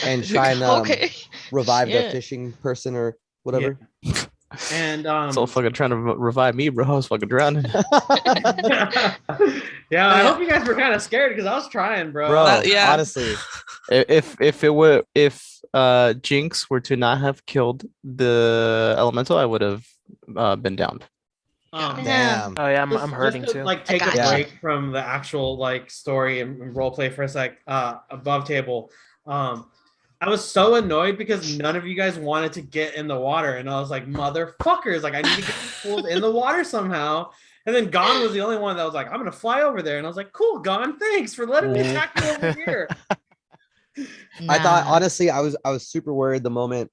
and try and Okay. revive the Shit. fishing person or whatever. And It's all fucking trying to revive me, bro. I was fucking drowning. yeah, I hope you guys were kind of scared because I was trying, bro. Bro, yeah. honestly, If Jinx were to not have killed the elemental, I would have been downed. damn. Oh yeah, I'm Just hurting to, too. Like take a gotcha. break from the actual like story and role play for a sec. Above table. I was so annoyed because none of you guys wanted to get in the water, and I was like, motherfuckers! Like I need to get pulled in the water somehow. And then Gon was the only one that was like, I'm gonna fly over there, and I was like, cool, Gon, thanks for letting me attack you over here. I thought Nah. honestly, I was super worried the moment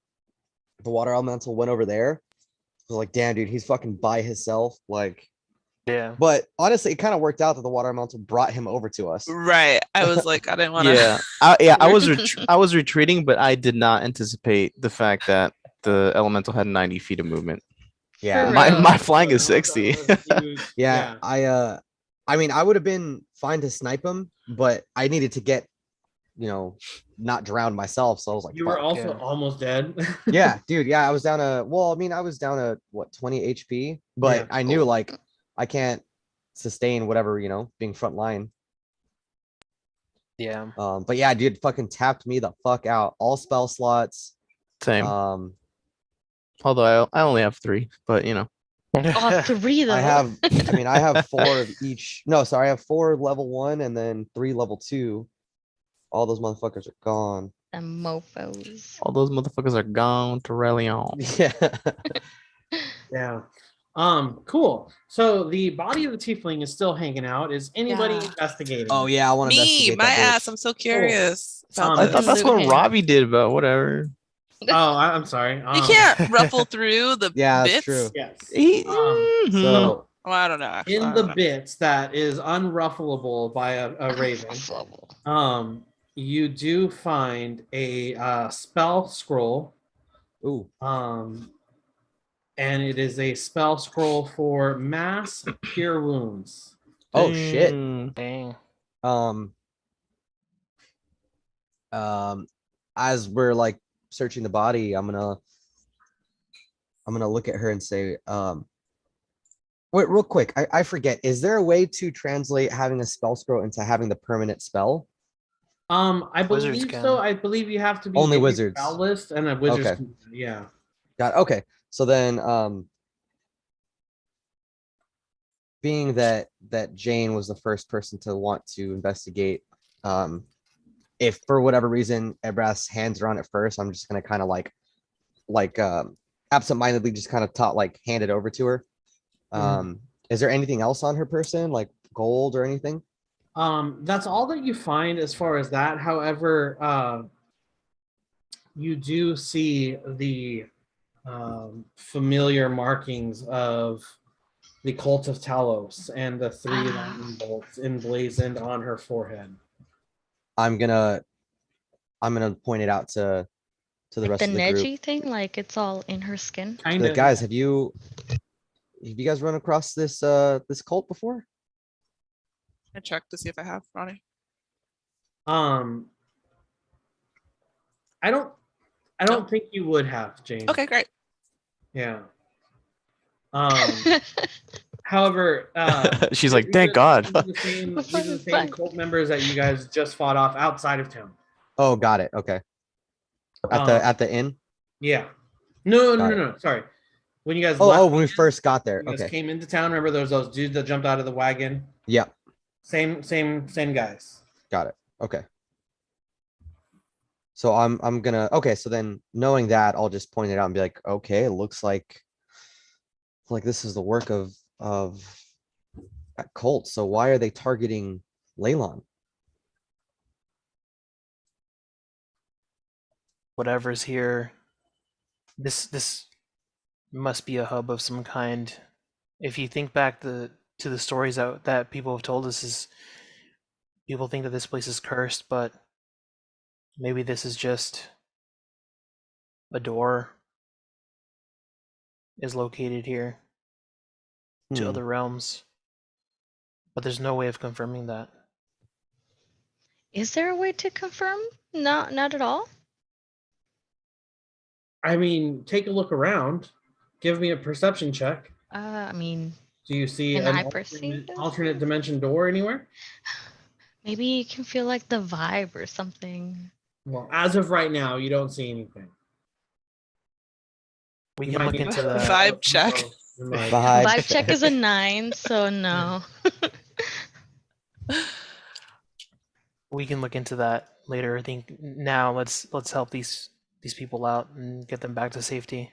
the water elemental went over there. I was like, damn, dude, he's fucking by himself. Like, Yeah. but honestly, it kind of worked out that the water elemental brought him over to us. Right. I was like, I didn't want to. Yeah, I was retreating, but I did not anticipate the fact that the elemental had 90 feet of movement. Yeah. For My real. my flying is 60. Yeah, I mean, I would have been fine to snipe him, but I needed to get, not drown myself. So I was like, You were fuck. also yeah. almost dead. Yeah, dude. Yeah, I was down to. Well, I mean, I was down to what 20 HP, but Yeah. I knew like I can't sustain whatever being front line. Yeah. But yeah, dude, fucking tapped me the fuck out. All spell slots. Same. I Although I only have 3, but Oh, 3 though. I have 4 of each. No, sorry, I have 4 level 1 and then 3 level 2. All those motherfuckers are gone. The mofos. all those motherfuckers are gone to Leilon. Yeah. Yeah. Cool. So the body of the tiefling is still hanging out. Is anybody Yeah. investigating? Oh it? yeah, I want to Me, investigate my that ass. bitch. I'm so curious about I I this. thought that's what Loot him. Robbie did, but whatever. Oh, I'm sorry. You can't ruffle through the Yeah, that's bits. true. Yes. He, Mm-hmm. mhm. So Well, I don't know. Actually, in I the don't know. bits that is unruffleable by a raven, you do find a spell scroll. Ooh. And it is a spell scroll for mass cure wounds. Oh shit. Dang. Dang. Um. As we're like searching the body, I'm gonna look at her and say, wait, real quick. I forget. Is there a way to translate having a spell scroll into having the permanent spell? I Wizards believe can. so. I believe you have to be Only in your wizards. spell list and a wizard's Okay. yeah. Got it. Okay. So then, being that Jane was the first person to want to investigate, if for whatever reason Ebras hands her on it first, I'm just gonna kind of absentmindedly just kind of hand it over to her. Is there anything else on her person, like gold or anything? That's all that you find as far as that. However, you do see the familiar markings of the cult of Talos and the three lightning bolts emblazoned on her forehead. I'm gonna point it out to the rest The of the group. Neji thing, like it's all in her skin. Kind Like, of, guys, have you guys run across this cult before? I check to see if I have Ronnie. I don't think you would have, Jane. Okay, great. Yeah. However, She's like, these thank are- God. These are the same cult members that you guys just fought off outside of town. Oh, got it. Okay. At the inn. Yeah. No. Got it. Sorry. When you guys Oh, left when we the inn, first got there. you guys Okay. came into town. Remember, there was those dudes that jumped out of the wagon. Yeah. Same guys. Got it. Okay. So I'm gonna, okay, so then knowing that, I'll just point it out and be like, okay, it looks like this is the work of a cult. So why are they targeting Leilon? Whatever's here, this must be a hub of some kind. If you think back to the stories that people have told us, is people think that this place is cursed, but maybe this is just a door is located here to Hmm. other realms, but there's no way of confirming that. Is there a way to confirm? Not at all. I mean, take a look around. Give me a perception check. I mean, Do you see Can an I perceive this? alternate dimension door anywhere? maybe you can feel like the vibe or something. Well, as of right now, you don't see anything. We You can might look be- into the Vibe check. You might- Vibe check is a 9, so no. we can look into that later. I think now let's help these people out and get them back to safety.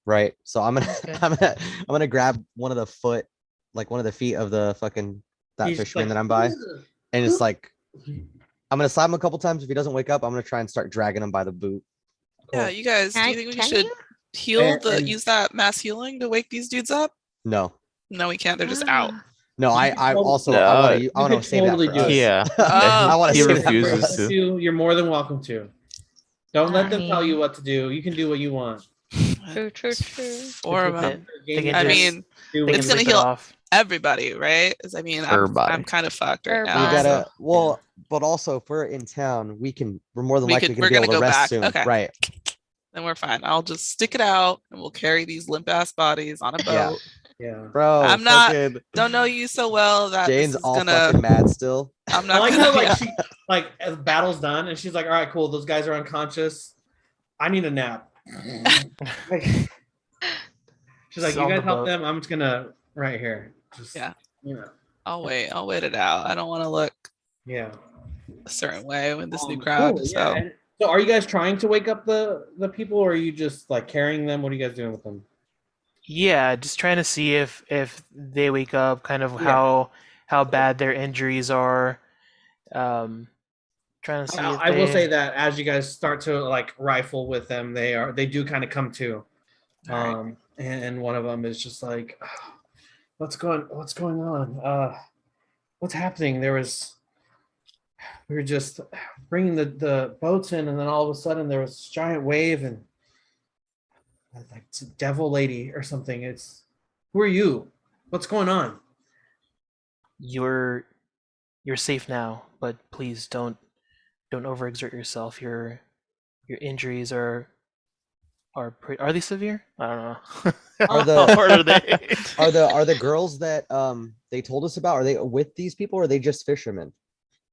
Right. So I'm gonna Sounds good. I'm gonna grab one of the feet of the fucking that He's fisherman like, that I'm by, and it's like I'm gonna slap him a couple times. If he doesn't wake up, I'm gonna try and start dragging him by the boot. Yeah, Cool. you guys, do you think we Can should you? heal And- use that mass healing to wake these dudes up? No, No, we can't. They're just out. Ah, no, I totally- also No, I you want to could save totally that for do us. it. Yeah. I want to He save that for refuses us. to. You're more than welcome to. Don't let them tell I you mean- what to do. You can do what you want. True. Four of They- them. they can I just- mean, Do They what it's can gonna rip it heal off. everybody, right? 'Cause I mean, Everybody. I'm kind of fucked right Everybody. now. We gotta so well, but also if we're in town, we're more than We likely could- gonna we're be able gonna to go rest back. soon. Okay. Right. then we're fine. I'll just stick it out and we'll carry these limp ass bodies on a Yeah. boat. Yeah. Bro, I'm not- fucking- Don't know you so well that Jane's this is all gonna. fucking mad still. I'm I not like gonna. how like yeah. she as battle's done and she's like, all right, cool. Those guys are unconscious. I need a nap. Like, she's like, It's you on guys the help boat. them. I'm just gonna right here. Just Yeah. you know. I'll wait it out. I don't want to look Yeah. a certain way with this new crowd. Cool, So yeah. And so are you guys trying to wake up the people or are you just like carrying them? What are you guys doing with them? Yeah, just trying to see if they wake up, kind of Yeah. how bad their injuries are. Trying to see if I will say they. that as you guys start to like rifle with them, they do kind of come to. All right. And one of them is just like, what's going on? What's happening? We were just bringing the boats in, and then all of a sudden there was this giant wave, and like it's a devil lady or something. Who are you? What's going on? You're safe now, but please don't overexert yourself. Your injuries are they severe? I don't know. Are How the- hard are they? Are the girls that they told us about, are they with these people or are they just fishermen?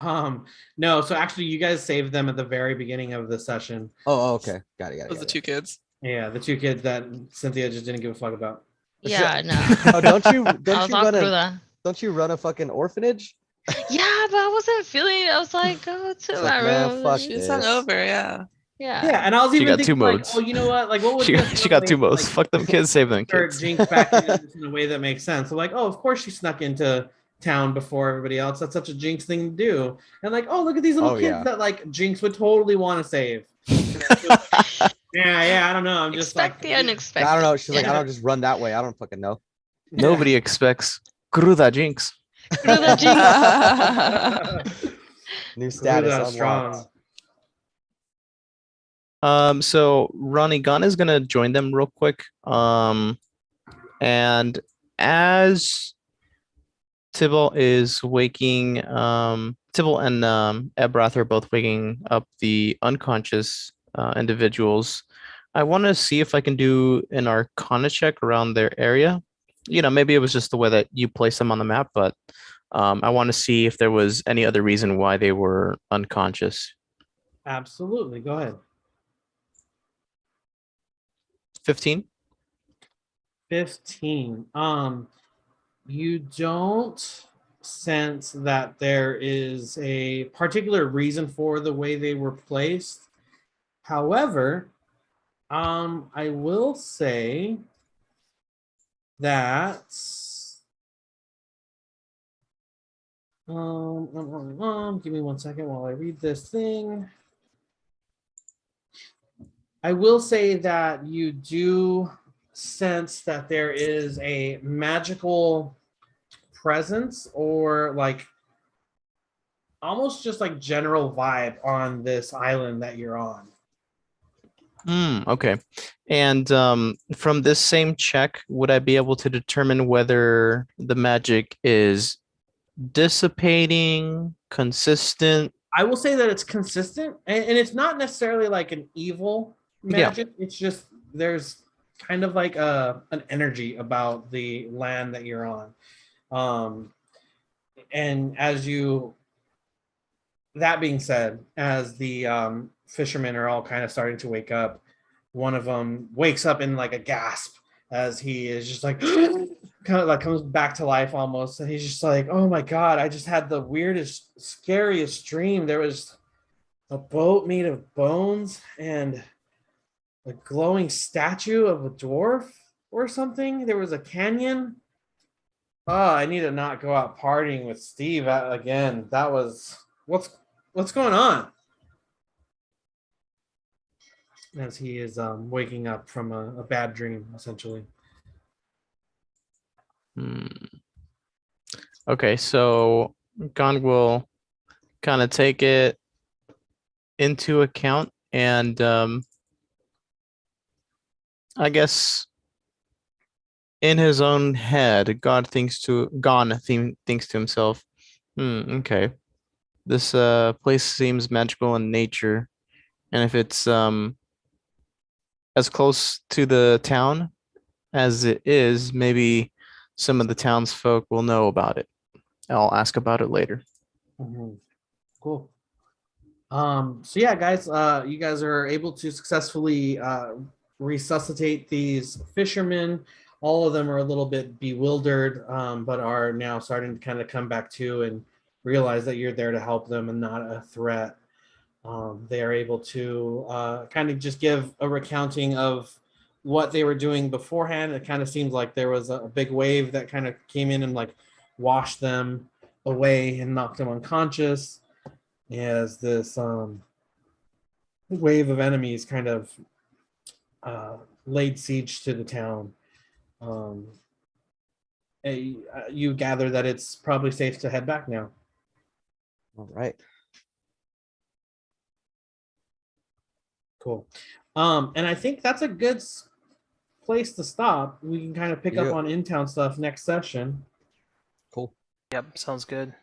No, so actually you guys saved them at the very beginning of the session. Okay. Got it. Those are the two kids. Yeah, the two kids that Cynthia just didn't give a fuck about. Yeah, no. Oh, don't you I was all cruda. don't you run a fucking orphanage? Yeah, but I wasn't feeling it. I was like, go to It's my like, man, room. fuck She's this. hungover, yeah. Yeah. Yeah, and I was She even got thinking two like, modes. oh, you know what? Like, what would She got two modes. like, Fuck them kids, save them start kids. Jinx back into this in a way that makes sense. So like, oh, of course she snuck into town before everybody else. That's such a Jinx thing to do. And like, oh, look at these little Oh, kids yeah. that like Jinx would totally want to save. Yeah, I don't know. I'm just Expect like the unexpected. I don't know. She's like, I don't just run that way. I don't fucking know. Nobody expects Cruda Jinx. Cruda Jinx. New status Cruda unlocked. So Ronnie Gunn is gonna join them real quick. And as Tibble is waking, Tibble and Ebrath are both waking up the unconscious individuals. I want to see if I can do an Arcana check around their area. You know, maybe it was just the way that you place them on the map, but I want to see if there was any other reason why they were unconscious. Absolutely. Go ahead. 15. 15. You don't sense that there is a particular reason for the way they were placed. However, I will say that give me 1 second while I read this thing. I will say that you do sense that there is a magical presence or like almost just like general vibe on this island that you're on. Okay. And from this same check, would I be able to determine whether the magic is dissipating, consistent? I will say that it's consistent and it's not necessarily like an evil magic. It's just there's kind of like an energy about the land that you're on. And that being said, as the fishermen are all kind of starting to wake up, one of them wakes up in like a gasp as he is just like kind of like comes back to life almost, and he's just like, oh my god, I just had the weirdest, scariest dream. There was a boat made of bones and a glowing statue of a dwarf or something. There was a canyon. Oh, I need to not go out partying with Steve again. That was what's going on? As he is waking up from a bad dream, essentially. Okay, so Gong will kind of take it into account and I guess in his own head, thinks to himself, okay, this place seems magical in nature, and if it's as close to the town as it is, maybe some of the townsfolk will know about it. I'll ask about it later. Mm-hmm. Cool. So yeah, guys, you guys are able to successfully resuscitate these fishermen. All of them are a little bit bewildered, but are now starting to kind of come back to and realize that you're there to help them and not a threat. They are able to kind of just give a recounting of what they were doing beforehand. It kind of seems like there was a big wave that kind of came in and like washed them away and knocked them unconscious as this wave of enemies kind of laid siege to the town. You gather that it's probably safe to head back now. All right. Cool. And I think that's a good place to stop. We can kind of pick up Yeah. on in-town stuff next session. Cool. Yep, sounds good.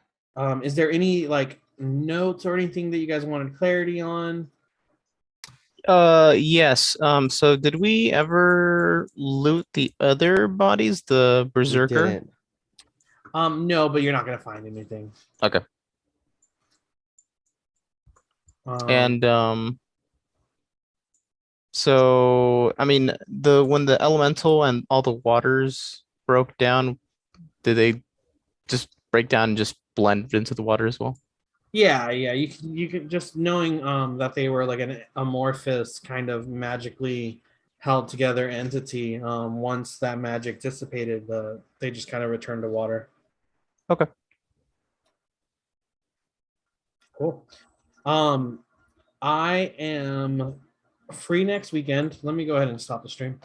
Is there any like notes or anything that you guys wanted clarity on? Yes. So did we ever loot the other bodies, the We berserker? didn't. No, but you're not gonna find anything. Okay. Um, And so I mean when the elemental and all the waters broke down, did they just break down and just blend into the water as well? yeah, you could just knowing that they were like an amorphous kind of magically held together entity. Once that magic dissipated, they just kind of returned to water. Okay. Cool. I am free next weekend. Let me go ahead and stop the stream.